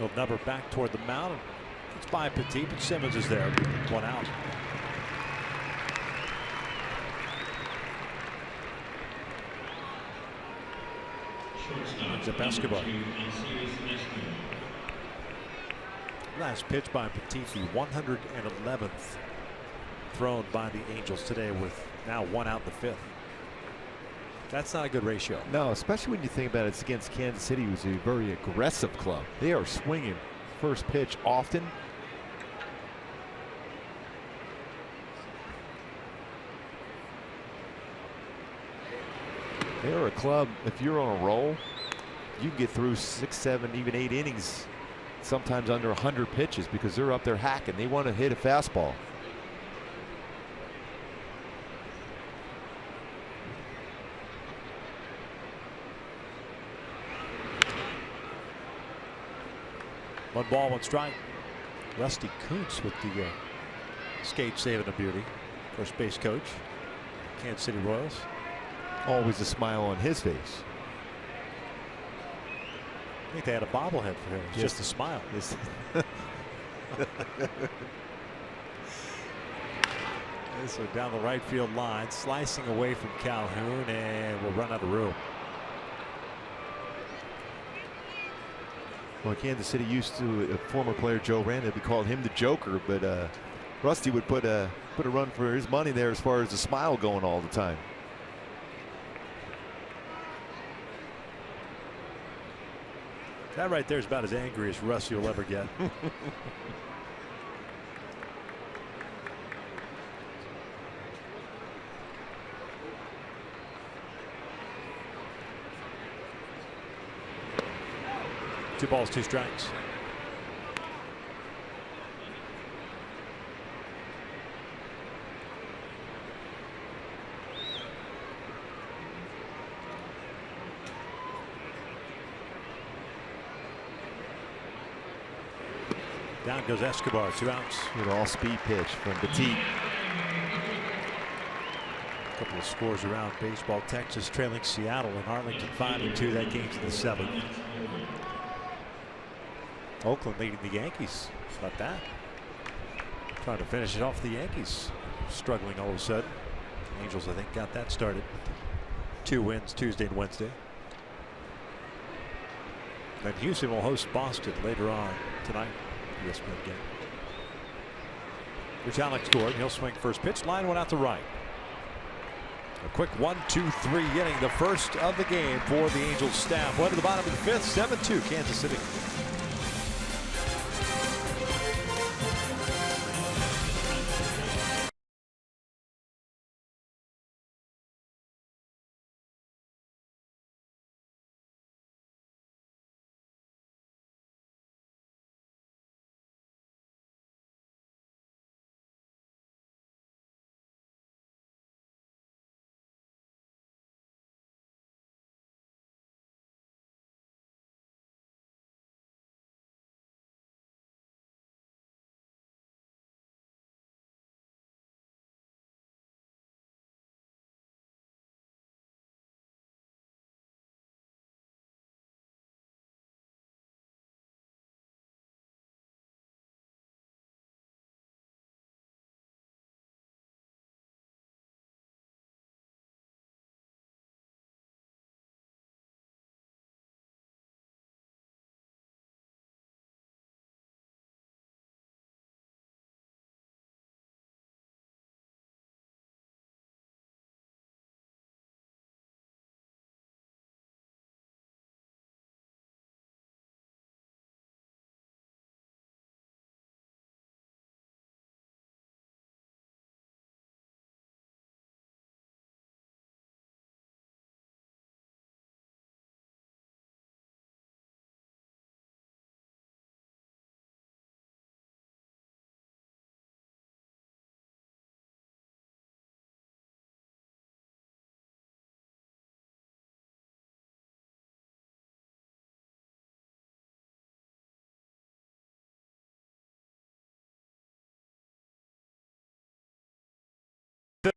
Little number back toward the mound. It's by Petit, but Simmons is there. 1 out. Brings up Escobar. Last pitch by Petit, the 111th thrown by the Angels today, with now 1 out in the 5th. That's not a good ratio. No, especially when you think about it, it's against Kansas City, who's a very aggressive club. They are swinging first pitch often. They're a club, if you're on a roll, you can get through 6, 7, even 8 innings, sometimes under 100 pitches, because they're up there hacking. They want to hit a fastball. One ball, 1 strike. Rusty Kuntz with the skate saving a beauty. First base coach, Kansas City Royals. Always a smile on his face. I think they had a bobblehead for him. It's just a smile. This one down the right field line, slicing away from Calhoun, and will run out of room. Well, Kansas City used to, a former player, Joe Randa, we called him the Joker, but Rusty would put a run for his money there as far as the smile going all the time. That right there is about as angry as Rusty will ever get. Two balls, 2 strikes. Down goes Escobar, 2 outs. An all-speed pitch from Petit. A couple of scores around baseball. Texas trailing Seattle and Arlington 5-2. That game's in the 7th. Oakland leading the Yankees. How about that? Trying to finish it off. The Yankees struggling all of a sudden. The Angels, I think, got that started. 2 wins Tuesday and Wednesday. Then Houston will host Boston later on tonight. ESPN game. Rich Alex scored. He'll swing first pitch. Line 1 out to right. A quick 1-2-3 inning, the first of the game for the Angels staff. 1 to the bottom of the 5th. 7-2 Kansas City.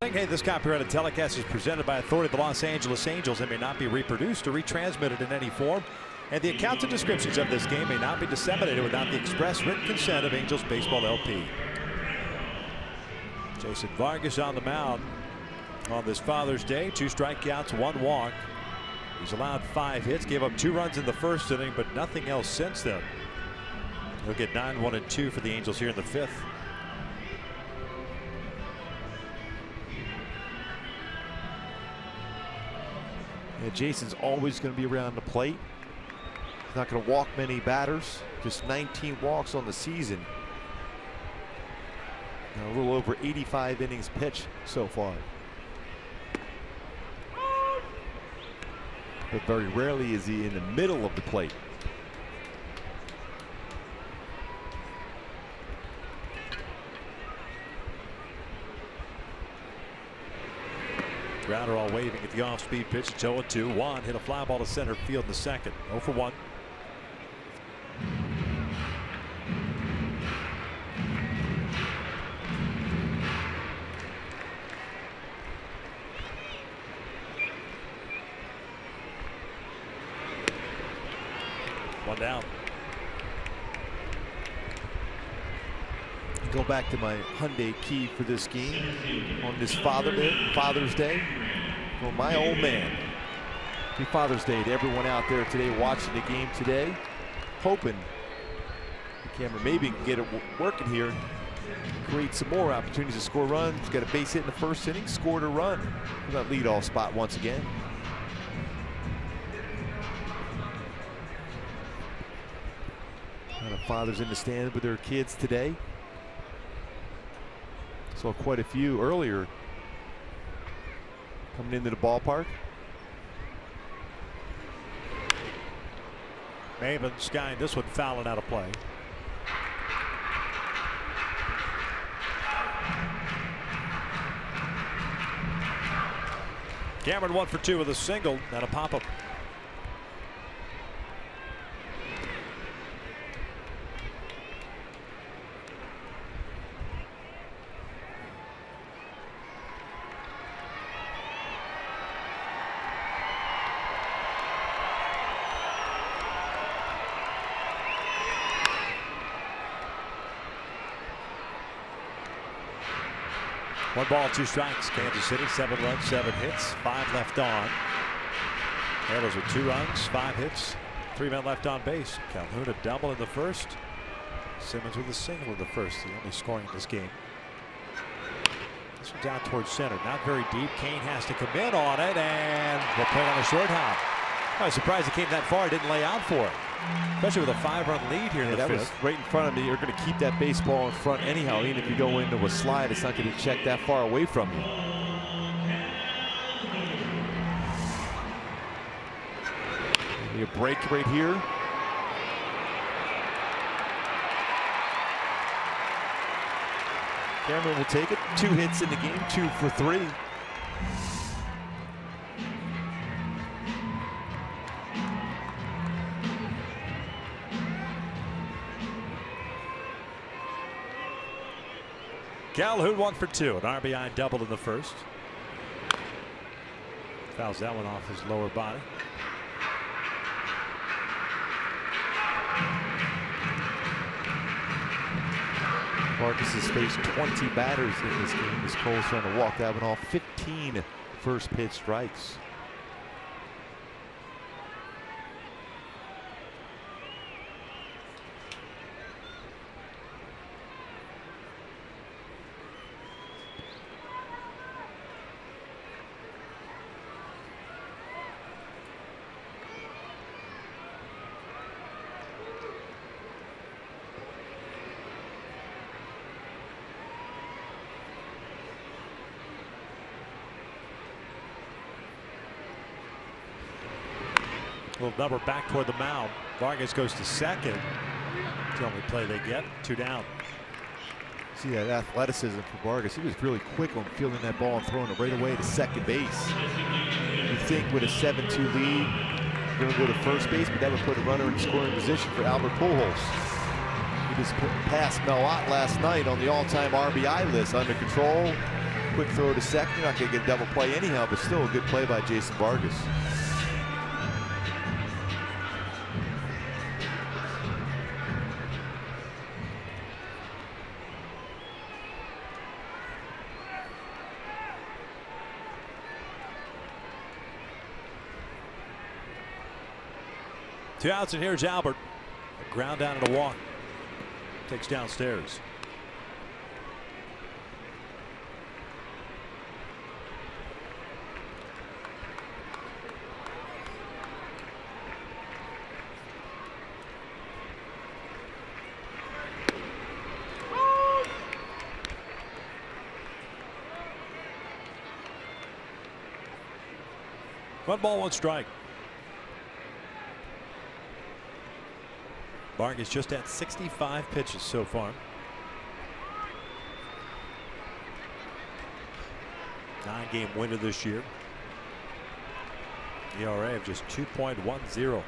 Hey, this copyrighted telecast is presented by authority of the Los Angeles Angels and may not be reproduced or retransmitted in any form And the accounts and descriptions of this game may not be disseminated without the express written consent of Angels Baseball LP. Jason Vargas on the mound on this Father's Day. 2 strikeouts, 1 walk. He's allowed 5 hits, gave up 2 runs in the first inning, but nothing else since then. He'll get 9, 1, and 2 for the Angels here in the 5th. Yeah, Jason's always going to be around the plate. He's not going to walk many batters. Just 19 walks on the season. And a little over 85 innings pitched so far. But very rarely is he in the middle of the plate. Grounder all waving at the off-speed pitch. 0-2. Juan hit a fly ball to center field in the second. 0 for 1. One down. Go back to my Hyundai key for this game on this Father's Day. For my old man. Happy Father's Day to everyone out there today watching the game today. Hoping the camera maybe can get it working here. Create some more opportunities to score runs. Got a base hit in the first inning. Scored a run for that leadoff spot once again. A lot of fathers in the stand with their kids today. Saw quite a few earlier coming into the ballpark. Maven skying this one, fouling out of play. Cameron 1 for 2 with a single and a pop-up. One ball, 2 strikes. Kansas City, 7 runs, 7 hits, 5 left on. Orioles with 2 runs, 5 hits, 3 men left on base. Calhoun a double in the first. Simmons with a single in the first, the only scoring in this game. This one's out towards center, not very deep. Kane has to come in on it, and we'll play on a short hop. I was surprised it came that far. It didn't lay out for it, especially with a 5-run lead here in the 5th. That was right in front of me. You're going to keep that baseball in front anyhow. Even if you go into a slide, it's not going to check that far away from you. Maybe a break right here. Cameron will take it. 2 hits in the game, 2 for 3. Calhoun 1 for 2, an RBI double in the first. Fouls that one off his lower body. Marcus has faced 20 batters in this game as Cole's trying to walk that one off. 15 first pitch strikes. Little number back toward the mound. Vargas goes to second. It's the only play they get. 2 down. See that athleticism for Vargas. He was really quick on fielding that ball and throwing it right away to second base. You think with a 7-2 lead, going to go to first base, but that would put a runner in scoring position for Albert Pujols. He just passed Mel Ott last night on the all-time RBI list. Under control, quick throw to second. You're not going to get a double play anyhow, but still a good play by Jason Vargas. 2 outs, and here's Albert. A ground down and a walk. Takes downstairs. One ball, one strike. Vargas just at 65 pitches so far. 9-game winner this year. ERA of just 2.10.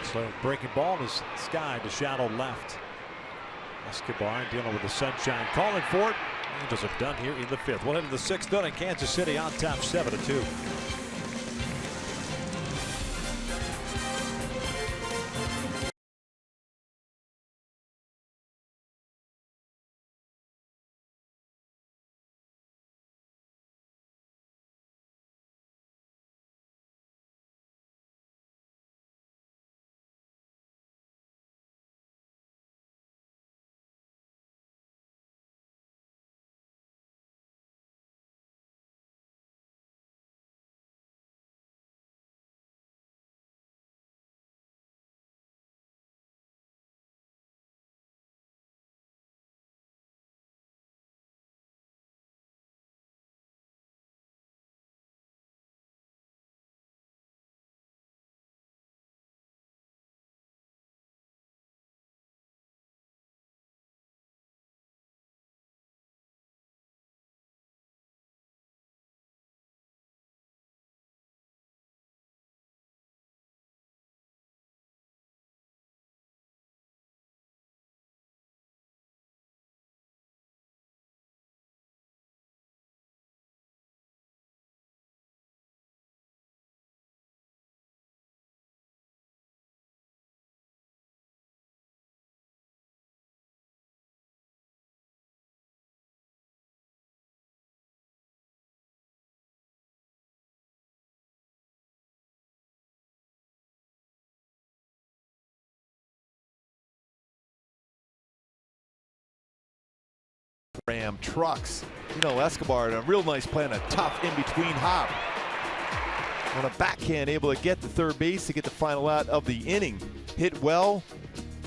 So breaking ball is Sky to shallow left. Escobar dealing with the sunshine, calling for it. Angels are done here in the 5th. We'll head to the 6th inning. Kansas City on top 7-2. Ram trucks. You know, Escobar, a real nice play on a tough in-between hop. On a backhand, able to get to third base to get the final out of the inning. Hit well,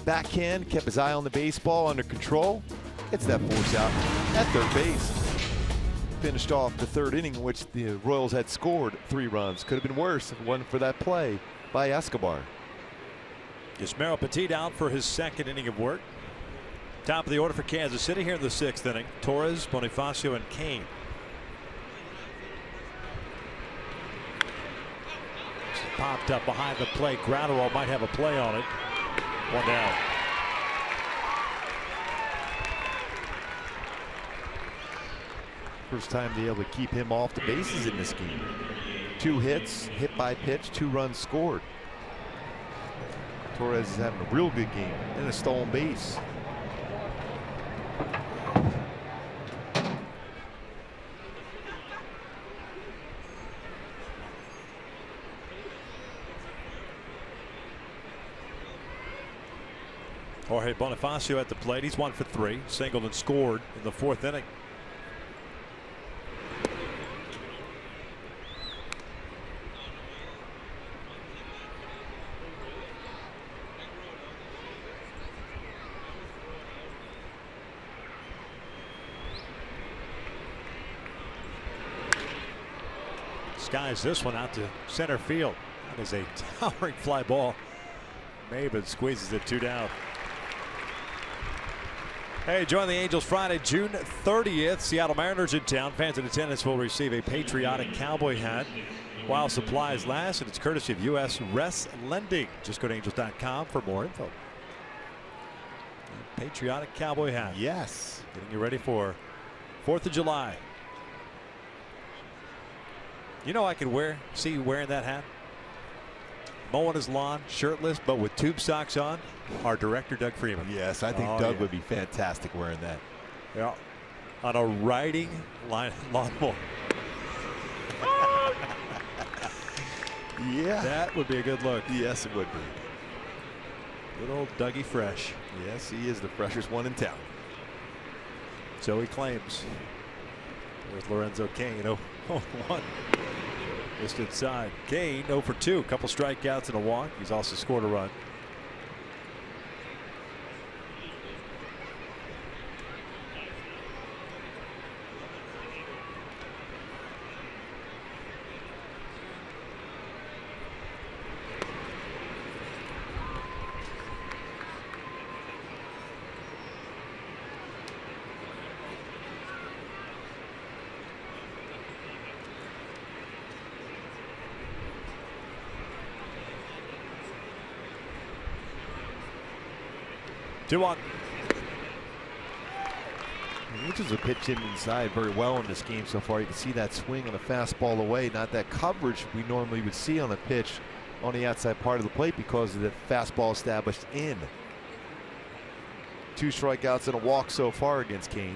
backhand, kept his eye on the baseball, under control. It's that force out at third base. Finished off the 3rd inning in which the Royals had scored 3 runs. Could have been worse if it wasn't for that play by Escobar. Yasmero Petit out for his 2nd inning of work. Top of the order for Kansas City here in the 6th inning. Torres, Bonifacio, and Kane. Popped up behind the plate. Gratterall might have a play on it. 1 down. First time to be able to keep him off the bases in this game. 2 hits, hit by pitch, 2 runs scored. Torres is having a real good game and a stolen base. Jorge Bonifacio at the plate. He's 1 for 3. Singled and scored in the 4th inning. Skies this one out to center field. That is a towering fly ball. Maben squeezes it 2 down. Hey, join the Angels Friday, June 30th. Seattle Mariners in town. Fans in attendance will receive a patriotic cowboy hat while supplies last, and it's courtesy of U.S. Res Lending. Just go to angels.com for more info. Patriotic cowboy hat. Yes. Getting you ready for 4th of July. You know I could see you wearing that hat? Mowing his lawn, shirtless, but with tube socks on. Our director, Doug Freeman. Yes, I think Doug would be fantastic wearing that. Yeah. On a riding lawnmower. Yeah. That would be a good look. Yes, it would be. Good old Dougie Fresh. Yes, he is the freshest one in town. So he claims. There's Lorenzo Cain, 0-1. Just inside. Cain 0 for 2. A couple strikeouts and a walk. He's also scored a run. Two on. Which is a pitch in inside very well in this game so far. You can see that swing on a fastball away, not that coverage we normally would see on a pitch on the outside part of the plate because of the fastball established in. 2 strikeouts and a walk so far against Cain.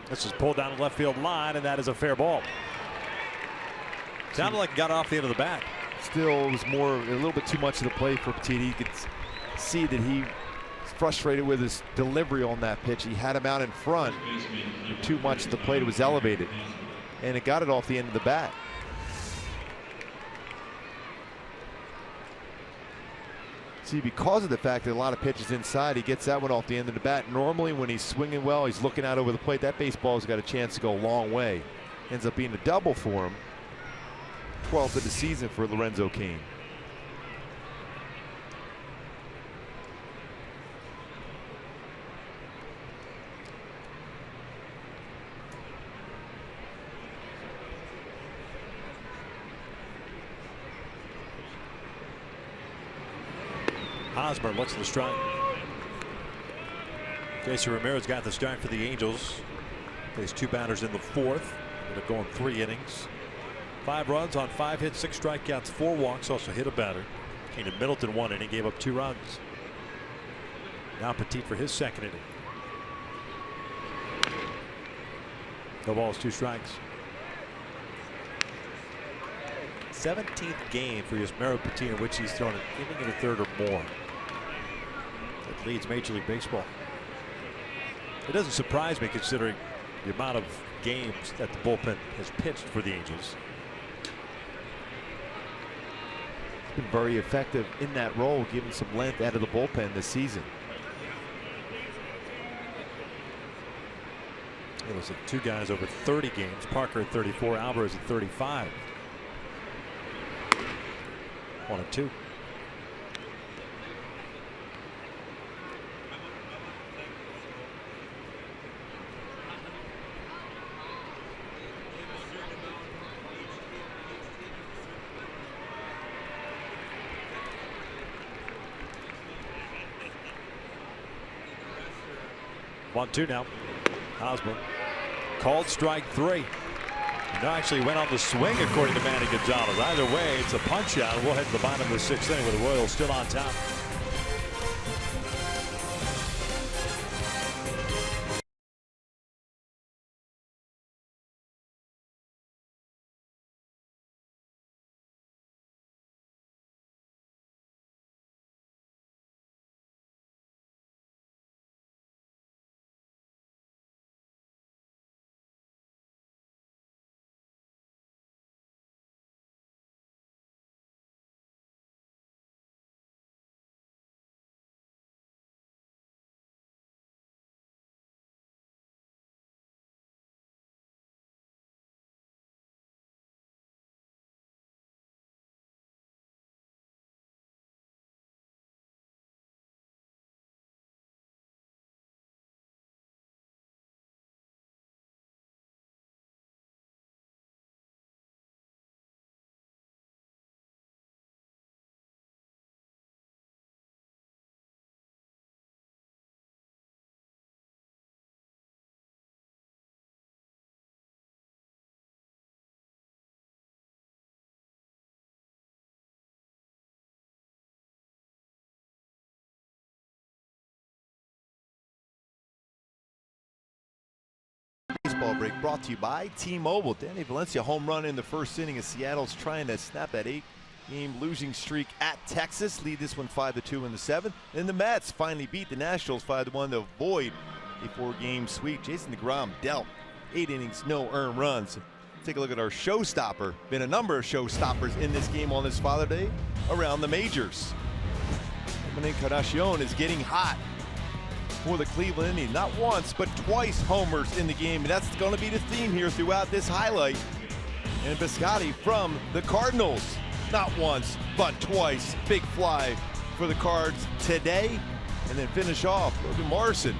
This is pulled down the left field line, and that is a fair ball. Sounded like it got off the end of the bat. Still, it was a little bit too much of the play for Petit. You could see that he was frustrated with his delivery on that pitch. He had him out in front. Too much of the plate was elevated, and it got it off the end of the bat. See, because of the fact that a lot of pitches inside, he gets that one off the end of the bat. Normally, when he's swinging well, he's looking out over the plate. That baseball's got a chance to go a long way. Ends up being a double for him. 12th of the season for Lorenzo Cain. Hosmer looks at the strike. Casey Ramirez got the start for the Angels. Plays 2 batters in the 4th. Ended up going 3 innings. 5 runs on 5 hits, 6 strikeouts, 4 walks. Also hit a batter. Kane and Middleton 1 inning, gave up 2 runs. Now Petit for his 2nd inning. No balls, 2 strikes. 17th game for Yusmeiro Petit, in which he's thrown an inning and a third or more. That leads Major League Baseball. It doesn't surprise me considering the amount of games that the bullpen has pitched for the Angels. Been very effective in that role, giving some length out of the bullpen this season. It was 2 guys over 30 games. Parker at 34, Alvarez at 35. 1-2. One, 2 now. Hosmer called strike 3. No, actually went on the swing according to Manny Gonzalez. Either way, it's a punch out. We'll head to the bottom of the 6th inning with the Royals still on top. baseball break brought to you by T-Mobile. Danny Valencia home run in the first inning as Seattle's trying to snap that 8-game losing streak at Texas. Lead this one 5-2 in the 7th. And the Mets finally beat the Nationals 5-1 to avoid a 4-game sweep. Jason DeGrom dealt 8 innings, no earned runs. Take a look at our showstopper. Been a number of showstoppers in this game on this Father's Day around the majors. Encarnacion is getting hot for the Cleveland Indians. Not once, but twice homers in the game. And that's going to be the theme here throughout this highlight. And Biscotti from the Cardinals. Not once, but twice. Big fly for the Cards today. And then finish off Logan Morrison.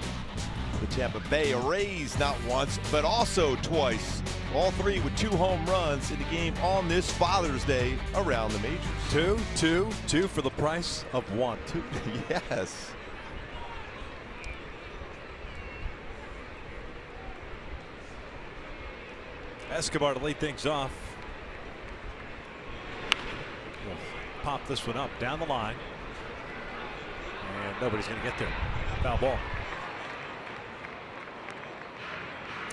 The Tampa Bay Rays, not once, but also twice. All three with 2 home runs in the game on this Father's Day around the majors. 2 for the price of 1. 2, yes. Escobar to lead things off. We'll pop this one up down the line. And nobody's going to get there. Foul ball.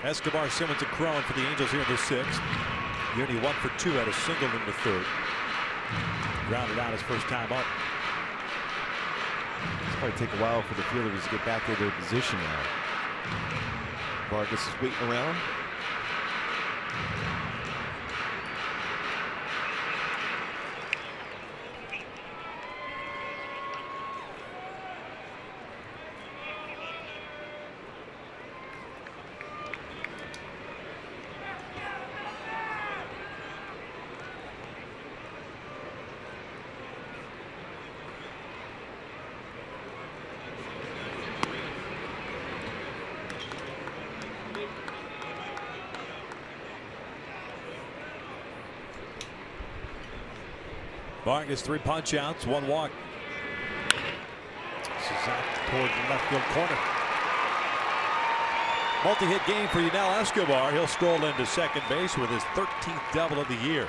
Escobar, Simmons, and Cron for the Angels here in the 6th. Uni 1 for 2 at a single in the 3rd. Grounded out his first time up. It's probably take a while for the fielders to get back to their position now. Vargas is waiting around. Vargas 3 punch outs, 1 walk. This is out toward the left field corner. Multi-hit game for Yunel Escobar. He'll stroll into second base with his 13th double of the year.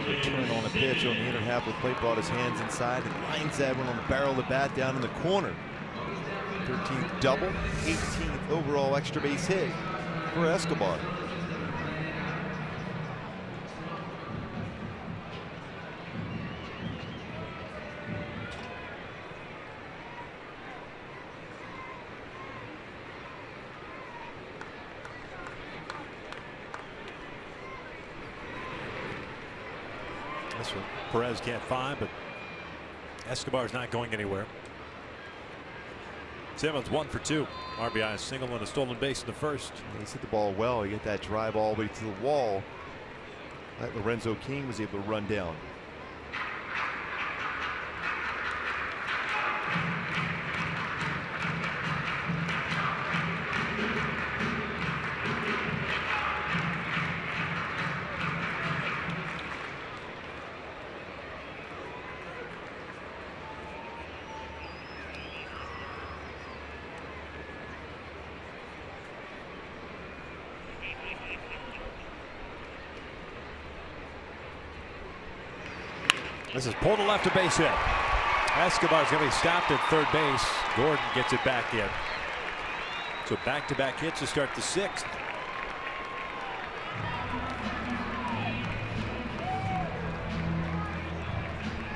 Return on a pitch on the inner half of the plate, brought his hands inside and lines that one on the barrel of the bat down in the corner. 13th double, 18th overall extra base hit for Escobar. This one Perez can't find, but Escobar's not going anywhere. Simmons 1 for 2. RBI, a single and a stolen base in the 1st. He's hit the ball well. You get that drive all the way to the wall that Lorenzo King was able to run down. This is pulled to left, a base hit. Escobar's going to be stopped at third base. Gordon gets it back in. So back-to-back hits to start the 6th.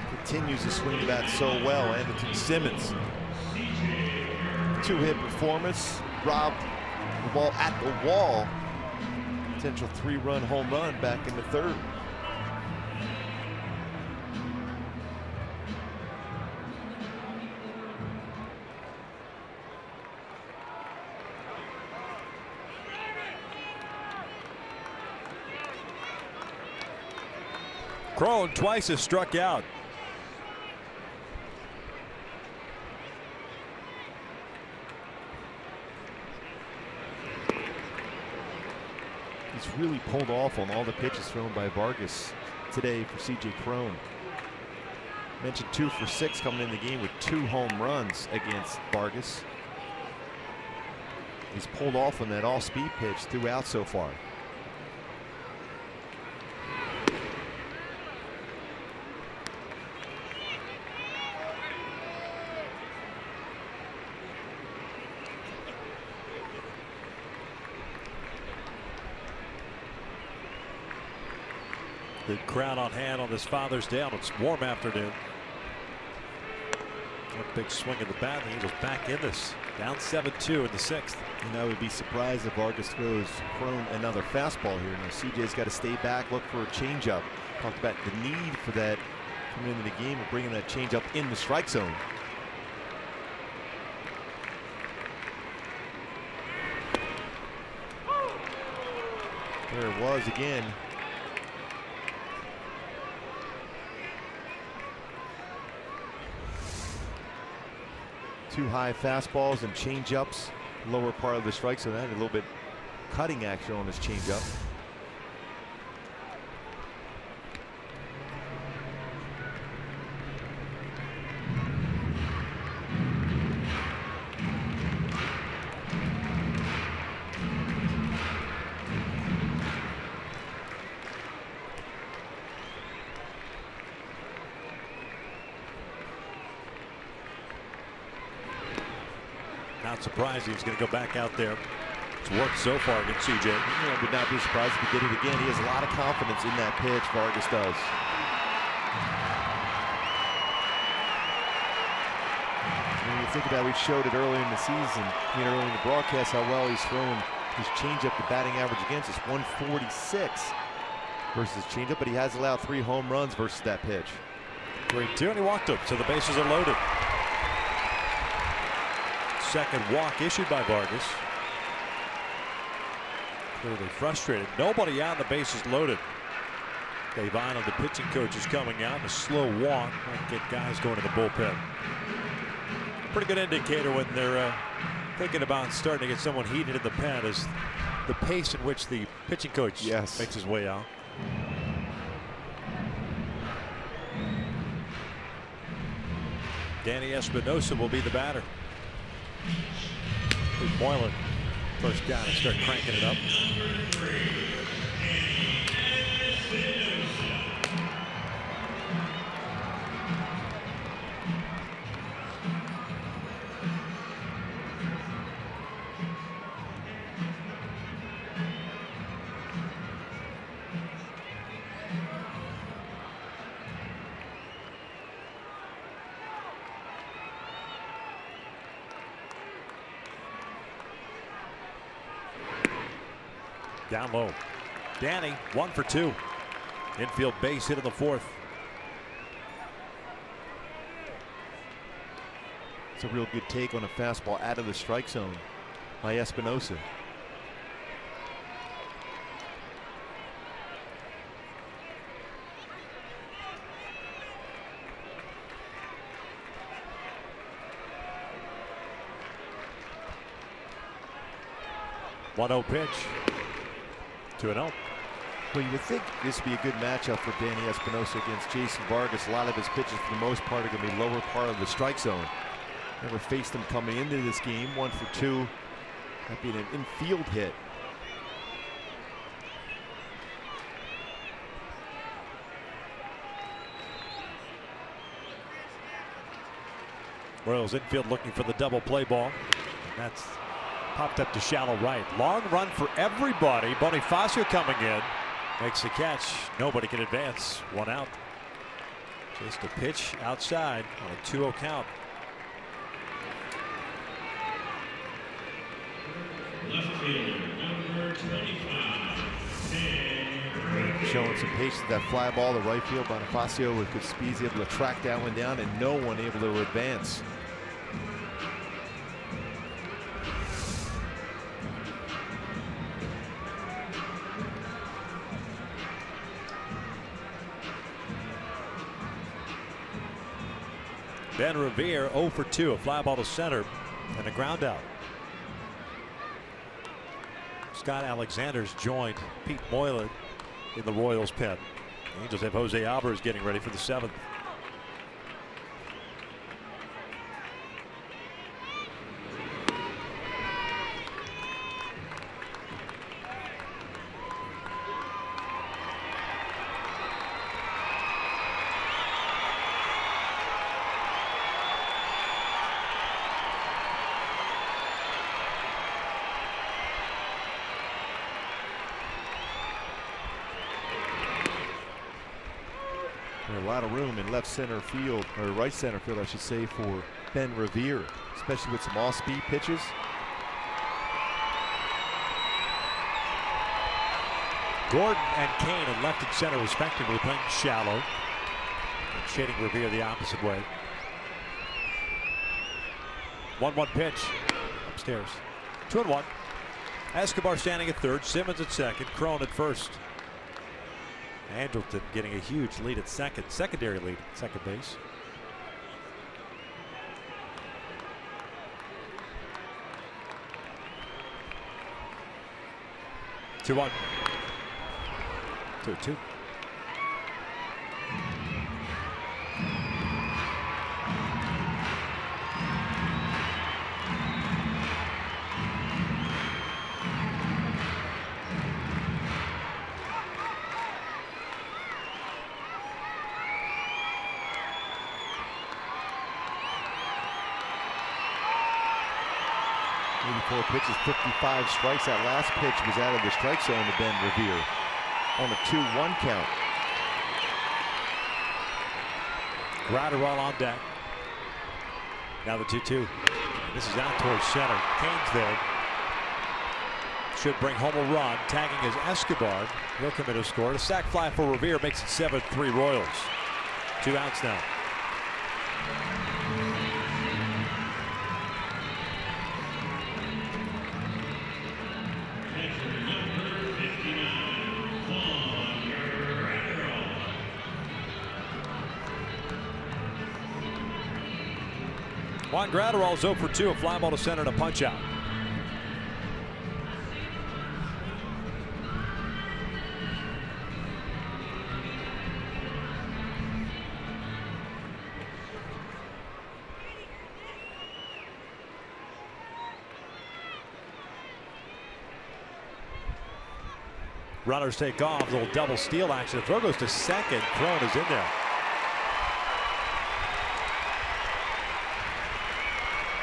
Continues to swing the bat so well. Anderson Simmons. 2-hit performance. Robbed the ball at the wall. Potential 3-run home run back in the 3rd. Cron twice has struck out. He's really pulled off on all the pitches thrown by Vargas today for C.J. Cron. Mentioned 2 for 6 coming in the game with 2 home runs against Vargas. He's pulled off on that all-speed pitch throughout so far. Good crowd on hand on this Father's Day on its warm afternoon. One big swing of the bat. The Angels back in this. Down 7-2 in the 6th. And I would be surprised if Vargas throws Crone another fastball here. Now CJ's got to stay back, look for a changeup. Talked about the need for that coming into the game and bringing that changeup in the strike zone. There it was again. Two high fastballs and changeups, lower part of the strike zone. That had a little bit cutting action on his changeup. Not surprised he's going to go back out there. It's worked so far against CJ. I would not be surprised if he did it again. He has a lot of confidence in that pitch, Vargas does. When you think about it, we showed it earlier in the season, early in the broadcast, how well he's thrown his changeup. The batting average against is 146 versus his changeup, but he has allowed 3 home runs versus that pitch. 3-2, and he walked him, so the bases are loaded. Second walk issued by Vargas. Clearly frustrated. Nobody out, the bases loaded. Dave Arnold, the pitching coach, is coming out. A slow walk might get guys going to the bullpen. Pretty good indicator when they're thinking about starting to get someone heated in the pen is the pace in which the pitching coach makes his way out. Danny Espinosa will be the batter. Moylan first down and start cranking it up. Down low. Danny, 1 for 2. Infield base hit in the 4th. It's a real good take on a fastball out of the strike zone by Espinosa. One-0 pitch. 2-0. Well, you would think this would be a good matchup for Danny Espinosa against Jason Vargas. A lot of his pitches, for the most part, are going to be lower part of the strike zone. Never faced him coming into this game. 1 for 2. That being an infield hit. Royals infield looking for the double play ball. That's popped up to shallow right. Long run for everybody. Bonifacio coming in. Makes the catch. Nobody can advance. 1 out. Just a pitch outside on a 2-0 count. Left fielder, number 25. Showing some patience. That fly ball, the right field. Bonifacio with good speed, able to track that one down, and no one able to advance. Ben Revere 0 for 2, a fly ball to center and a ground out. Scott Alexander's joined Pete Moylan in the Royals pen. The Angels have Jose Alvarez getting ready for the 7th. lot of room in left center field, or right center field, I should say, for Ben Revere, especially with some off-speed pitches. Gordon and Kane in left and center respectively, playing shallow and shading Revere the opposite way. 1-1 pitch upstairs. 2-1. Escobar standing at third, Simmons at second, Cron at first. Andrelton getting a huge lead at second, secondary lead at second base. Two one. 2-2. Four pitches, 55 strikes. That last pitch was out of the strike zone to Ben Revere on a 2-1 count. Gratterall on deck. Now the 2-2. This is out towards center. Kane's there. Should bring home a run. Tagging is Escobar. He'll commit a score. A sac fly for Revere makes it 7-3 Royals. 2 outs now. Juan Gratterall's 0 for 2, a fly ball to center and a punch out. Runners take off, a little double steal action. The throw goes to second. Cron is in there.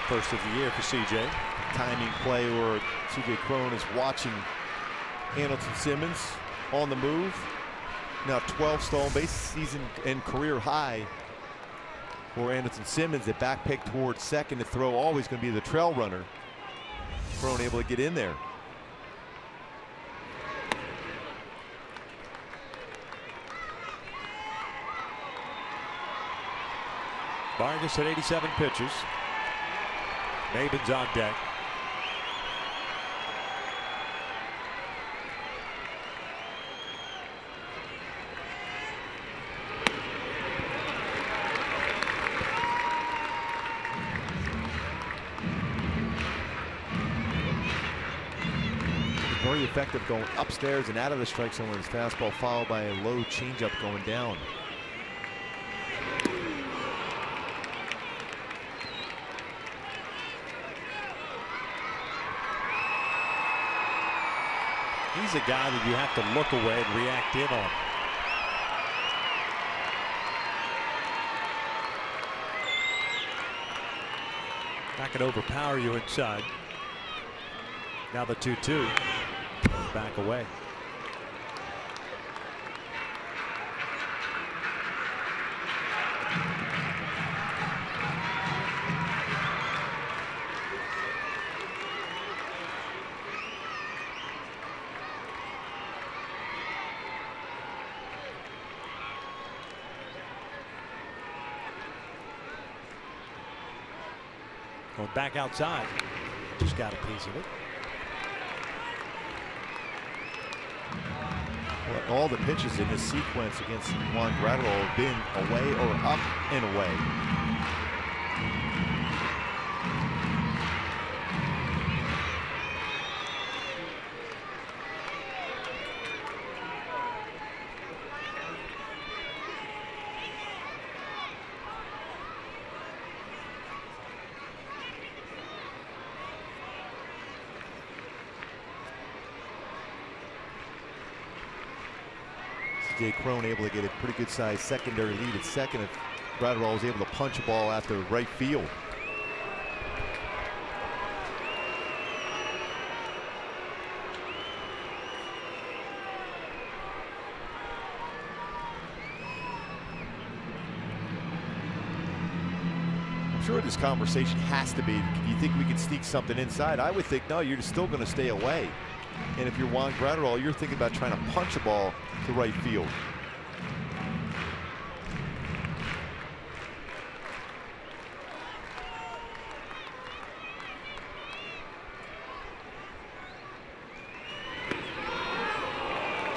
First of the year for CJ. Timing play where CJ Cron is watching Andrelton Simmons on the move. Now 12 stolen bases, season and career high for Andrelton Simmons. The back pick towards second. The throw always going to be the trail runner. Cron able to get in there. Vargas had 87 pitches. Maben's on deck. Very effective going upstairs and out of the strike zone with his fastball, followed by a low changeup going down. He's a guy that you have to look away and react in on. Not going to overpower you inside. Now the 2-2. Back away. Going back outside. Just got a piece of it. Well, all the pitches in this sequence against Juan Gratterall have been away or up and away. CJ Cron able to get a pretty good sized secondary lead at second if Gratterall was able to punch a ball out to right field. sure this conversation has to be, do you think we can sneak something inside? I would think no, you're still going to stay away. And if you're Juan Gratterall, you're thinking about trying to punch a ball to right field.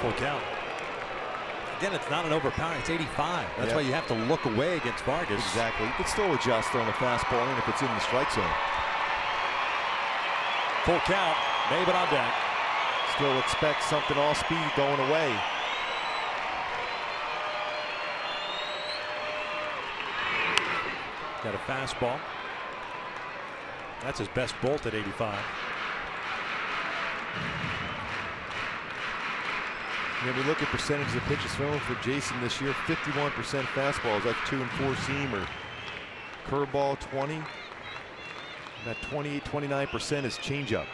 Full count. Again, it's not an overpowering. It's 85. That's why you have to look away against Vargas. Exactly. You can still adjust on the fastball, and if it's in the strike zone. Full count. Maybin on deck. Still expect something off speed going away. Got a fastball. That's his best bolt at 85. When we look at percentage of pitches thrown for Jason this year, 51% fastballs. That's 2 and 4 seamer. Curveball 20. That 28-29% is changeup.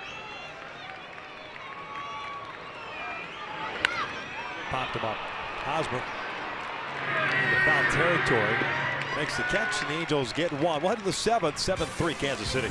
Popped him up. Hosmer in the foul territory makes the catch, and the Angels get one. We'll head to the 7th. 7-3 Kansas City.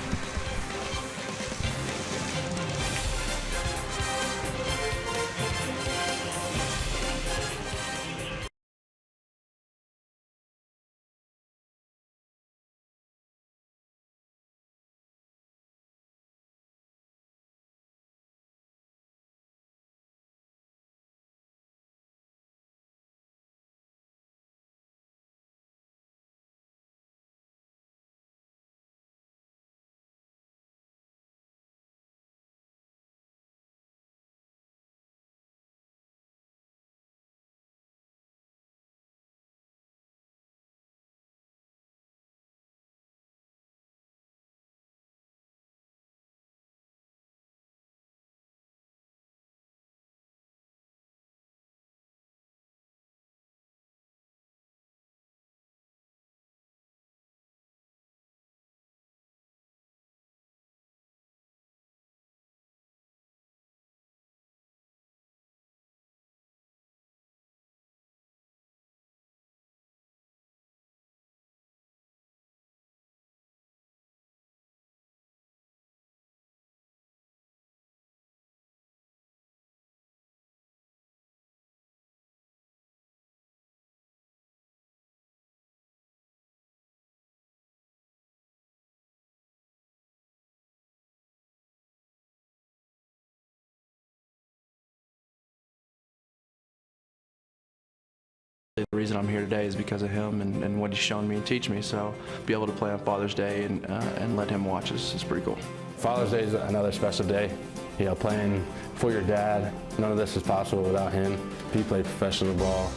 The reason I'm here today is because of him and what he's shown me and teach me. So be able to play on Father's Day and let him watch us is pretty cool. Father's Day is another special day. You know, playing for your dad, none of this is possible without him. He played professional ball,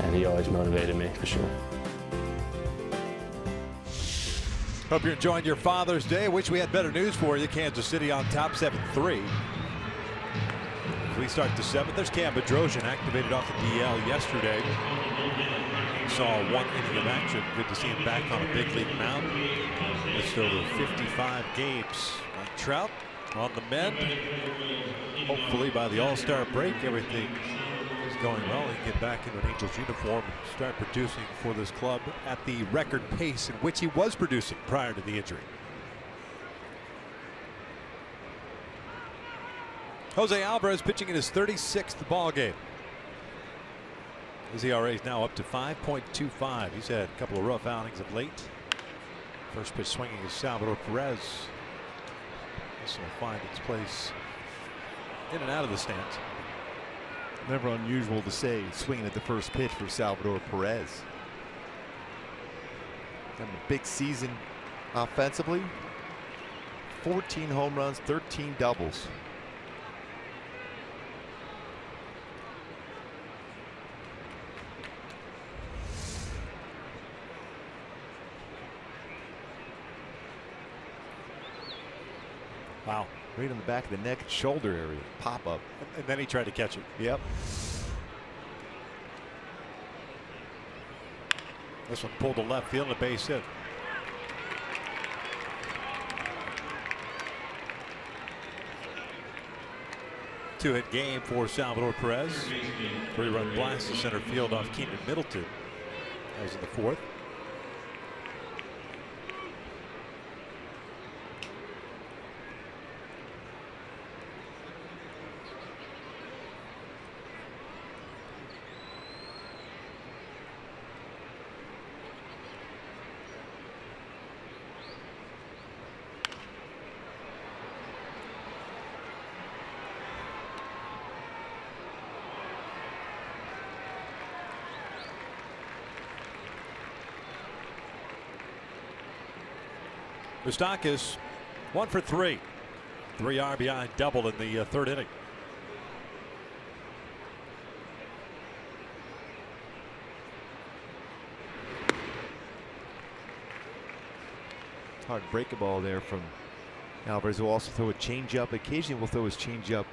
and he always motivated me, for sure. Hope you're enjoying your Father's Day. Wish we had better news for you. Kansas City on top 7-3. As we start the 7th, there's Cam Bedrosian activated off the DL yesterday. Saw 1 inning of action. Good to see him back on a big league mound. Missed over 55 games. Like Trout on the mend. Hopefully by the All-Star break, everything is going well. He can get back into an Angels uniform and start producing for this club at the record pace in which he was producing prior to the injury. Jose Alvarez pitching in his 36th ball game. His ERA is now up to 5.25. He's had a couple of rough outings of late. First pitch swinging is Salvador Perez. This will find its place in and out of the stands. Never unusual to say swinging at the first pitch for Salvador Perez. Having a big season offensively. 14 home runs, 13 doubles. Wow. Right on the back of the neck and shoulder area. Pop up. And then he tried to catch it. Yep. This one pulled to left field and a base hit. Two-hit game for Salvador Perez. 3-run blast to center field off Keenan Middleton. That was in the 4th. Moustakas 1 for 3. 3 RBI double in the third inning. Hard break a ball there from Alvarez, who also throw a changeup. Occasionally will throw his changeup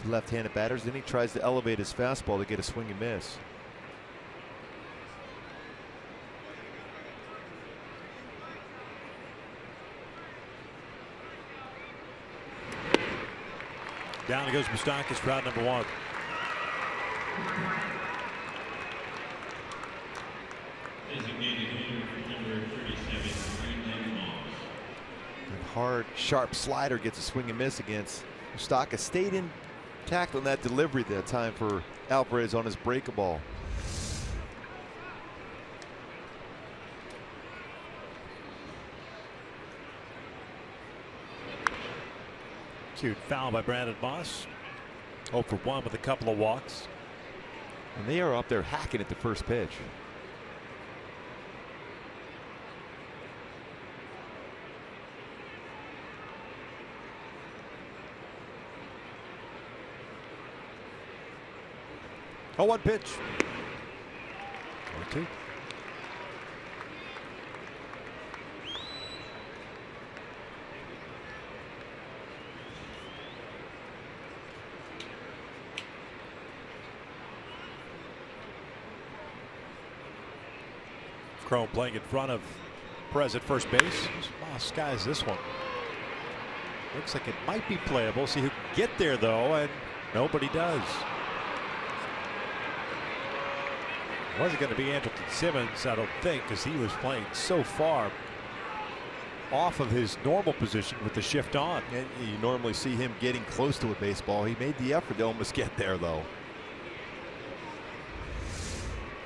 to left-handed batters. Then he tries to elevate his fastball to get a swing and miss. Down goes Moustakas for out number 1. Designated hitter number 37, Brandon Moss. And hard, sharp slider gets a swing and miss against Moustakas. Stayed intact on that delivery that time for Alvarez on his break ball. Cute foul by Brandon Moss. 0 for 1 with a couple of walks. And they are up there hacking at the first pitch. Oh, 1 pitch. 1-2. Chrome playing in front of Perez at first base. Moss skies this one. Looks like it might be playable. See who can get there though, and nobody does. It wasn't going to be Andrelton Simmons, I don't think, because he was playing so far off of his normal position with the shift on. And you normally see him getting close to a baseball. He made the effort to almost get there though.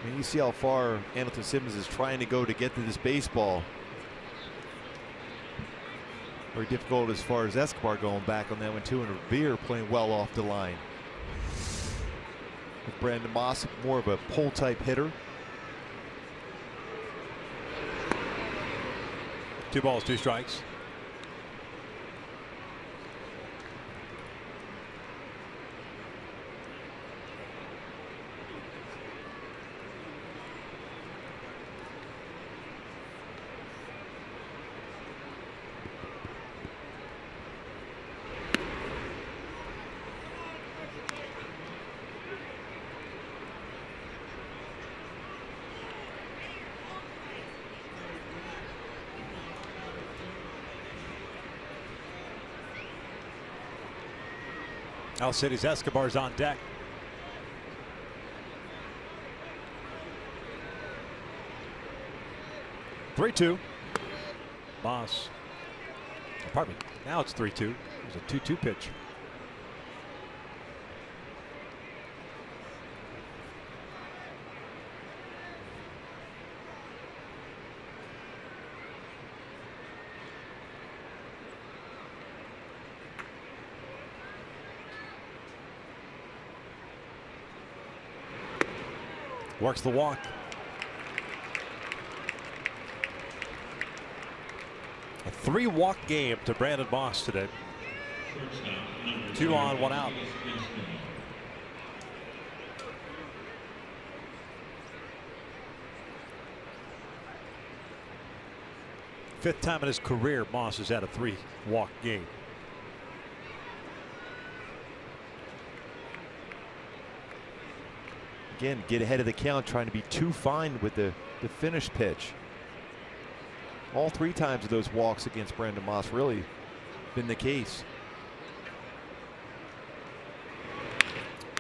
I mean, you see how far Andrelton Simmons is trying to go to get to this baseball. Very difficult as far as Escobar going back on that one too, and Revere playing well off the line. With Brandon Moss more of a pull type hitter. 2 balls, 2 strikes. Alcides Escobar's on deck. Three-two. Moss. Pardon me. Now it's 3-2. It was a 2-2 pitch. Works the walk. A 3-walk game to Brandon Moss today. 2 on, 1 out. Fifth time in his career Moss has had a 3-walk game. Again, get ahead of the count, trying to be too fine with the finish pitch. All 3 times of those walks against Brandon Moss really been the case.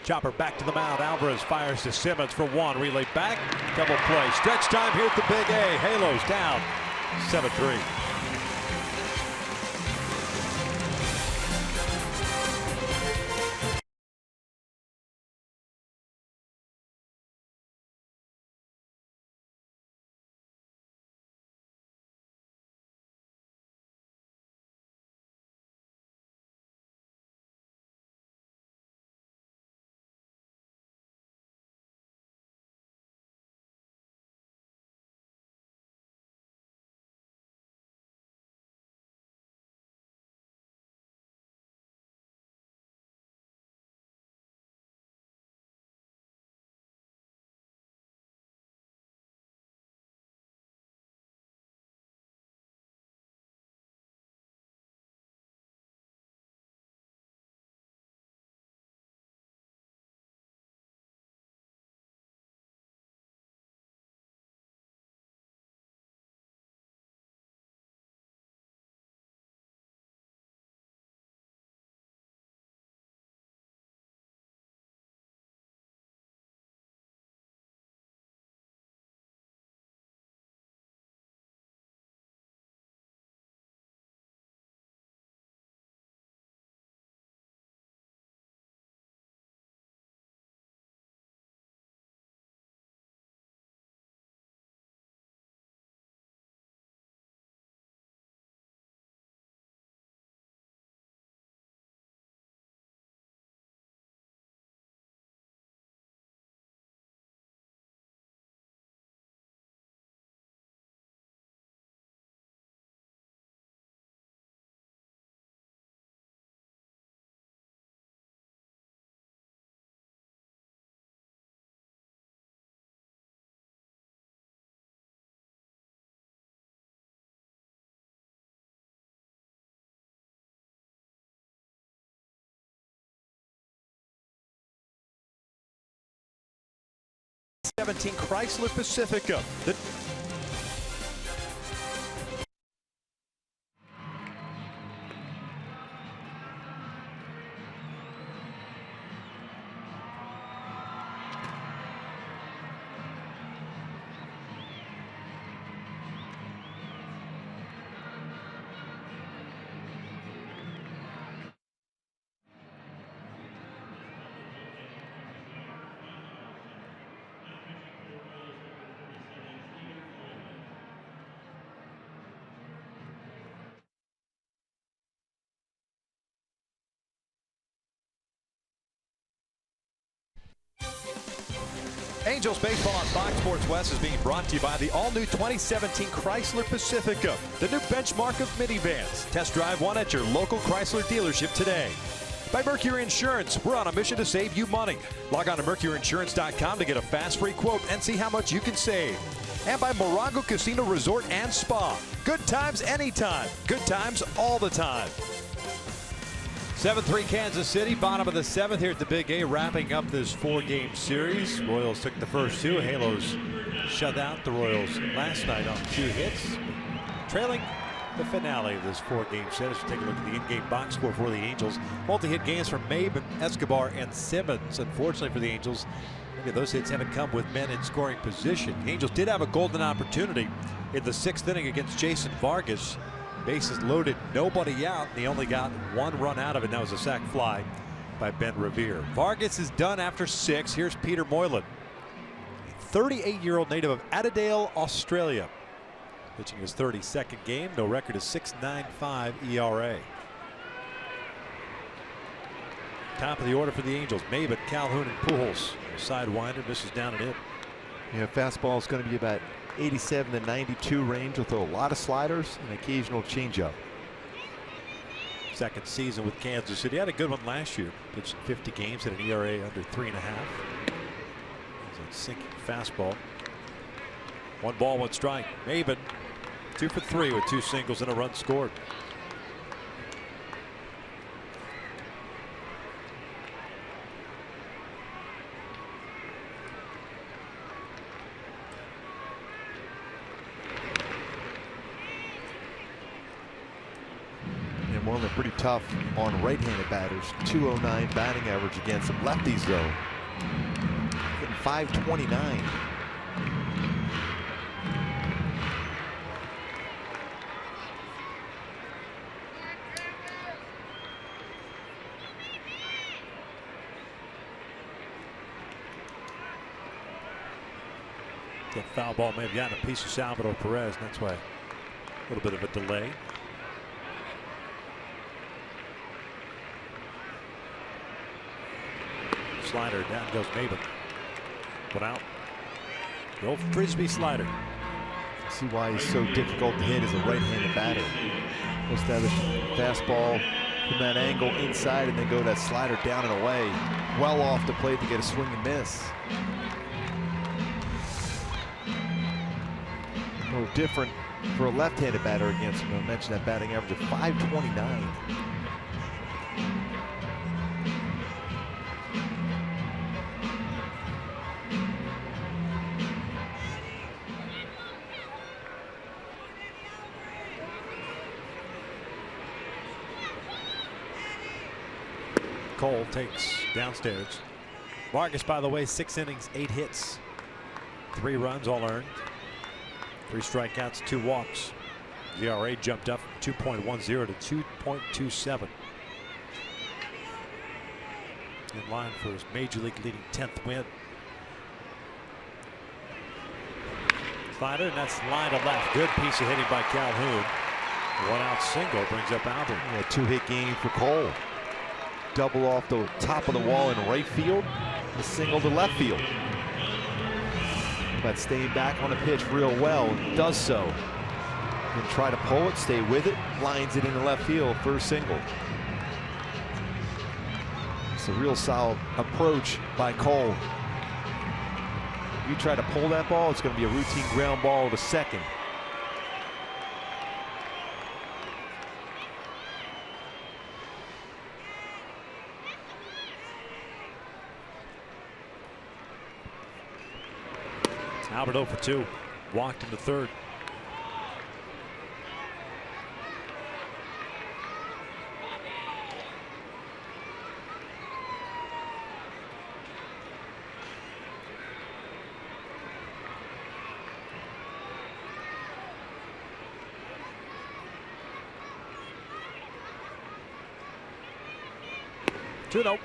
Chopper back to the mound. Alvarez fires to Simmons for 1. Relay back. Double play. Stretch time here at the Big A. Halos down 7-3. 2017 Chrysler Pacifica. Angels baseball on Fox Sports West is being brought to you by the all-new 2017 Chrysler Pacifica, the new benchmark of minivans. Test drive one at your local Chrysler dealership today. By Mercury Insurance, we're on a mission to save you money. Log on to mercuryinsurance.com to get a fast free quote and see how much you can save. And by Morongo Casino Resort and Spa. Good times anytime. Good times all the time. 7-3 Kansas City, bottom of the 7th here at the Big A, wrapping up this 4-game series. Royals took the first 2. Halos shut out the Royals last night on 2 hits, trailing the finale of this 4-game set. As we take a look at the in-game box score for the Angels, multi-hit games from Mabe, Escobar, and Simmons. Unfortunately for the Angels, many of those hits haven't come with men in scoring position. The Angels did have a golden opportunity in the 6th inning against Jason Vargas. Bases loaded, nobody out, and he only got 1 run out of it. And that was a sac fly by Ben Revere. Vargas is done after 6. Here's Peter Moylan, 38-year-old native of Adelaide, Australia, pitching his 32nd game. No record is 6.95 ERA. Top of the order for the Angels: Maben, Calhoun, and Pujols. Sidewinder misses down and in. Yeah, fastball is going to be about 87 to 92 range with a lot of sliders and occasional changeup. Second season with Kansas City. Had a good one last year. Pitched 50 games, had an ERA under 3.5. It's a sinking fastball. 1 ball, 1 strike. Maben 2 for 3 with 2 singles and a run scored. Moreland pretty tough on right-handed batters. 209 batting average against some lefties though. Hitting 529. That foul ball may have gotten a piece of Salvador Perez, and that's why a little bit of a delay. Slider, down goes Maben. 1 out. The old frisbee slider. See why he's so difficult to hit as a right-handed batter. Supposed to have a fastball from that angle inside and then go that slider down and away. Well off the plate to get a swing and miss. A little different for a left-handed batter against him. I mentioned that batting average of 529. Cole takes downstairs. Vargas, by the way, 6 innings, 8 hits, 3 runs, all earned, 3 strikeouts, 2 walks. The ERA jumped up from 2.10 to 2.27. In line for his major league leading 10th win. Slider, and that's line to left. Good piece of hitting by Calhoun. 1 out single brings up Albert. Yeah, 2-hit game for Cole. Double off the top of the wall in right field, a single to left field. But staying back on the pitch real well, does so. And try to pull it, stay with it, lines it into left field for a single. It's a real solid approach by Cole. If you try to pull that ball, it's going to be a routine ground ball to second. Albert 0 for 2. Walked into third. Two nope.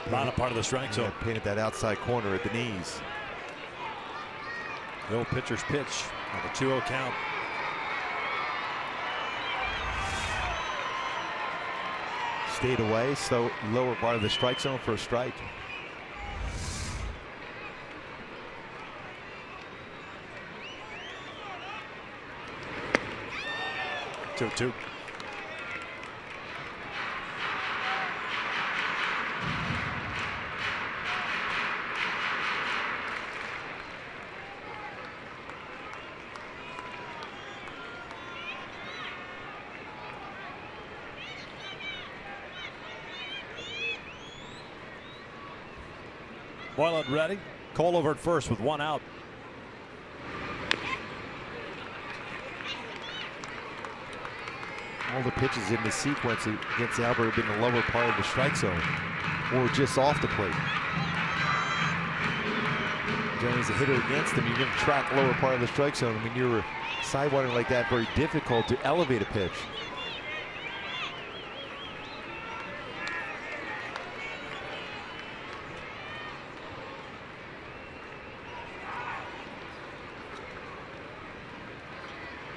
Bottom part of the strike zone. Painted that outside corner at the knees. The old pitcher's pitch on the 2-0 count. Stayed away, so lower part of the strike zone for a strike. Two. Moylan ready. Cole over at first with 1 out. All the pitches in the sequence against Albert have been the lower part of the strike zone or just off the plate. Generally, as a hitter against them, you're going to track lower part of the strike zone. I mean, you're sidewinding like that, very difficult to elevate a pitch.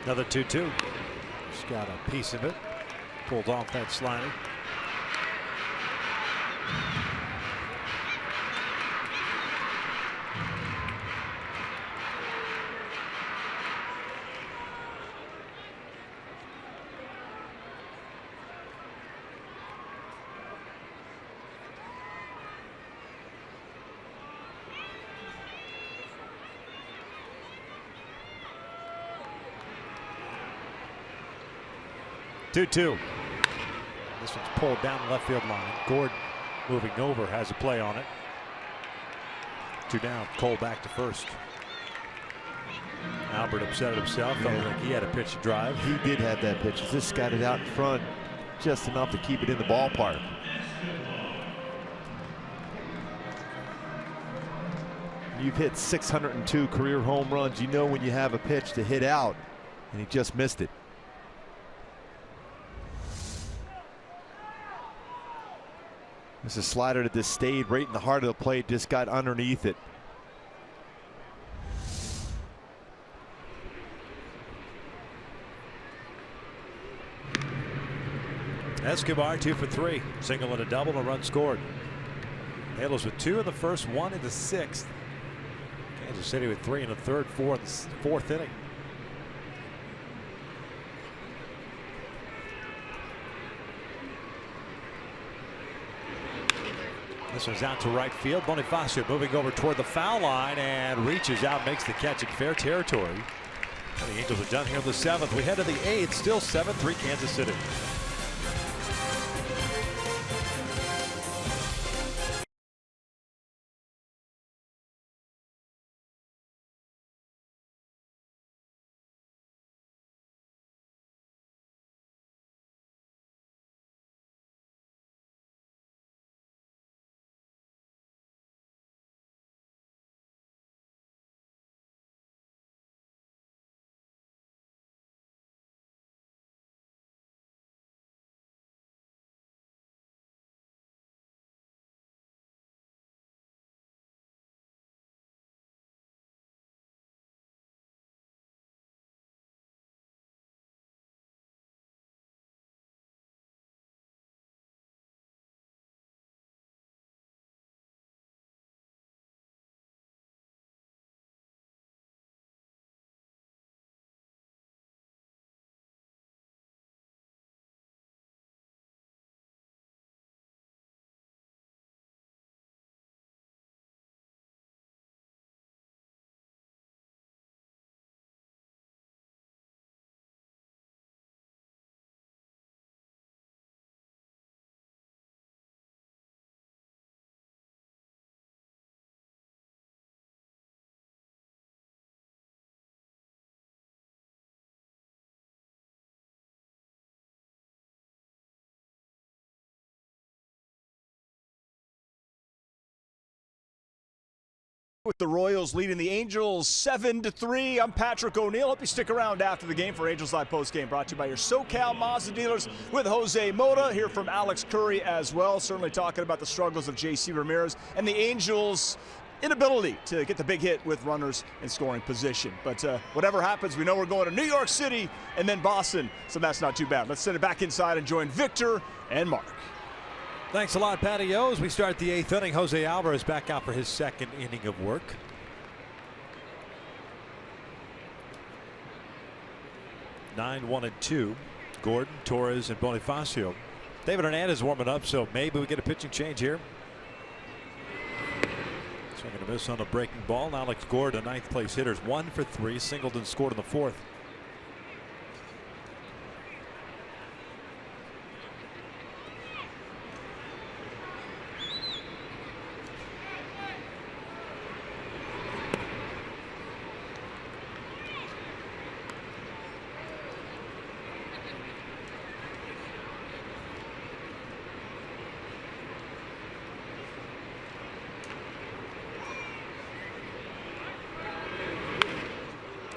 Another 2-2. Just got a piece of it. Pulled off that slider. Two. This one's pulled down the left field line. Gordon moving over, has a play on it. 2 down. Cole back to first. Albert upset at himself. Felt like he had a pitch to drive. He did have that pitch. Just got it out in front just enough to keep it in the ballpark. You've hit 602 career home runs. You know when you have a pitch to hit out, and he just missed it. This is a slider that just stayed right in the heart of the plate, just got underneath it. Escobar 2 for 3. Single and a double, a run scored. Halos with 2 in the first, 1 in the 6th. Kansas City with 3 in the third, 4 in the 4th inning. This one's out to right field. Bonifacio moving over toward the foul line and reaches out, makes the catch in fair territory. And the Angels are done here in the 7th. We head to the 8th, still 7-3 Kansas City. With the Royals leading the Angels 7-3. I'm Patrick O'Neill. Hope you stick around after the game for Angels Live Postgame, brought to you by your SoCal Mazda dealers with Jose Mota. Here from Alex Curry as well, certainly talking about the struggles of J.C. Ramirez and the Angels' inability to get the big hit with runners in scoring position. But whatever happens, we know we're going to New York City and then Boston, so that's not too bad. Let's send it back inside and join Victor and Mark. Thanks a lot, Patty O. As we start the 8th inning, Jose Alvarez back out for his 2nd inning of work. Nine, 1-2. Gordon, Torres, and Bonifacio. David Hernandez warming up, so maybe we get a pitching change here. Swinging a miss on a breaking ball. And Alex Gordon, 9th place hitters, 1 for 3. Singleton scored in the 4th.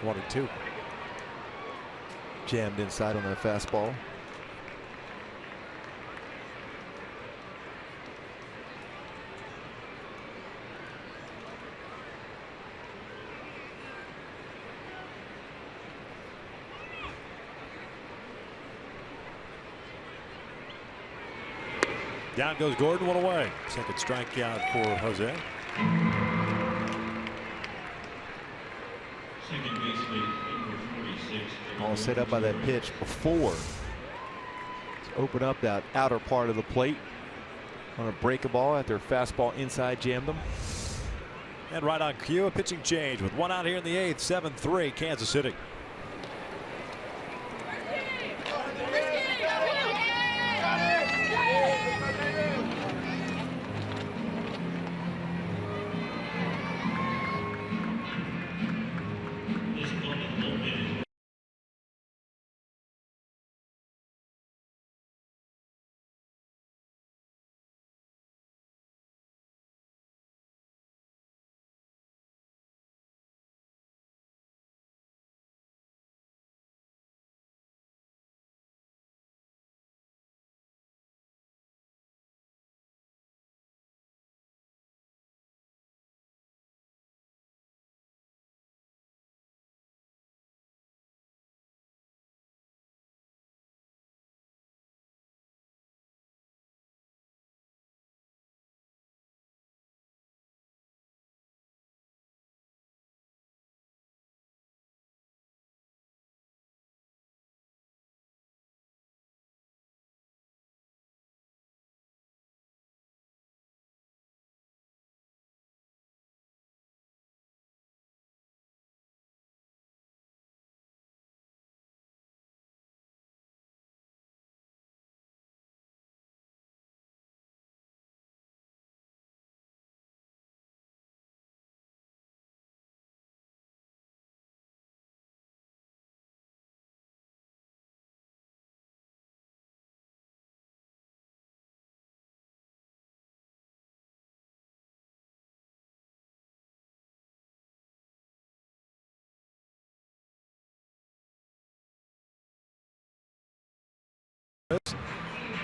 One and two. Jammed inside on that fastball. Down goes Gordon, 1 away. 2nd strikeout for Jose. Second baseman, number 46. All set up by that pitch before. To open up that outer part of the plate. On a break a ball after fastball inside jammed them. And right on cue, a pitching change with 1 out here in the 8th. 7-3 Kansas City.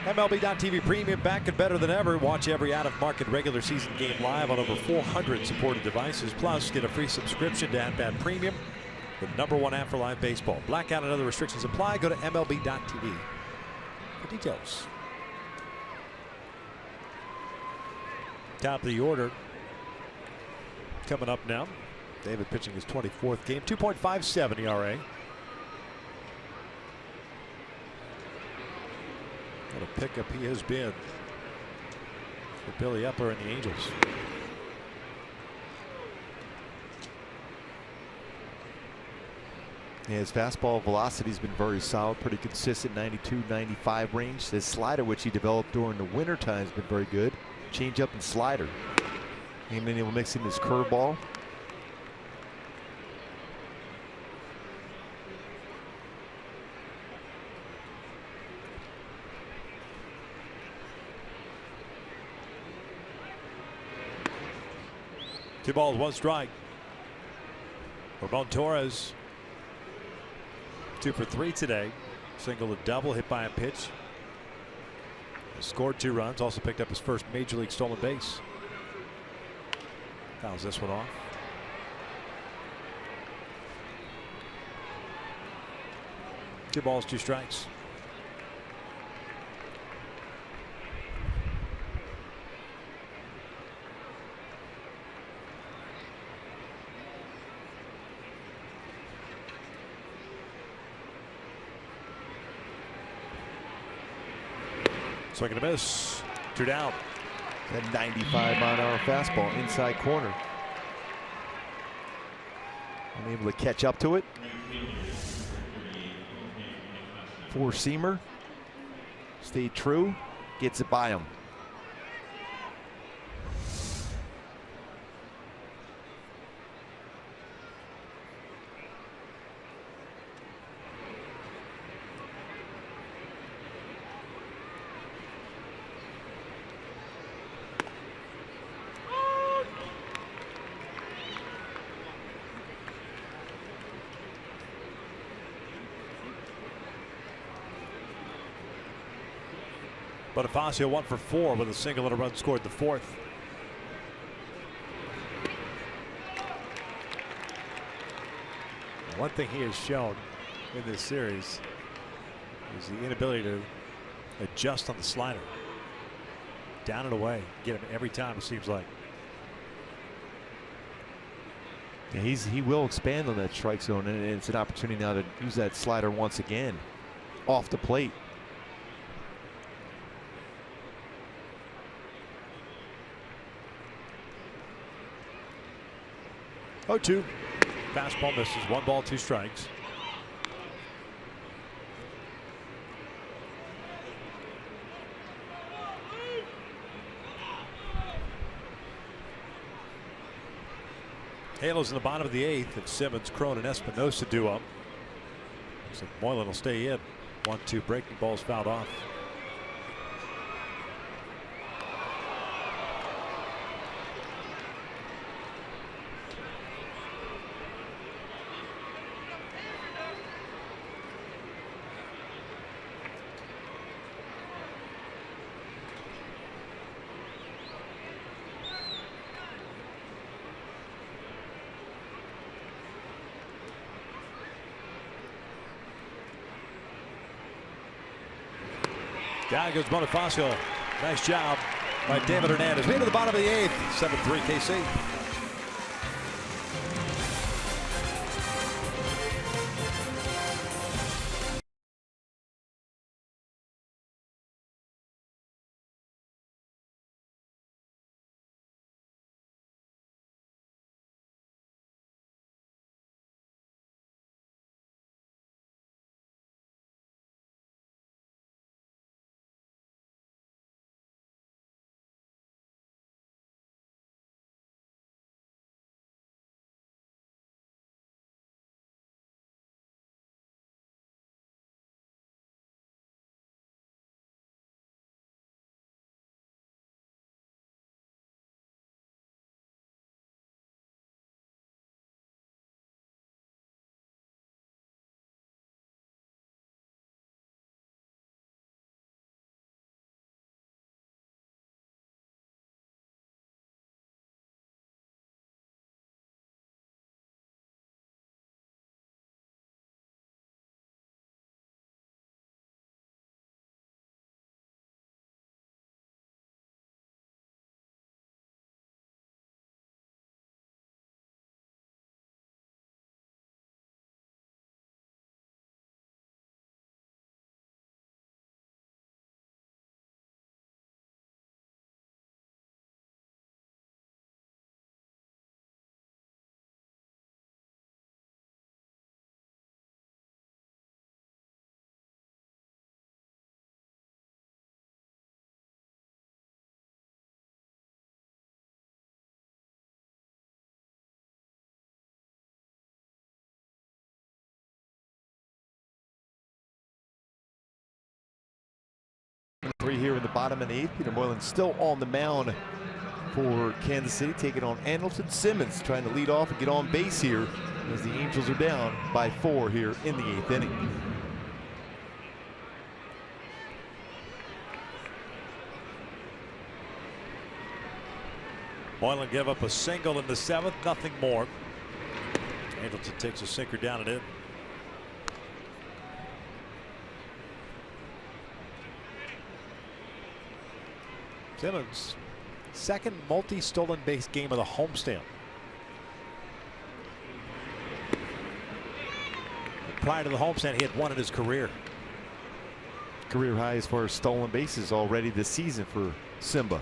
MLB.TV Premium back and better than ever. Watch every out-of-market regular season game live on over 400 supported devices. Plus, get a free subscription to AtBat Premium, the #1 app for live baseball. Blackout and other restrictions apply. Go to MLB.TV for details. Top of the order coming up now. David pitching his 24th game. 2.57 ERA. What a pickup he has been for Billy Epler and the Angels. Yeah, his fastball velocity has been very solid, pretty consistent, 92, 95 range. His slider, which he developed during the winter time, has been very good. Change up and slider. And then he'll mix in his curveball. 2 balls, 1 strike. Ramon Torres, 2 for 3 today. Single to double, hit by a pitch. Scored 2 runs. Also picked up his first major league stolen base. Fouls this one off. Two balls, 2 strikes. Swing and a miss. 2 down. That 95-mile-an-hour fastball inside corner. Unable to catch up to it. 4-seamer. Stayed true. Gets it by him. Bonifacio 1 for 4 with a single and a run scored the 4th. One thing he has shown in this series is the inability to adjust on the slider. Down and away. Get him every time, it seems like. Yeah, he will expand on that strike zone, and it's an opportunity now to use that slider once again off the plate. 0-2. Fastball misses. 1 ball, 2 strikes. Halos in the bottom of the 8th, and Simmons, Cron, and Espinosa due up. Looks like Moylan will stay in. 1-2 breaking balls fouled off. Down goes Bonifacio. Nice job by David Hernandez. Into the bottom of the 8th. 7-3 KC. Three here in the bottom of the 8th. Peter Moylan still on the mound for Kansas City, taking on Andrelton Simmons, trying to lead off and get on base here as the Angels are down by 4 here in the 8th inning. Moylan gave up a single in the 7th, nothing more. Andrelton takes a sinker down and in. Simmons, second multi-stolen base game of the homestand. Prior to the homestand, he had 1 in his career. Career high as far as stolen bases already this season for Simba.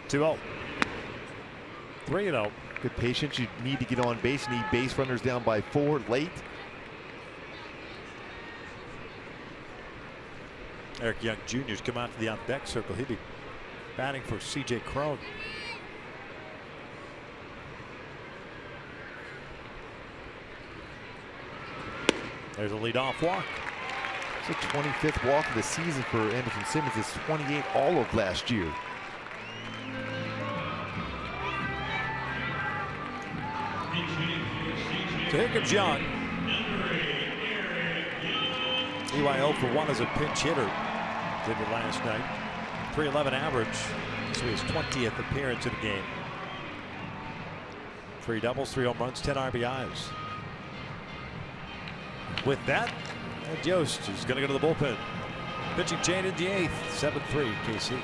Two-0. 3-0. Good patience. You need to get on base. You need base runners down by 4 late. Eric Young Jr.'s come out to the on-deck circle. He'll be batting for C.J. Crone. There's a leadoff walk. It's the 25th walk of the season for Andrelton Simmons. It's 28 all of last year. So here comes Young. EYO for 1 as a pinch hitter. Did it last night. .311 average. So his 20th appearance in the game. 3 doubles, 3 home runs, 10 RBIs. With that, Yost is going to go to the bullpen. Pitching change in the 8th. 7-3 KC.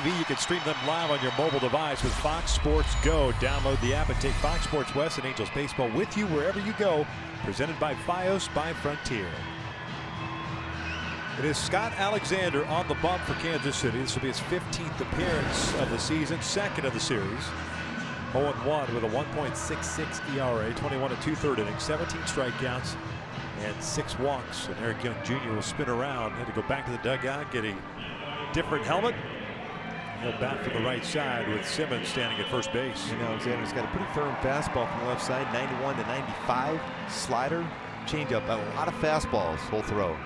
TV, you can stream them live on your mobile device with Fox Sports Go. Download the app and take Fox Sports West and Angels baseball with you wherever you go. Presented by Fios by Frontier. It is Scott Alexander on the bump for Kansas City. This will be his 15th appearance of the season, 2nd of the series. 0-1 with a 1.66 ERA, 21 2/3 innings, 17 strikeouts, and 6 walks. And Eric Young Jr. will spin around, had to go back to the dugout, get a different helmet. He'll bat from the right side with Simmons standing at first base. And Alexander's got a pretty firm fastball from the left side, 91 to 95. Slider, changeup, a lot of fastballs, full throw.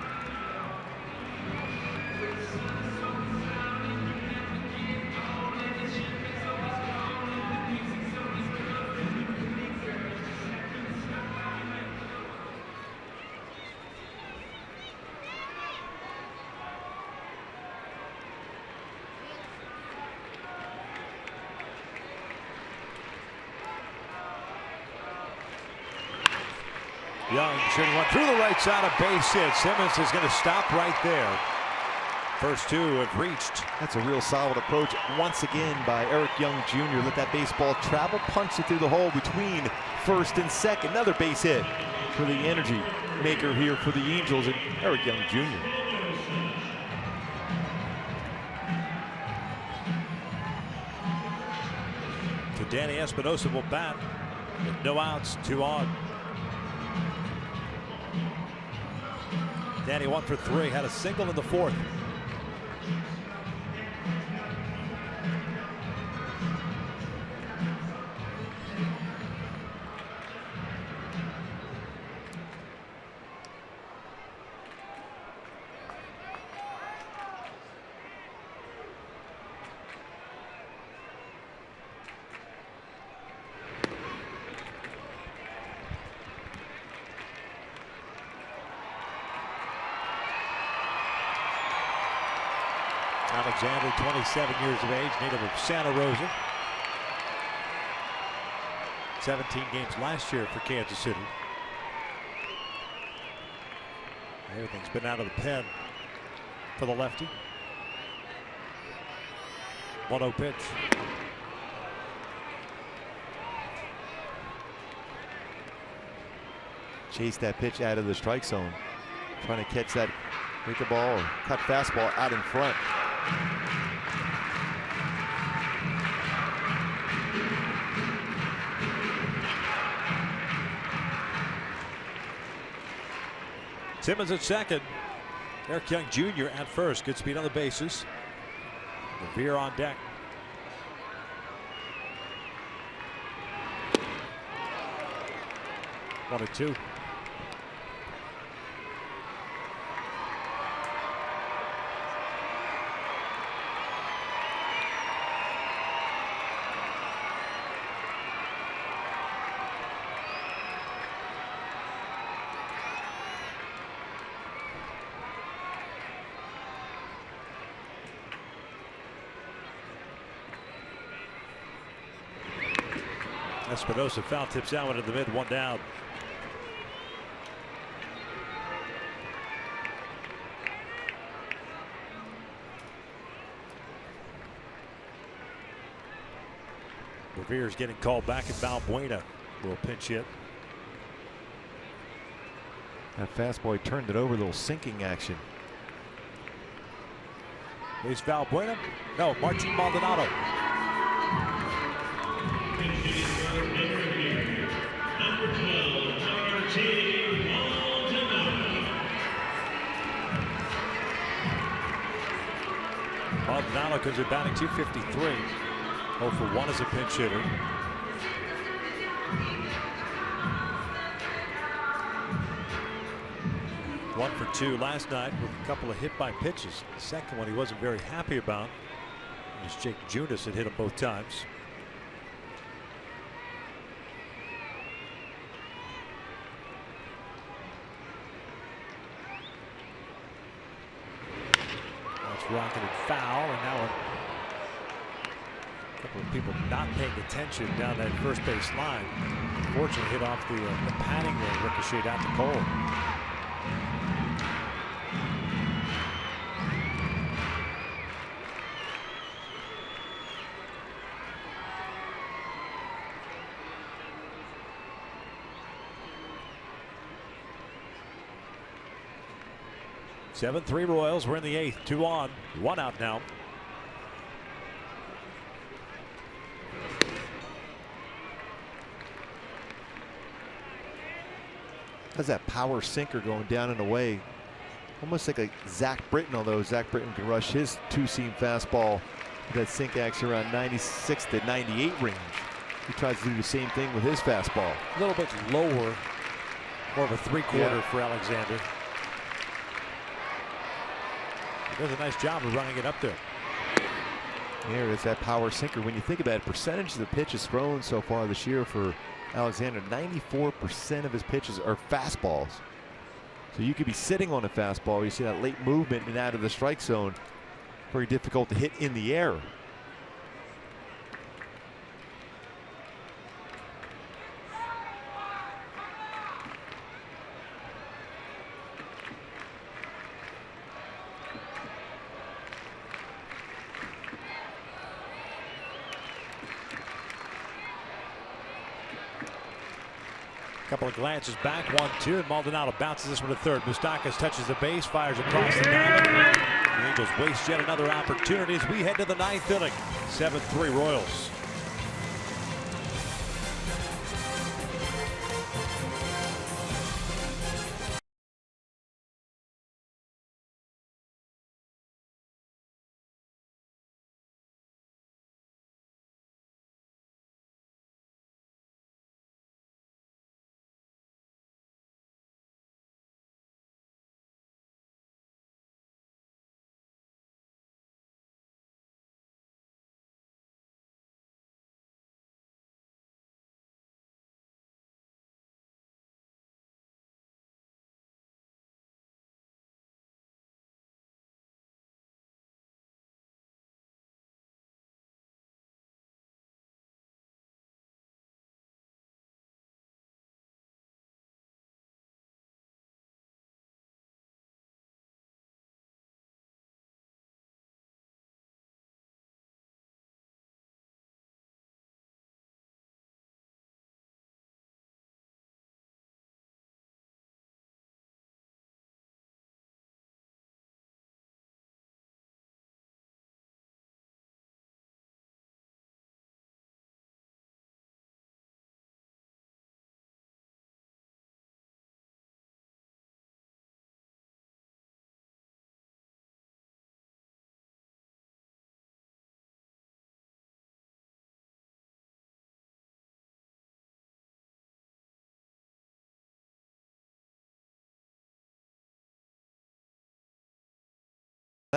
Young shooting one through the right side, a base hit. Simmons is going to stop right there. First two have reached. That's a real solid approach once again by Eric Young Jr. Let that baseball travel, punch it through the hole between first and second. Another base hit for the energy maker here for the Angels and Eric Young Jr. To Danny Espinosa will bat with no outs, 2 on. Danny 1 for 3, had a single in the 4th. Alexander, 27 years of age, native of Santa Rosa. 17 games last year for Kansas City. Everything's been out of the pen for the lefty. 1-0 pitch. Chase that pitch out of the strike zone. Trying to catch that breaker ball or cut fastball out in front. Simmons at second. Eric Young Jr. at first. Good speed on the bases. Revere on deck. One and two. Espinosa foul tips out into the mid, 1 down. Revere's getting called back at Balbuena. Little pinch hit. That fastball, he turned it over, a little sinking action. Is Balbuena? No, Martin Maldonado. Maldonado comes in batting .253. 0 for 1 as a pinch hitter. One for 2 last night with a couple of hit by pitches. The second one he wasn't very happy about. As Jake Junis had hit him both times. Rocketed foul, and now a couple of people not paying attention down that first base line. Fortunately, hit off the padding there, ricocheted out to Cole. Seven-3 Royals. We're in the 8th. 2 on. 1 out now. Has that power sinker going down and away. Almost like a Zach Britton, although Zach Britton can rush his 2-seam fastball with that sink action around 96 to 98 range. He tries to do the same thing with his fastball. A little bit lower. More of a 3/4 for Alexander. Does a nice job of running it up there. Here is that power sinker. When you think about it, percentage of the pitches thrown so far this year for Alexander, 94% of his pitches are fastballs. So you could be sitting on a fastball. You see that late movement and out of the strike zone. Very difficult to hit in the air. Couple of glances back, 1-2, and Maldonado bounces this one to third. Moustakas touches the base, fires across the diamond. The Angels waste yet another opportunity as we head to the 9th inning. 7-3 Royals.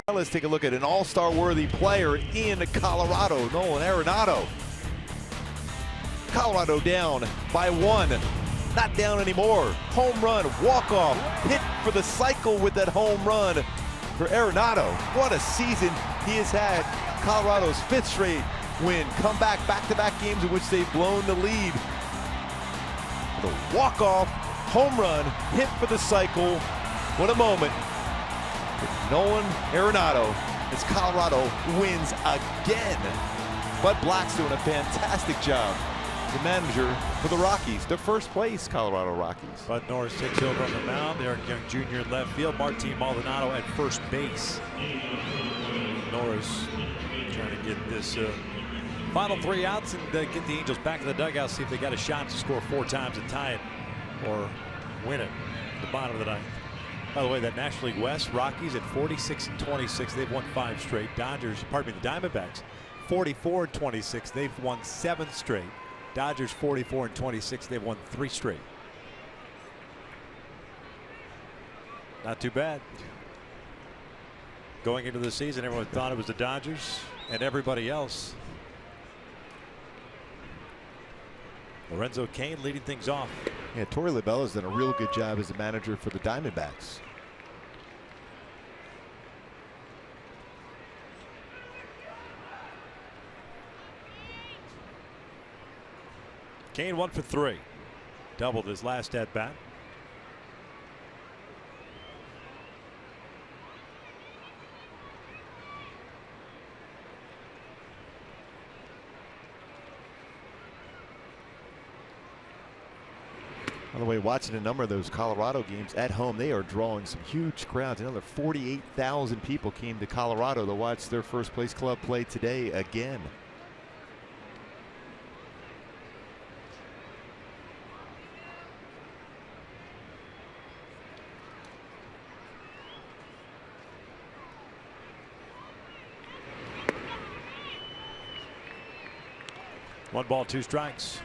Now let's take a look at an all-star worthy player in Colorado, Nolan Arenado. Colorado down by 1. Not down anymore. Home run, walk-off, hit for the cycle with that home run for Arenado. What a season he has had. Colorado's 5th straight win. Come back-to-back games in which they've blown the lead. The walk-off, home run, hit for the cycle. What a moment. Nolan Arenado as Colorado wins again. Bud Black's doing a fantastic job. The manager for the Rockies, the first place Colorado Rockies. Bud Norris takes over on the mound. Eric Young Jr. in left field. Martin Maldonado at first base. Norris trying to get this final 3 outs and get the Angels back in the dugout. See if they got a shot to score 4 times and tie it or win it at the bottom of the 9th. By the way, that National League West, Rockies at 46-26. They've won 5 straight. Dodgers, pardon me, the Diamondbacks, 44-26. They've won 7 straight. Dodgers 44-26. They've won 3 straight. Not too bad. Going into the season, everyone thought it was the Dodgers and everybody else. Lorenzo Cain leading things off. Yeah, Torey Labella's done a real good job as a manager for the Diamondbacks. Cain 1 for 3. Doubled his last at bat. By the way, watching a number of those Colorado games at home, they are drawing some huge crowds. Another 48,000 people came to Colorado to watch their first place club play today again. One ball, 2 strikes.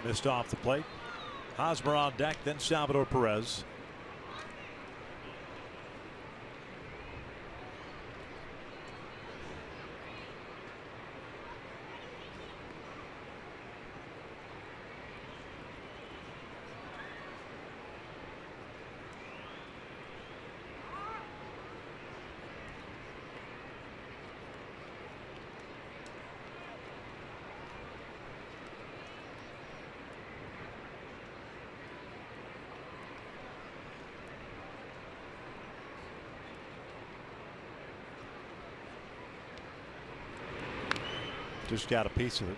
Missed off the plate. Hosmer on deck, then Salvador Perez. Just got a piece of it.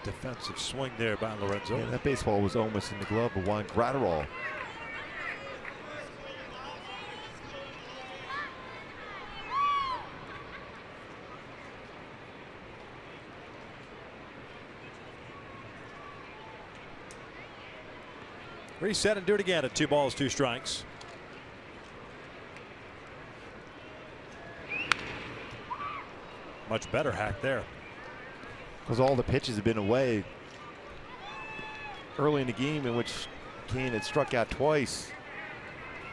Defensive swing there by Lorenzo. Yeah, that baseball was almost in the glove of Juan Gratterall. Reset and do it again at 2 balls, 2 strikes. Much better hack there. Because all the pitches have been away early in the game, in which Kane had struck out twice,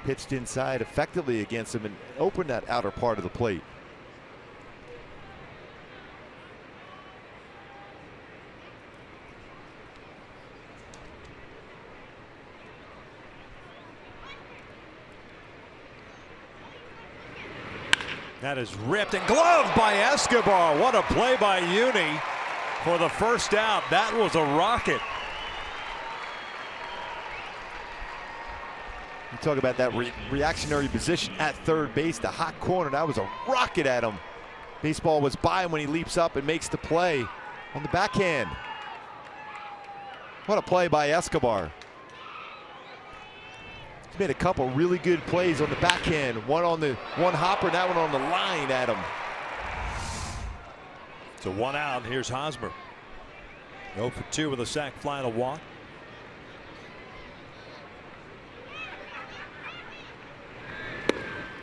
pitched inside effectively against him and opened that outer part of the plate. That is ripped and gloved by Escobar. What a play by Uni for the first out. That was a rocket. You talk about that reactionary position at third base, the hot corner. That was a rocket at him. Baseball was by him when he leaps up and makes the play on the backhand. What a play by Escobar. He's made a couple really good plays on the backhand. One hopper, and that one on the line at him. So 1 out. Here's Hosmer. 0 for 2 with a sac fly and a walk.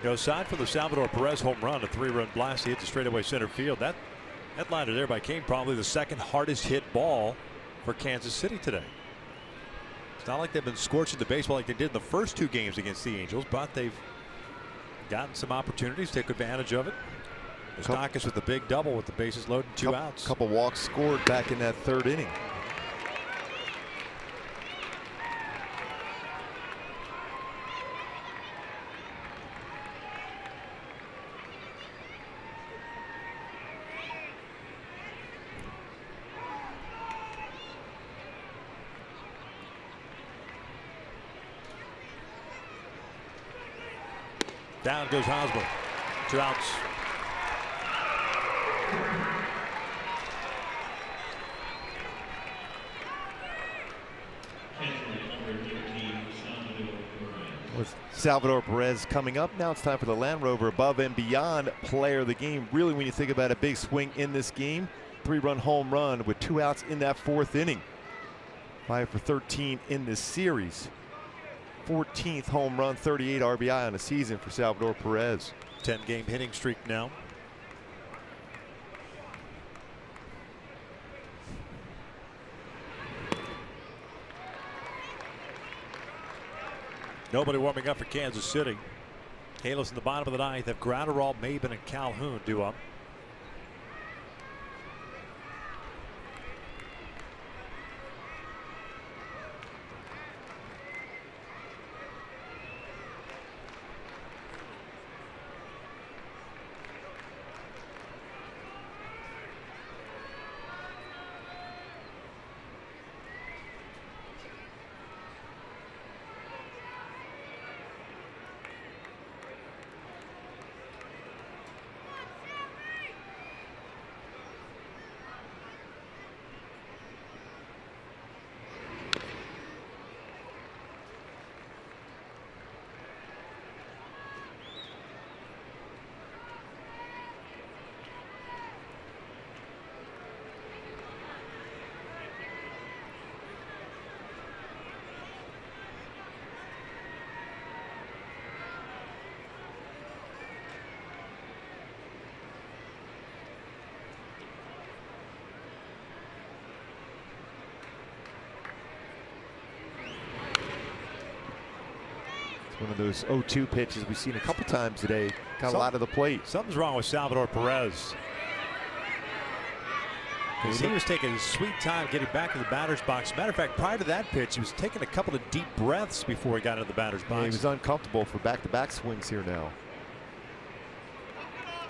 Goes side for the Salvador Perez home run, a 3-run blast. He hit the straightaway center field. That liner there by Kane, probably the second hardest hit ball for Kansas City today. It's not like they've been scorching the baseball like they did in the first 2 games against the Angels, but they've gotten some opportunities, take advantage of it. Moustakas with the big double with the bases loaded, 2 outs. Couple walks scored back in that 3rd inning. Down goes Hosmer. 2 outs. With Salvador Perez coming up, now it's time for the Land Rover above and beyond player of the game. Really, when you think about a big swing in this game, 3-run home run with 2 outs in that 4th inning. 5 for 13 in this series. 14th home run, 38 RBI on the season for Salvador Perez. 10-game hitting streak now. Nobody warming up for Kansas City. Halos in the bottom of the 9th have Gratterall, Maben, and Calhoun due up. One of those 0-2 pitches we've seen a couple times today. Got a lot of the plate. Something's wrong with Salvador Perez. Because he was taking his sweet time getting back to the batter's box. Matter of fact, prior to that pitch, he was taking a couple of deep breaths before he got into the batter's box. Yeah, he was uncomfortable for back-to-back swings here now.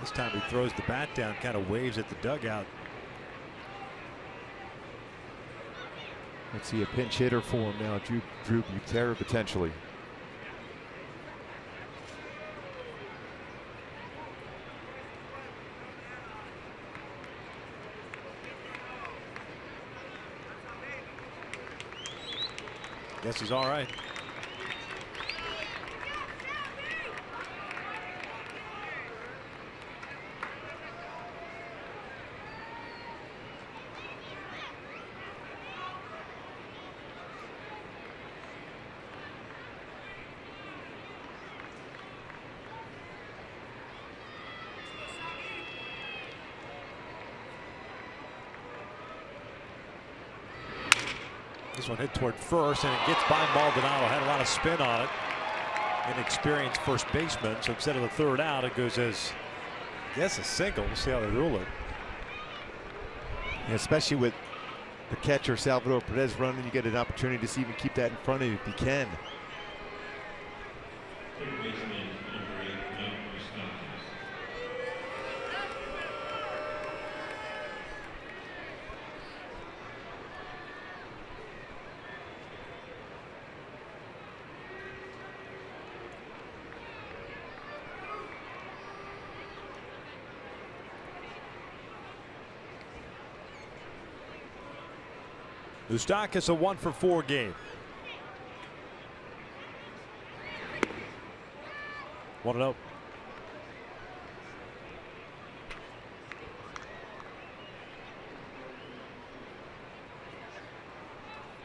This time he throws the bat down, kind of waves at the dugout. Let's see a pinch hitter for him now. Drew Butera potentially. Guess he's all right. This one hit toward first, and it gets by Maldonado. Had a lot of spin on it. Inexperienced first baseman, so instead of the third out, it goes as, I guess, a single. We'll see how they rule it. And especially with the catcher Salvador Perez running, you get an opportunity to see even keep that in front of you if you can. Moustakas a 1-for-4 game. 1-0.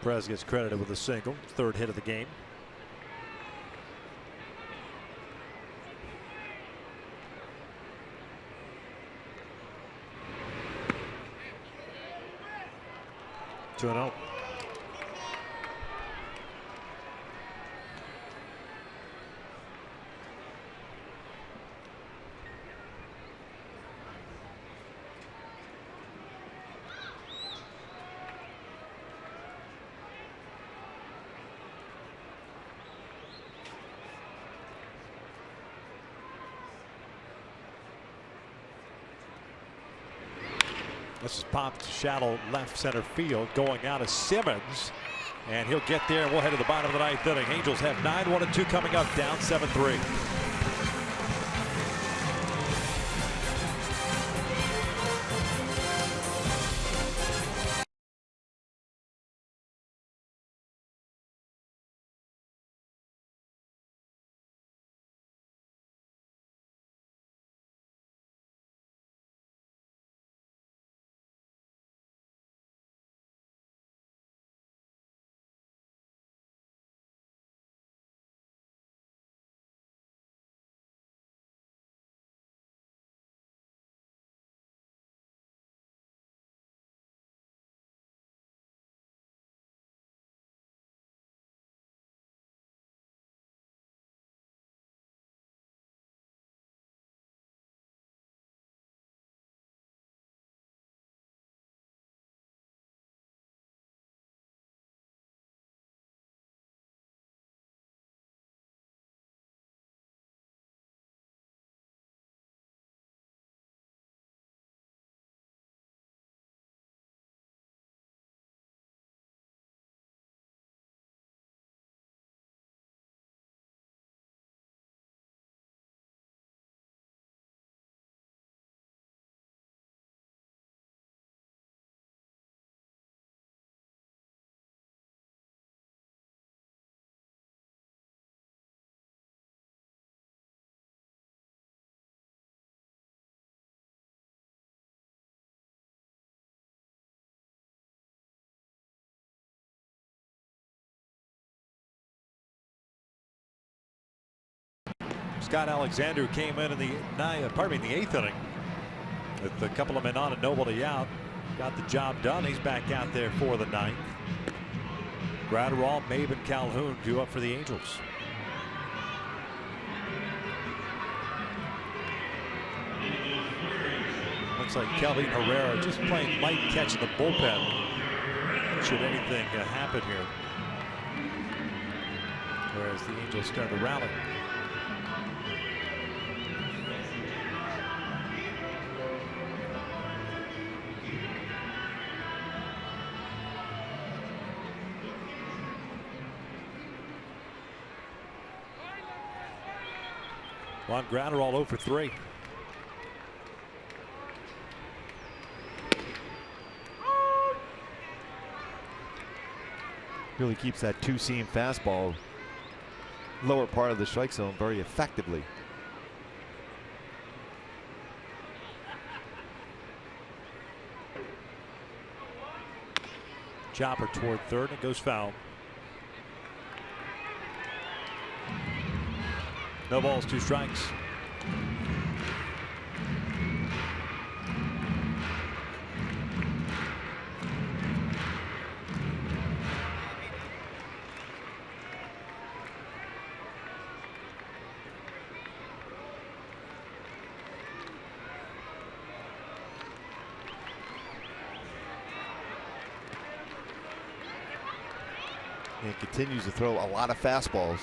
Perez gets credited with a single, third hit of the game. Two and out. This is popped shallow left center field, going out of Simmons, and he'll get there, and we'll head to the bottom of the ninth inning. Angels have 9-1-2 coming up, down 7-3. Scott Alexander came in the eighth inning with a couple of men on and nobody out. Got the job done. He's back out there for the ninth. Gratterall, Maben, Calhoun due up for the Angels. Looks like Kelvin Herrera just playing light catch in the bullpen. Should anything happen here. Whereas the Angels start to rally. Juan Gratterall 0 for 3. Really keeps that two-seam fastball lower part of the strike zone very effectively. Chopper toward third, and it goes foul. No balls, 2 strikes. And continues to throw a lot of fastballs.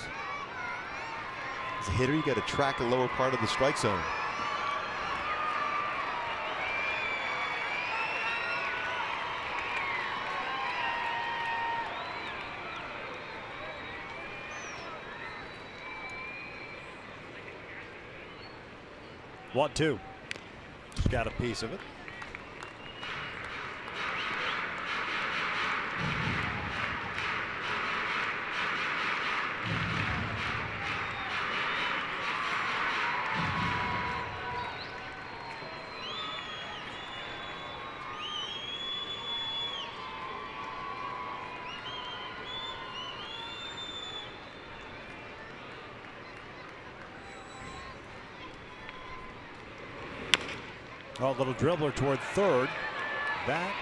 As a hitter, you got to track the lower part of the strike zone. One, two. Just got a piece of it. Oh, a little dribbler toward third. That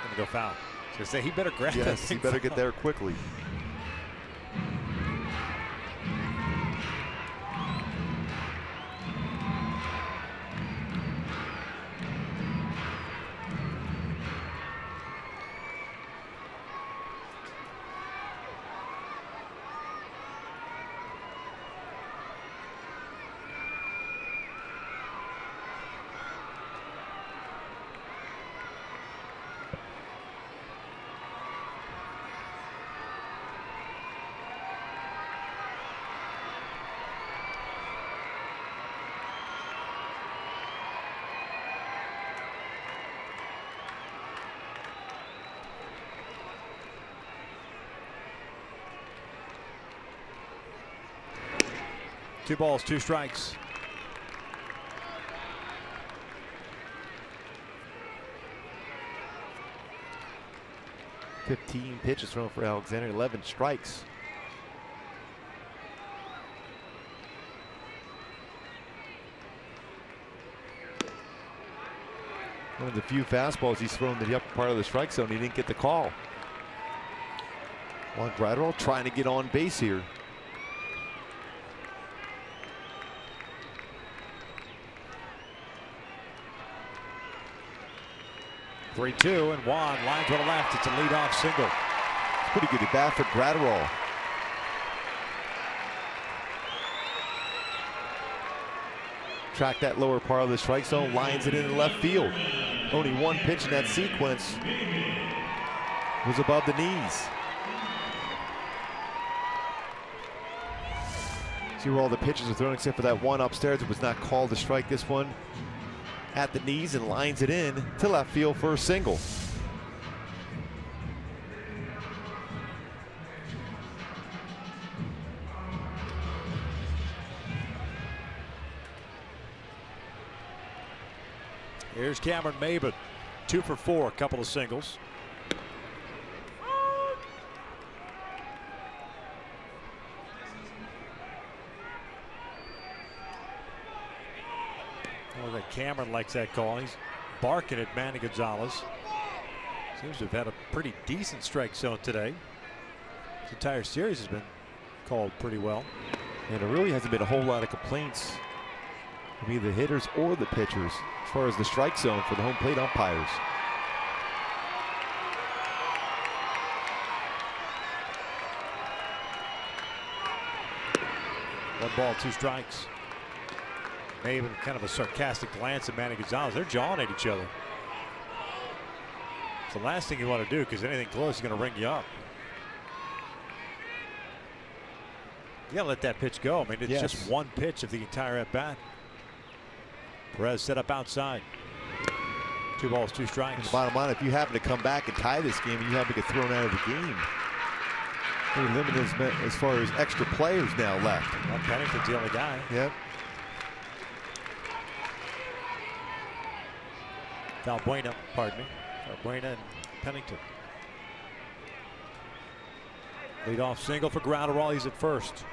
gonna go foul. I was gonna say he better grab that. Yes, he better get there quickly. Two balls, 2 strikes. "15 pitches thrown for Alexander, 11 strikes. One of the few fastballs he's thrown to the upper part of the strike zone. He didn't get the call. Juan Gratterall trying to get on base here. 3-2, and Juan lines to the left. It's a leadoff single. It's pretty good at bat for Gratterall. Track that lower part of the strike zone, lines it in left field. Only one pitch in that sequence was above the knees. See where all the pitches are thrown except for that one upstairs. It was not called to strike. This one at the knees and lines it in to left field for a single. Here's Cameron Maybin, 2 for 4, a couple of singles. Oh, that Cameron likes that call. He's barking at Manny Gonzalez. Seems to have had a pretty decent strike zone today. This entire series has been called pretty well. And there really hasn't been a whole lot of complaints from either hitters or the pitchers as far as the strike zone for the home plate umpires. One ball, 2 strikes. Maybe kind of a sarcastic glance at Manny Gonzalez. They're jawing at each other. It's the last thing you want to do, because anything close is going to ring you up. You got to let that pitch go. I mean, it's just one pitch of the entire at bat. Perez set up outside. 2 balls, 2 strikes. And bottom line, if you happen to come back and tie this game and you happen to get thrown out of the game, Pretty limited as far as extra players now left. Well, Pennington's the only guy. Yep. Valbuena, pardon me. Valbuena and Pennington. Lead off single for Graterol. He's at first.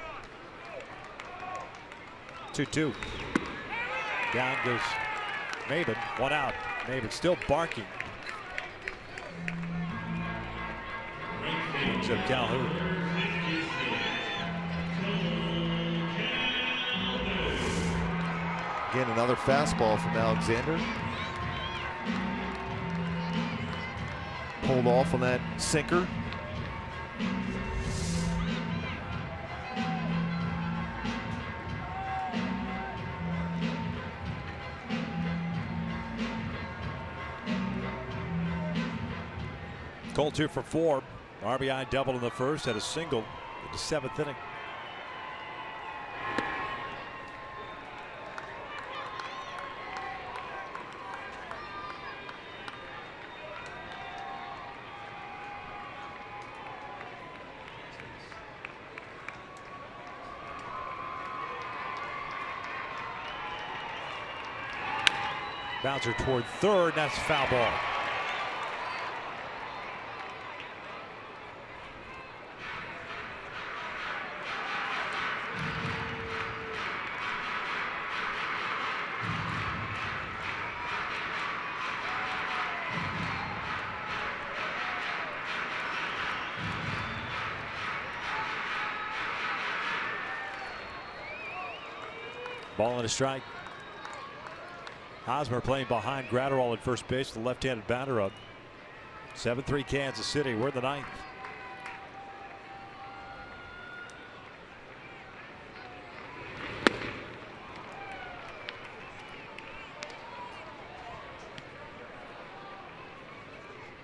2-2. Down goes Maben. One out. Maben still barking. Brings up Calhoun. Again, another fastball from Alexander. Pulled off on that sinker. Cole 2 for 4. RBI double in the first, had a single in the 7th inning. Bouncer toward third, that's a foul ball. Ball and a strike. Hosmer playing behind Graterol at first base, the left-handed batter up. 7-3 Kansas City. We're in the 9th.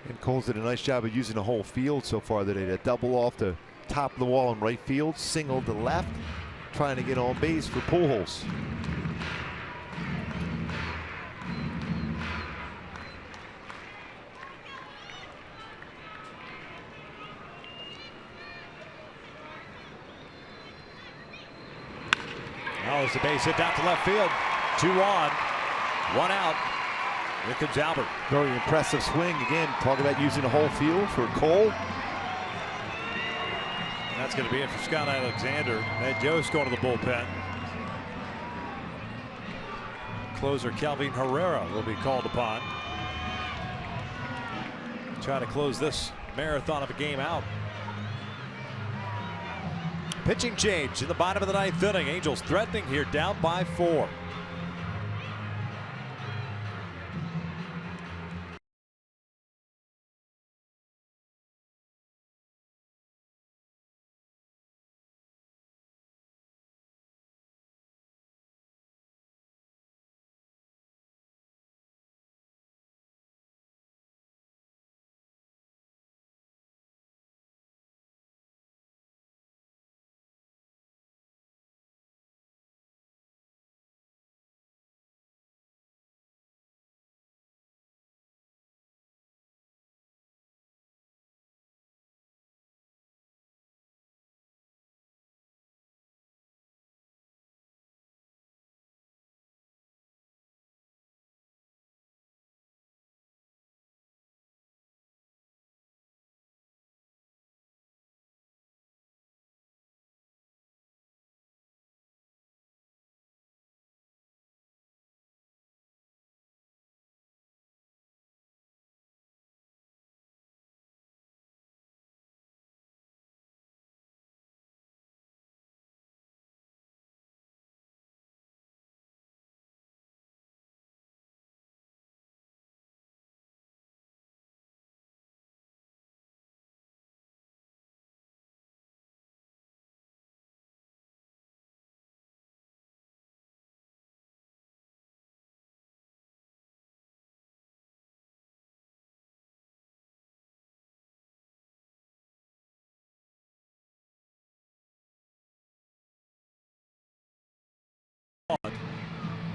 And Cole's did a nice job of using the whole field so far today. That double off the top of the wall in right field, single to left, trying to get on base for Pujols. Now it's a base hit down to left field. 2 on, 1 out. Here comes Albert. Very impressive swing. Again, talk about using the whole field for Cole. That's going to be it for Scott Alexander. Ed Yost going to the bullpen. Closer Kelvin Herrera will be called upon. Try to close this marathon of a game out. Pitching change in the bottom of the 9th inning. Angels threatening here, down by 4.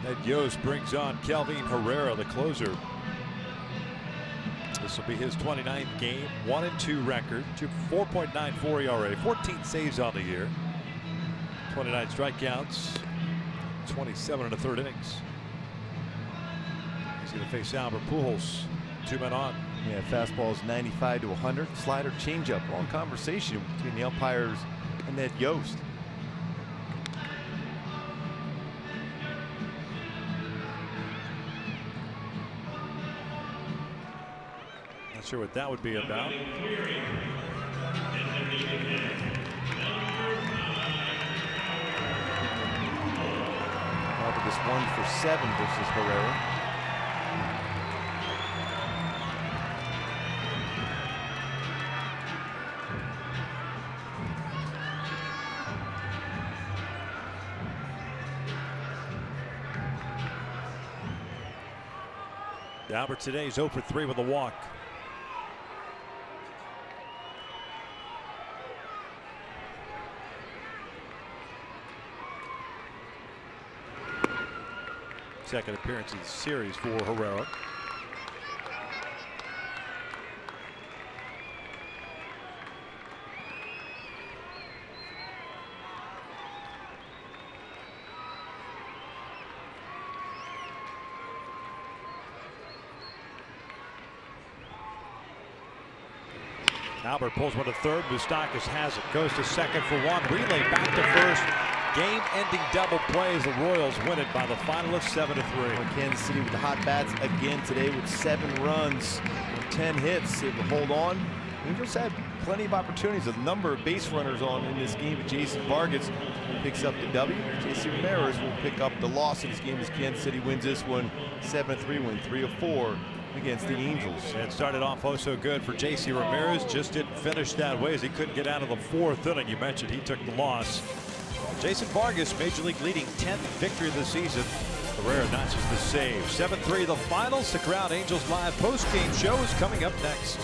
Ed Yost brings on Kelvin Herrera, the closer. This will be his 29th game, 1-2 record, 4.94 ERA, 14 saves on the year, 29 strikeouts, 27 1/3 innings. He's going to face Albert Pujols, 2 men on. Yeah, fastball is 95 to 100. Slider, changeup. Long conversation between the umpires and Ned Yost. Not sure what that would be about. Albert is 1 for 7 versus Herrera. Albert today is 0 for 3 with a walk. Second appearance in the series for Herrera. Albert pulls one to third. Moustakas has it. Goes to second for one. Relay back to first. Game-ending double play as the Royals win it by the final of 7-3. Kansas City with the hot bats again today with 7 runs and 10 hits. Able to hold on. Angels had plenty of opportunities. A number of base runners on in this game. Jason Vargas picks up the W. J.C. Ramirez will pick up the loss in this game as Kansas City wins this one 7-3, win 3 of 4 against the Angels. It started off oh so good for J.C. Ramirez. Just didn't finish that way as he couldn't get out of the 4th inning. You mentioned he took the loss. Jason Vargas, Major League leading 10th victory of the season. Herrera notches the save. 7-3 the final. Stick around. Angels Live post-game show is coming up next.